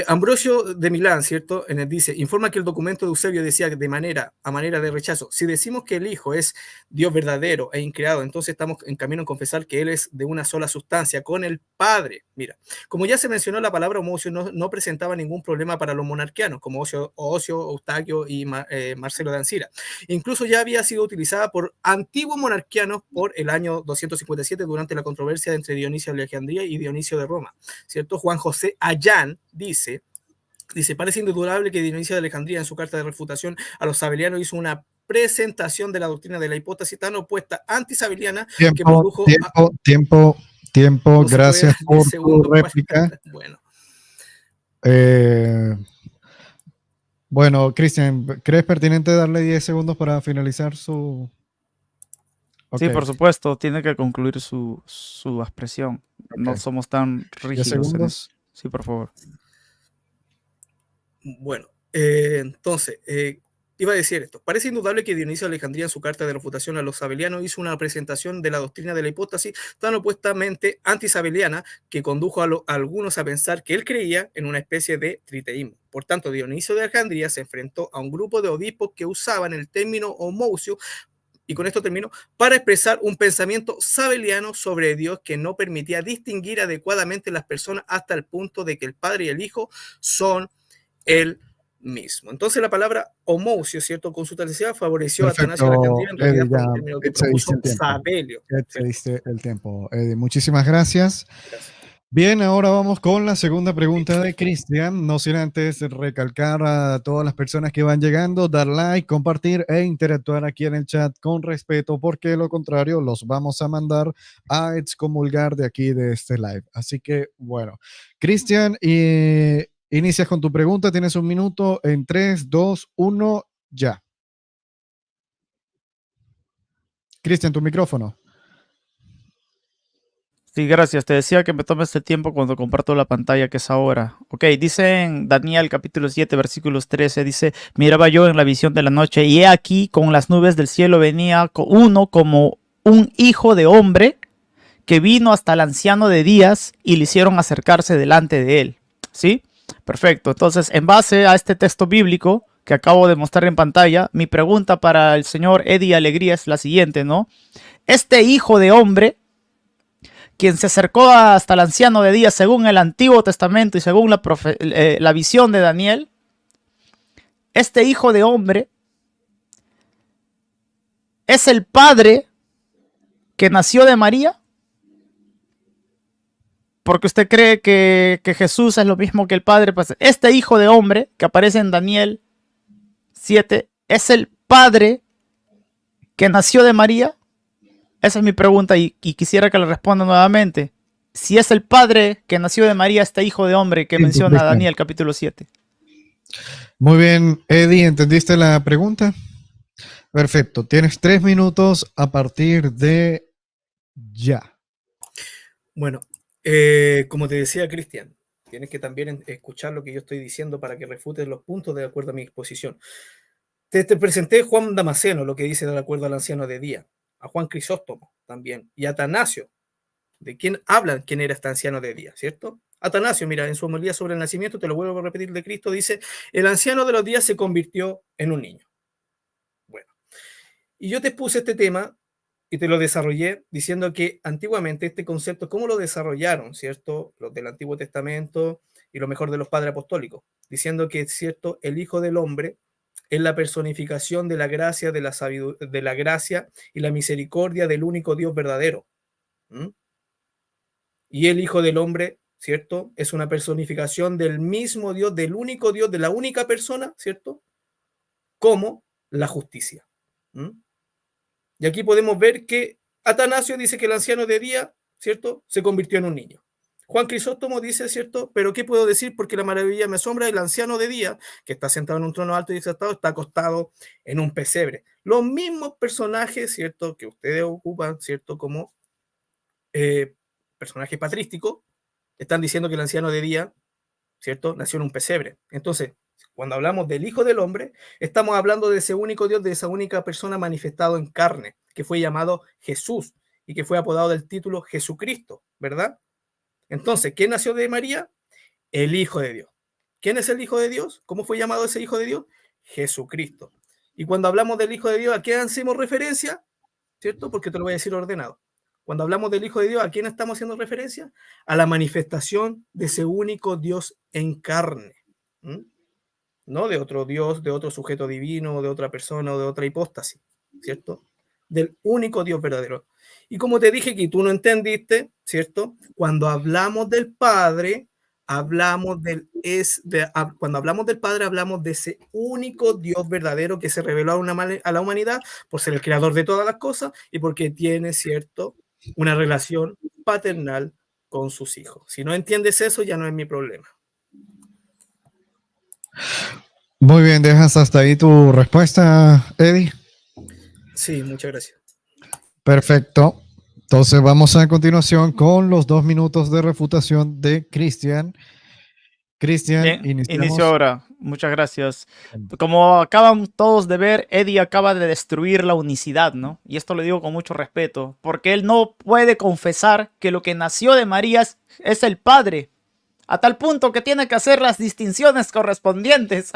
Ambrosio de Milán, ¿cierto? Dice, informa que el documento de Eusebio decía a manera de rechazo, si decimos que el Hijo es Dios verdadero e increado, entonces estamos en camino a confesar que Él es de una sola sustancia con el Padre. Mira, como ya se mencionó, la palabra homoousia no presentaba ningún problema para los monarquianos, como Ocio, Eustaquio y Marcelo de Ancira. Incluso ya había sido utilizada por antiguos monarquianos por el año 257 durante la controversia entre Dionisio de Alejandría y Dionisio de Roma, ¿cierto? Juan José Ayán dice, parece indudable que Dionisio de Alejandría en su carta de refutación a los sabelianos hizo una presentación de la doctrina de la hipótesis tan opuesta antisabeliana que produjo... Tiempo, gracias por tu réplica. Bueno, Cristian, ¿crees pertinente darle 10 segundos para finalizar su...? Okay. Sí, por supuesto, tiene que concluir su expresión. Okay. No somos tan rígidos. 10 segundos. Sí, por favor. Bueno, entonces, iba a decir esto. Parece indudable que Dionisio de Alejandría en su carta de refutación a los sabelianos hizo una presentación de la doctrina de la hipótesis tan opuestamente antisabeliana que condujo a algunos a pensar que él creía en una especie de triteísmo. Por tanto, Dionisio de Alejandría se enfrentó a un grupo de obispos que usaban el término homoousia, y con esto termino, para expresar un pensamiento sabeliano sobre Dios que no permitía distinguir adecuadamente las personas hasta el punto de que el Padre y el Hijo son el mismo. Entonces la palabra homoousia, ¿cierto? Con su totalidad favoreció a Atanasio de Alejandría en realidad por el término que propuso Sabelio. Te diste el tiempo, Eddie. Muchísimas gracias. Bien, ahora vamos con la segunda pregunta de Cristian. No sin antes recalcar a todas las personas que van llegando, dar like, compartir e interactuar aquí en el chat con respeto, porque de lo contrario los vamos a mandar a excomulgar de aquí de este live. Así que, bueno, Cristian, inicias con tu pregunta, tienes 1 minuto en 3, 2, 1, ya. Cristian, tu micrófono. Sí, gracias. Te decía que me tomes el tiempo cuando comparto la pantalla, que es ahora. Ok, dice en Daniel capítulo 7, versículos 13, dice, miraba yo en la visión de la noche y he aquí con las nubes del cielo venía uno como un hijo de hombre que vino hasta el anciano de días y le hicieron acercarse delante de él. ¿Sí? Perfecto. Entonces, en base a este texto bíblico que acabo de mostrar en pantalla, mi pregunta para el señor Eddie Alegría es la siguiente, ¿no? Este hijo de hombre, quien se acercó hasta el anciano de días según el Antiguo Testamento y según la visión de Daniel, este hijo de hombre es el Padre que nació de María? Porque usted cree que Jesús es lo mismo que el Padre. Pues este hijo de hombre que aparece en Daniel 7, ¿es el Padre que nació de María? Esa es mi pregunta y quisiera que le responda nuevamente. Si es el Padre que nació de María, este hijo de hombre que menciona Daniel capítulo 7. Muy bien, Eddie, ¿entendiste la pregunta? Perfecto, tienes 3 minutos a partir de ya. Bueno, como te decía, Cristian, tienes que también escuchar lo que yo estoy diciendo para que refutes los puntos de acuerdo a mi exposición. Te presenté Juan Damasceno, lo que dice de acuerdo al anciano de día, a Juan Crisóstomo también, y a Atanasio, de quién hablan, quién era este anciano de día, ¿cierto? Atanasio, mira, en su homilía sobre el nacimiento, te lo vuelvo a repetir, de Cristo, dice, el anciano de los días se convirtió en un niño. Bueno, y yo te puse este tema y te lo desarrollé diciendo que antiguamente este concepto, ¿cómo lo desarrollaron, cierto? Los del Antiguo Testamento y lo mejor de los padres apostólicos, diciendo que, cierto, el Hijo del Hombre es la personificación de la gracia, de la gracia y la misericordia del único Dios verdadero. ¿Mm? Y el Hijo del Hombre, ¿cierto? Es una personificación del mismo Dios, del único Dios, de la única persona, ¿cierto? Como la justicia. ¿Mm? Y aquí podemos ver que Atanasio dice que el anciano de día, ¿cierto?, se convirtió en un niño. Juan Crisóstomo dice, ¿cierto?, pero ¿qué puedo decir? Porque la maravilla me asombra, el anciano de día, que está sentado en un trono alto y exaltado, está acostado en un pesebre. Los mismos personajes, ¿cierto?, que ustedes ocupan, ¿cierto?, como personajes patrísticos, están diciendo que el anciano de día, ¿cierto?, nació en un pesebre. Entonces, cuando hablamos del Hijo del Hombre, estamos hablando de ese único Dios, de esa única persona manifestado en carne, que fue llamado Jesús y que fue apodado del título Jesucristo, ¿verdad? Entonces, ¿quién nació de María? El Hijo de Dios. ¿Quién es el Hijo de Dios? ¿Cómo fue llamado ese Hijo de Dios? Jesucristo. Y cuando hablamos del Hijo de Dios, ¿a quién hacemos referencia? ¿Cierto? Porque te lo voy a decir ordenado. Cuando hablamos del Hijo de Dios, ¿a quién estamos haciendo referencia? A la manifestación de ese único Dios en carne. ¿Mm? No de otro Dios, de otro sujeto divino, de otra persona o de otra hipóstasis, ¿cierto? Del único Dios verdadero. Y como te dije que tú no entendiste, ¿cierto? Cuando hablamos del Padre, cuando hablamos del Padre, hablamos de ese único Dios verdadero que se reveló a la humanidad por ser el creador de todas las cosas y porque tiene, ¿cierto?, una relación paternal con sus hijos. Si no entiendes eso, ya no es mi problema. Muy bien, ¿dejas hasta ahí tu respuesta, Eddie? Sí, muchas gracias. Perfecto. Entonces vamos a continuación con los 2 minutos de refutación de Cristian. Cristian, inicio ahora. Muchas gracias. Como acaban todos de ver, Eddie acaba de destruir la unicidad, ¿no? Y esto lo digo con mucho respeto, porque él no puede confesar que lo que nació de María es el Padre, a tal punto que tiene que hacer las distinciones correspondientes.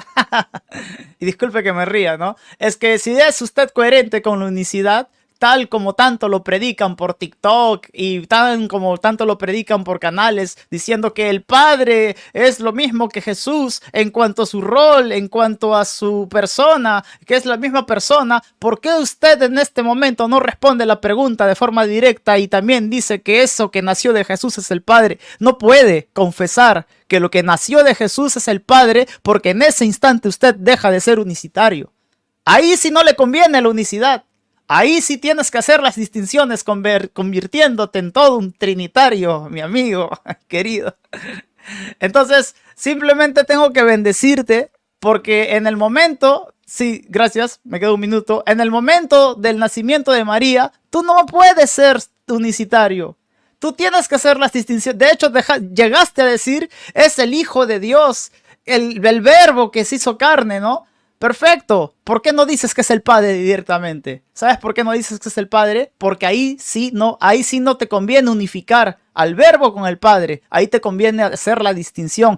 Y disculpe que me ría, ¿no? Es que si es usted coherente con la unicidad, tal como tanto lo predican por TikTok y tan como tanto lo predican por canales, diciendo que el Padre es lo mismo que Jesús en cuanto a su rol, en cuanto a su persona, que es la misma persona, ¿por qué usted en este momento no responde la pregunta de forma directa y también dice que eso que nació de Jesús es el Padre? No puede confesar que lo que nació de Jesús es el Padre porque en ese instante usted deja de ser unicitario. Ahí sí no le conviene la unicidad. Ahí sí tienes que hacer las distinciones convirtiéndote en todo un trinitario, mi amigo querido. Entonces, simplemente tengo que bendecirte porque en el momento, sí, gracias, me quedo un minuto. En el momento del nacimiento de María, tú no puedes ser unicitario. Tú tienes que hacer las distinciones. De hecho, llegaste a decir, es el Hijo de Dios, el verbo que se hizo carne, ¿no? Perfecto. ¿Por qué no dices que es el Padre directamente? ¿Sabes por qué no dices que es el Padre? Porque ahí sí no te conviene unificar al verbo con el Padre. Ahí te conviene hacer la distinción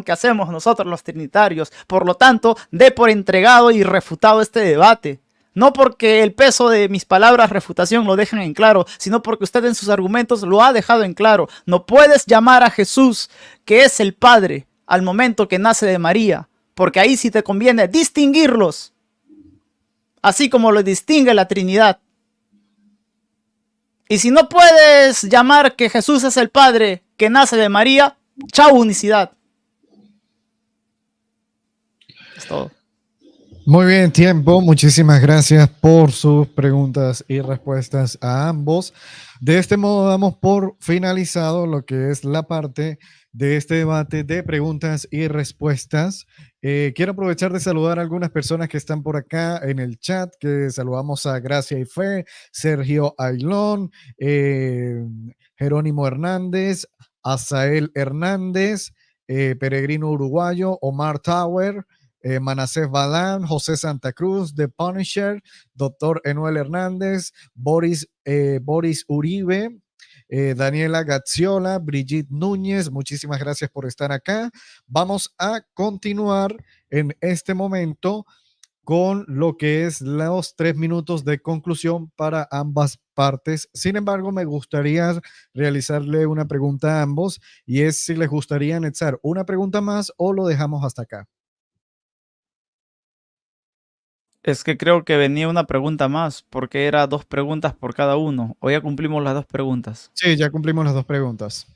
que hacemos nosotros los trinitarios. Por lo tanto, dé por entregado y refutado este debate. No porque el peso de mis palabras refutación lo dejen en claro, sino porque usted en sus argumentos lo ha dejado en claro. No puedes llamar a Jesús, que es el Padre, al momento que nace de María, porque ahí sí te conviene distinguirlos. así como lo distingue la Trinidad. Y si no puedes llamar que Jesús es el Padre que nace de María, chao unicidad. Es todo. Muy bien, tiempo. Muchísimas gracias por sus preguntas y respuestas a ambos. De este modo damos por finalizado lo que es la parte de este debate de preguntas y respuestas. Quiero aprovechar de saludar a algunas personas que están por acá en el chat, que saludamos a Gracia y Fe, Sergio Ailón, Jerónimo Hernández, Azael Hernández, Peregrino Uruguayo, Omar Tower, Manasés Balán, José Santa Cruz, The Punisher, Doctor Enuel Hernández, Boris Uribe, Daniela Gazziola, Brigitte Núñez, muchísimas gracias por estar acá. Vamos a continuar en este momento con lo que es los 3 minutos de conclusión para ambas partes. Sin embargo, me gustaría realizarle una pregunta a ambos y es si les gustaría anexar una pregunta más o lo dejamos hasta acá. Es que creo que venía una pregunta más, porque era 2 preguntas por cada uno. O ya cumplimos las 2 preguntas. Sí, ya cumplimos las 2 preguntas.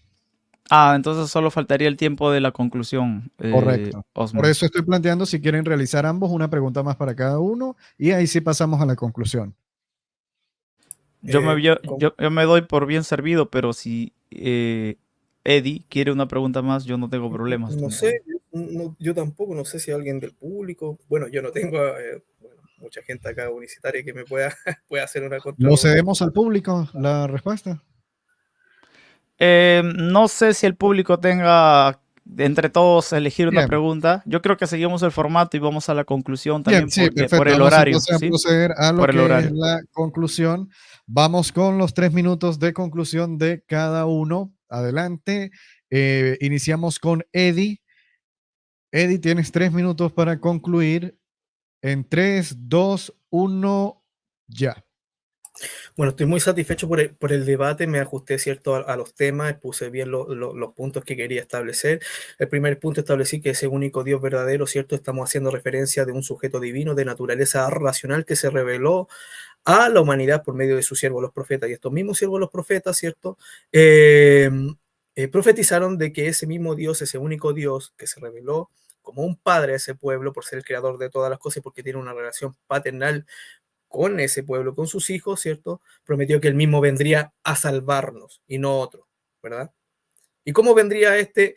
Ah, entonces solo faltaría el tiempo de la conclusión, Correcto. Por Osman. eso estoy planteando si quieren realizar ambos una pregunta más para cada uno y ahí sí pasamos a la conclusión. Yo me doy por bien servido, pero si Eddie quiere una pregunta más, yo no tengo problemas. No sé, yo tampoco, no sé si alguien del público, bueno, yo no tengo bueno, mucha gente acá unicitaria que me pueda, pueda hacer una ¿Lo contrapregunta. cedemos al público la respuesta? No sé si el público tenga entre todos elegir una Bien. pregunta. Yo creo que seguimos el formato y vamos a la conclusión Bien, también sí, perfecto. por el Vamos horario. entonces a ¿sí? proceder a lo Por el que es horario. la conclusión. Vamos con los 3 minutos de conclusión de cada uno. Adelante. Iniciamos con Eddie. Eddie, tienes 3 minutos para concluir. En 3, 2, 1, ya. Bueno, estoy muy satisfecho por el debate, me ajusté, ¿cierto?, a los temas, puse bien los puntos que quería establecer. El primer punto establecí que ese único Dios verdadero, ¿cierto?, estamos haciendo referencia de un sujeto divino de naturaleza racional que se reveló a la humanidad por medio de sus siervos los profetas. Y estos mismos siervos los profetas, ¿cierto?, profetizaron de que ese mismo Dios, ese único Dios que se reveló como un padre a ese pueblo por ser el creador de todas las cosas y porque tiene una relación paternal con ese pueblo, con sus hijos, ¿cierto? Prometió que él mismo vendría a salvarnos y no otro, ¿verdad? ¿Y cómo vendría este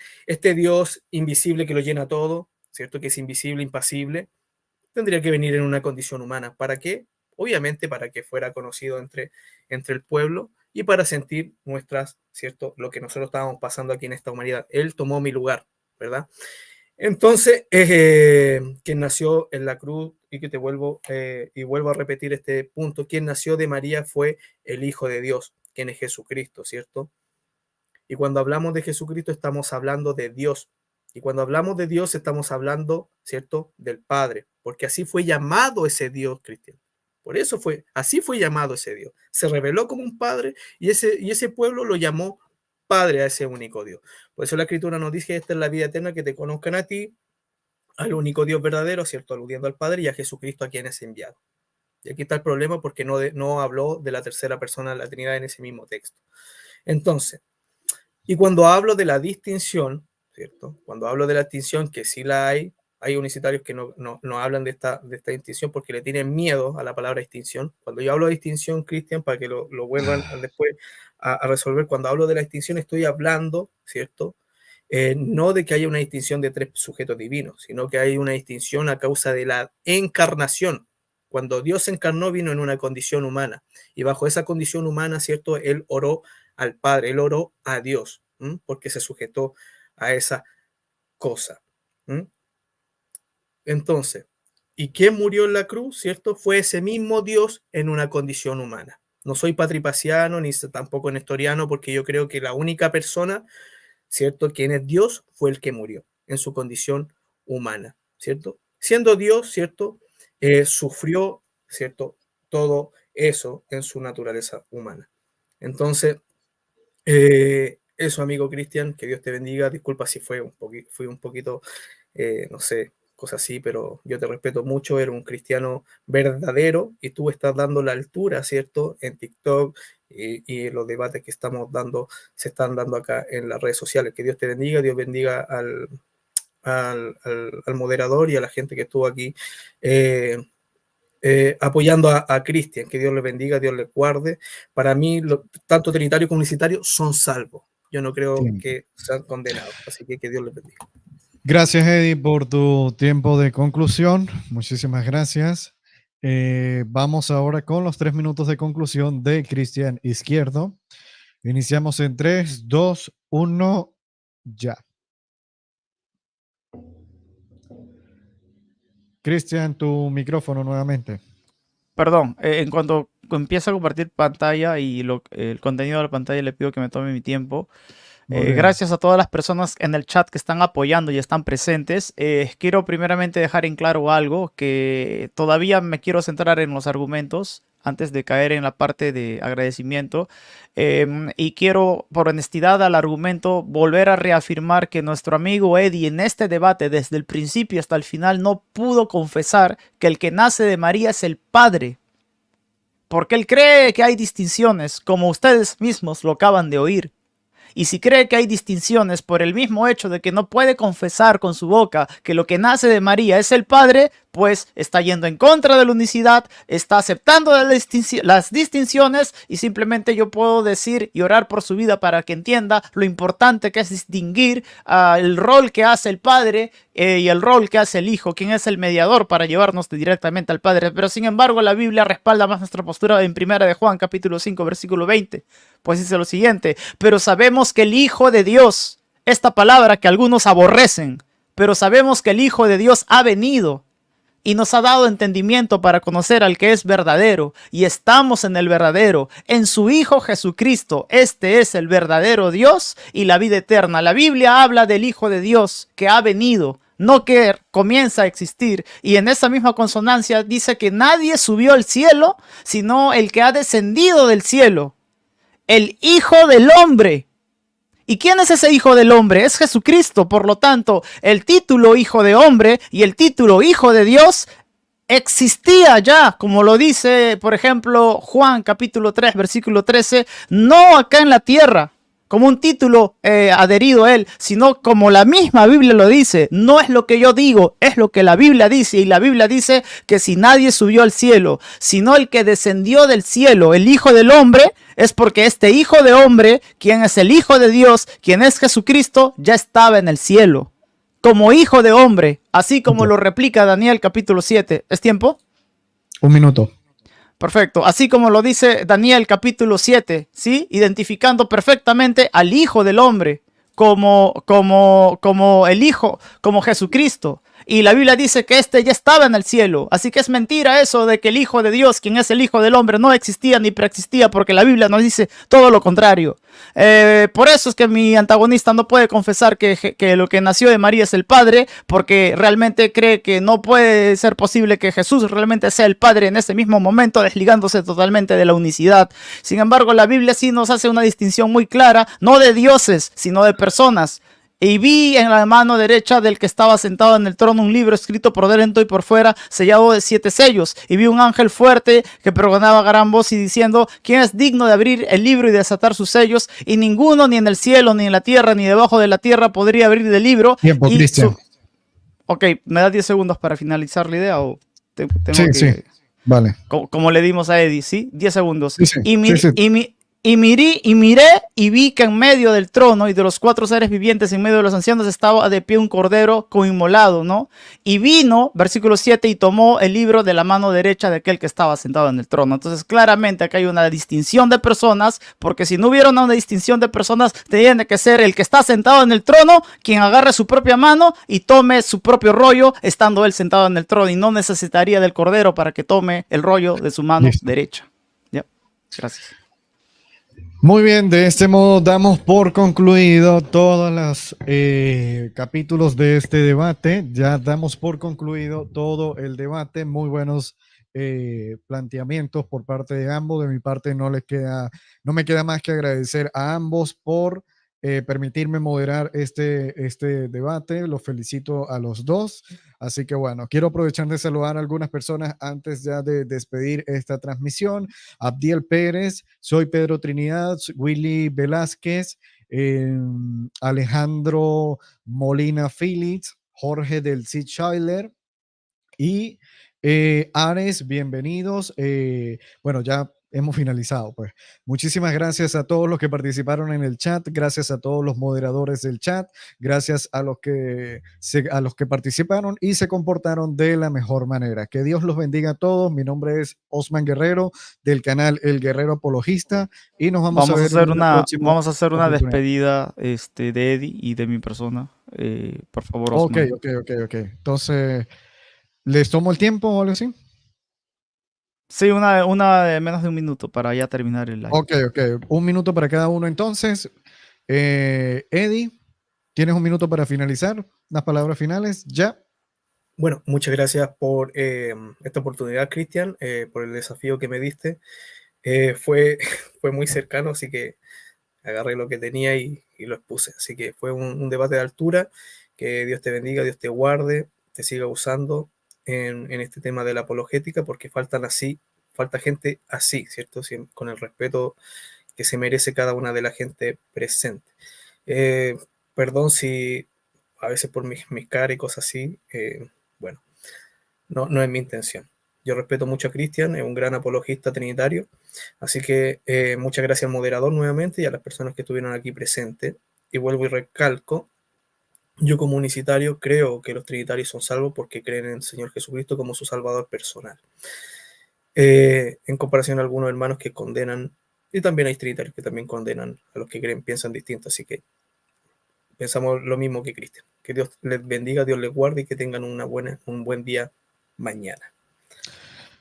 Dios invisible que lo llena todo, ¿cierto? Que es invisible, impasible. Tendría que venir en una condición humana. ¿Para qué? Obviamente para que fuera conocido entre el pueblo y para sentir nuestras, ¿cierto? Lo que nosotros estábamos pasando aquí en esta humanidad. Él tomó mi lugar, ¿verdad? Entonces, quien nació en la cruz, y que y vuelvo a repetir este punto, quien nació de María fue el Hijo de Dios, quien es Jesucristo, ¿cierto? Y cuando hablamos de Jesucristo estamos hablando de Dios. Y cuando hablamos de Dios estamos hablando, ¿cierto?, del Padre, porque así fue llamado ese Dios, Cristian. Por eso así fue llamado ese Dios. Se reveló como un Padre y ese pueblo lo llamó Padre a ese único Dios. Por eso la Escritura nos dice: esta es la vida eterna, que te conozcan a ti, al único Dios verdadero, ¿cierto?, aludiendo al Padre, y a Jesucristo a quien es enviado. Y aquí está el problema, porque no habló de la tercera persona de la Trinidad en ese mismo texto. Entonces, y cuando hablo de la distinción, ¿cierto? Cuando hablo de la distinción, que sí la hay unicitarios que no hablan de esta distinción porque le tienen miedo a la palabra distinción. Cuando yo hablo de distinción, Cristian, para que lo vuelvan después a resolver, cuando hablo de la distinción estoy hablando, ¿cierto? No de que haya una distinción de 3 sujetos divinos, sino que hay una distinción a causa de la encarnación. Cuando Dios se encarnó, vino en una condición humana, y bajo esa condición humana, ¿cierto?, Él oró al Padre, Él oró a Dios, porque se sujetó a esa cosa. Entonces, ¿y quién murió en la cruz? ¿Cierto? Fue ese mismo Dios en una condición humana. No soy patripaciano ni tampoco nestoriano, porque yo creo que la única persona, ¿cierto?, quien es Dios, fue el que murió en su condición humana, ¿cierto? Siendo Dios, ¿cierto?, sufrió, ¿cierto?, todo eso en su naturaleza humana. Entonces, eso, amigo Cristian, que Dios te bendiga. Disculpa si fui un poquito, no sé, cosas así, pero yo te respeto mucho, eres un cristiano verdadero y tú estás dando la altura, ¿cierto? En TikTok y los debates que estamos dando se están dando acá en las redes sociales. Que Dios te bendiga, Dios bendiga al moderador y a la gente que estuvo aquí apoyando a Cristian. Que Dios le bendiga, Dios le guarde. Para mí, tanto trinitario como unicitario son salvos. Yo no creo que sean condenados, así que Dios les bendiga. Gracias, Eddie, por tu tiempo de conclusión. Muchísimas gracias. Vamos ahora con los 3 minutos de conclusión de Cristian Izquierdo. Iniciamos en 3, 2, 1, ya. Cristian, tu micrófono nuevamente. Perdón, en cuanto empiece a compartir pantalla y el contenido de la pantalla, le pido que me tome mi tiempo. Gracias a todas las personas en el chat que están apoyando y están presentes. Quiero primeramente dejar en claro algo, que todavía me quiero centrar en los argumentos antes de caer en la parte de agradecimiento. Y quiero, por honestidad al argumento, volver a reafirmar que nuestro amigo Eddie en este debate, desde el principio hasta el final, no pudo confesar que el que nace de María es el Padre. Porque él cree que hay distinciones, como ustedes mismos lo acaban de oír. Y si cree que hay distinciones por el mismo hecho de que no puede confesar con su boca que lo que nace de María es el Padre, pues está yendo en contra de la unicidad, está aceptando las distinciones, y simplemente yo puedo decir y orar por su vida para que entienda lo importante que es distinguir el rol que hace el Padre y el rol que hace el Hijo, quien es el mediador para llevarnos directamente al Padre. Pero sin embargo la Biblia respalda más nuestra postura en 1 de Juan capítulo 5 versículo 20. Pues dice lo siguiente: pero sabemos que el Hijo de Dios, esta palabra que algunos aborrecen, pero sabemos que el Hijo de Dios ha venido y nos ha dado entendimiento para conocer al que es verdadero, y estamos en el verdadero, en su Hijo Jesucristo. Este es el verdadero Dios y la vida eterna. La Biblia habla del Hijo de Dios que ha venido, no que comienza a existir, y en esa misma consonancia dice que nadie subió al cielo, sino el que ha descendido del cielo, el Hijo del Hombre. ¿Y quién es ese Hijo del Hombre? Es Jesucristo. Por lo tanto, el título Hijo de Hombre y el título Hijo de Dios existía ya, como lo dice, por ejemplo, Juan capítulo 3, versículo 13, no acá en la tierra, como un título adherido a él, sino como la misma Biblia lo dice. No es lo que yo digo, es lo que la Biblia dice. Y la Biblia dice que si nadie subió al cielo, sino el que descendió del cielo, el Hijo del Hombre, es porque este Hijo de Hombre, quien es el Hijo de Dios, quien es Jesucristo, ya estaba en el cielo, como Hijo de Hombre, así como lo replica Daniel capítulo 7. ¿Es tiempo? 1 minuto. Perfecto, así como lo dice Daniel capítulo 7, ¿sí? Identificando perfectamente al Hijo del Hombre como el Hijo, como Jesucristo. Y la Biblia dice que este ya estaba en el cielo. Así que es mentira eso de que el Hijo de Dios, quien es el Hijo del Hombre, no existía ni preexistía, porque la Biblia nos dice todo lo contrario. Por eso es que mi antagonista no puede confesar que lo que nació de María es el Padre, porque realmente cree que no puede ser posible que Jesús realmente sea el Padre en ese mismo momento, desligándose totalmente de la unicidad. Sin embargo, la Biblia sí nos hace una distinción muy clara, no de dioses, sino de personas. Y vi en la mano derecha del que estaba sentado en el trono un libro escrito por dentro y por fuera, sellado de 7 sellos. Y vi un ángel fuerte que pregonaba a gran voz y diciendo: ¿quién es digno de abrir el libro y desatar sus sellos? Y ninguno, ni en el cielo, ni en la tierra, ni debajo de la tierra, podría abrir el libro. Tiempo, Cristian. Ok, ¿me das 10 segundos para finalizar la idea o tengo sí, que...? Sí, vale. Como le dimos a Eddie, ¿sí? 10 segundos. Sí, sí, Y miré y vi que en medio del trono y de los 4 seres vivientes, en medio de los ancianos, estaba de pie un cordero inmolado, ¿no? Y vino, versículo 7, y tomó el libro de la mano derecha de aquel que estaba sentado en el trono. Entonces, claramente acá hay una distinción de personas, porque si no hubiera una distinción de personas, tiene que ser el que está sentado en el trono quien agarre su propia mano y tome su propio rollo, estando él sentado en el trono, y no necesitaría del cordero para que tome el rollo de su mano derecha. Ya, gracias. Muy bien, de este modo damos por concluido todos los capítulos de este debate. Ya damos por concluido todo el debate. Muy buenos planteamientos por parte de ambos. De mi parte no me queda más que agradecer a ambos por permitirme moderar este debate. Los felicito a los dos. Así que bueno, quiero aprovechar de saludar a algunas personas antes ya de despedir esta transmisión. Abdiel Pérez, soy Pedro Trinidad, Willy Velázquez, Alejandro Molina Félix, Jorge del Cid Schuyler y Ares, bienvenidos. Bueno, ya hemos finalizado, pues. Muchísimas gracias a todos los que participaron en el chat, gracias a todos los moderadores del chat, gracias a los a los que participaron y se comportaron de la mejor manera. Que Dios los bendiga a todos. Mi nombre es Osman Guerrero del canal El Guerrero Apologista y nos vamos a ver en una próxima vamos a hacer una oportunidad. despedida de Eddie y de mi persona. Por favor, Osman. Ok. Entonces, ¿les tomo el tiempo o algo así? Sí, una de menos de un minuto para ya terminar el live. Ok. 1 minuto para cada uno entonces. Eddie, ¿tienes 1 minuto para finalizar? Unas palabras finales, ya. Bueno, muchas gracias por esta oportunidad, Cristian, por el desafío que me diste. Fue muy cercano, así que agarré lo que tenía y lo expuse. Así que fue un debate de altura. Que Dios te bendiga, Dios te guarde, te siga usando en este tema de la apologética, porque falta gente así, ¿cierto? Con el respeto que se merece cada una de la gente presente. Perdón si a veces por mis caras y cosas así, bueno, no es mi intención. Yo respeto mucho a Cristian, es un gran apologista trinitario, así que muchas gracias al moderador nuevamente y a las personas que estuvieron aquí presentes. Y vuelvo y recalco, yo como unicitario creo que los trinitarios son salvos porque creen en el Señor Jesucristo como su salvador personal. En comparación a algunos hermanos que condenan, y también hay trinitarios que también condenan a los que piensan distinto, así que pensamos lo mismo que Cristian. Que Dios les bendiga, Dios les guarde y que tengan un buen día mañana.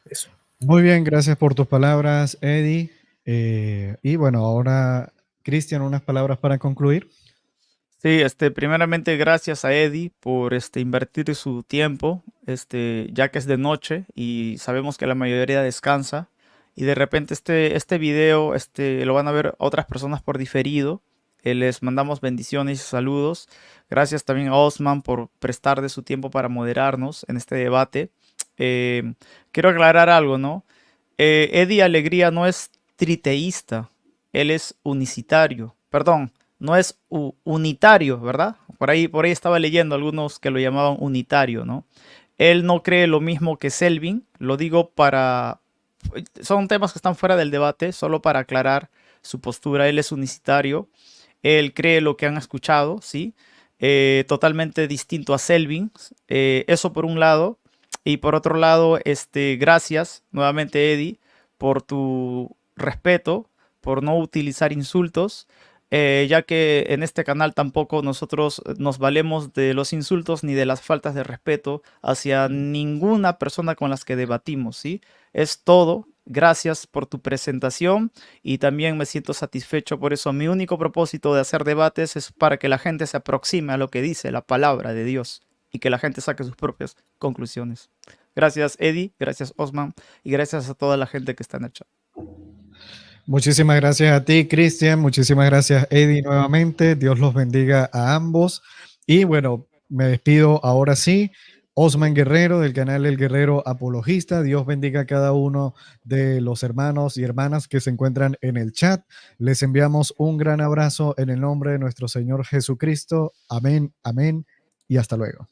Eso. Muy bien, gracias por tus palabras, Eddie. Y bueno, ahora, Cristian, unas palabras para concluir. Sí, primeramente gracias a Eddie por invertir su tiempo, ya que es de noche y sabemos que la mayoría descansa y de repente este video lo van a ver otras personas por diferido. Les mandamos bendiciones y saludos. Gracias también a Osman por prestar de su tiempo para moderarnos en este debate. Quiero aclarar algo, ¿no? Eddie Alegría no es triteísta, él es unicitario, perdón. No es unitario, ¿verdad? Por ahí estaba leyendo algunos que lo llamaban unitario, ¿no? Él no cree lo mismo que Selvin, lo digo son temas que están fuera del debate, solo para aclarar su postura. Él es unicitario, él cree lo que han escuchado, ¿sí? Totalmente distinto a Selvin, eso por un lado. Y por otro lado, gracias nuevamente, Eddie, por tu respeto, por no utilizar insultos. Ya que en este canal tampoco nosotros nos valemos de los insultos ni de las faltas de respeto hacia ninguna persona con las que debatimos, ¿sí? Es todo. Gracias por tu presentación y también me siento satisfecho por eso. Mi único propósito de hacer debates es para que la gente se aproxime a lo que dice la palabra de Dios y que la gente saque sus propias conclusiones. Gracias, Eddie, gracias, Osman, y gracias a toda la gente que está en el chat. Muchísimas gracias a ti, Cristian. Muchísimas gracias, Eddie, nuevamente. Dios los bendiga a ambos. Y bueno, me despido ahora sí. Osman Guerrero del canal El Guerrero Apologista. Dios bendiga a cada uno de los hermanos y hermanas que se encuentran en el chat. Les enviamos un gran abrazo en el nombre de nuestro Señor Jesucristo. Amén, amén y hasta luego.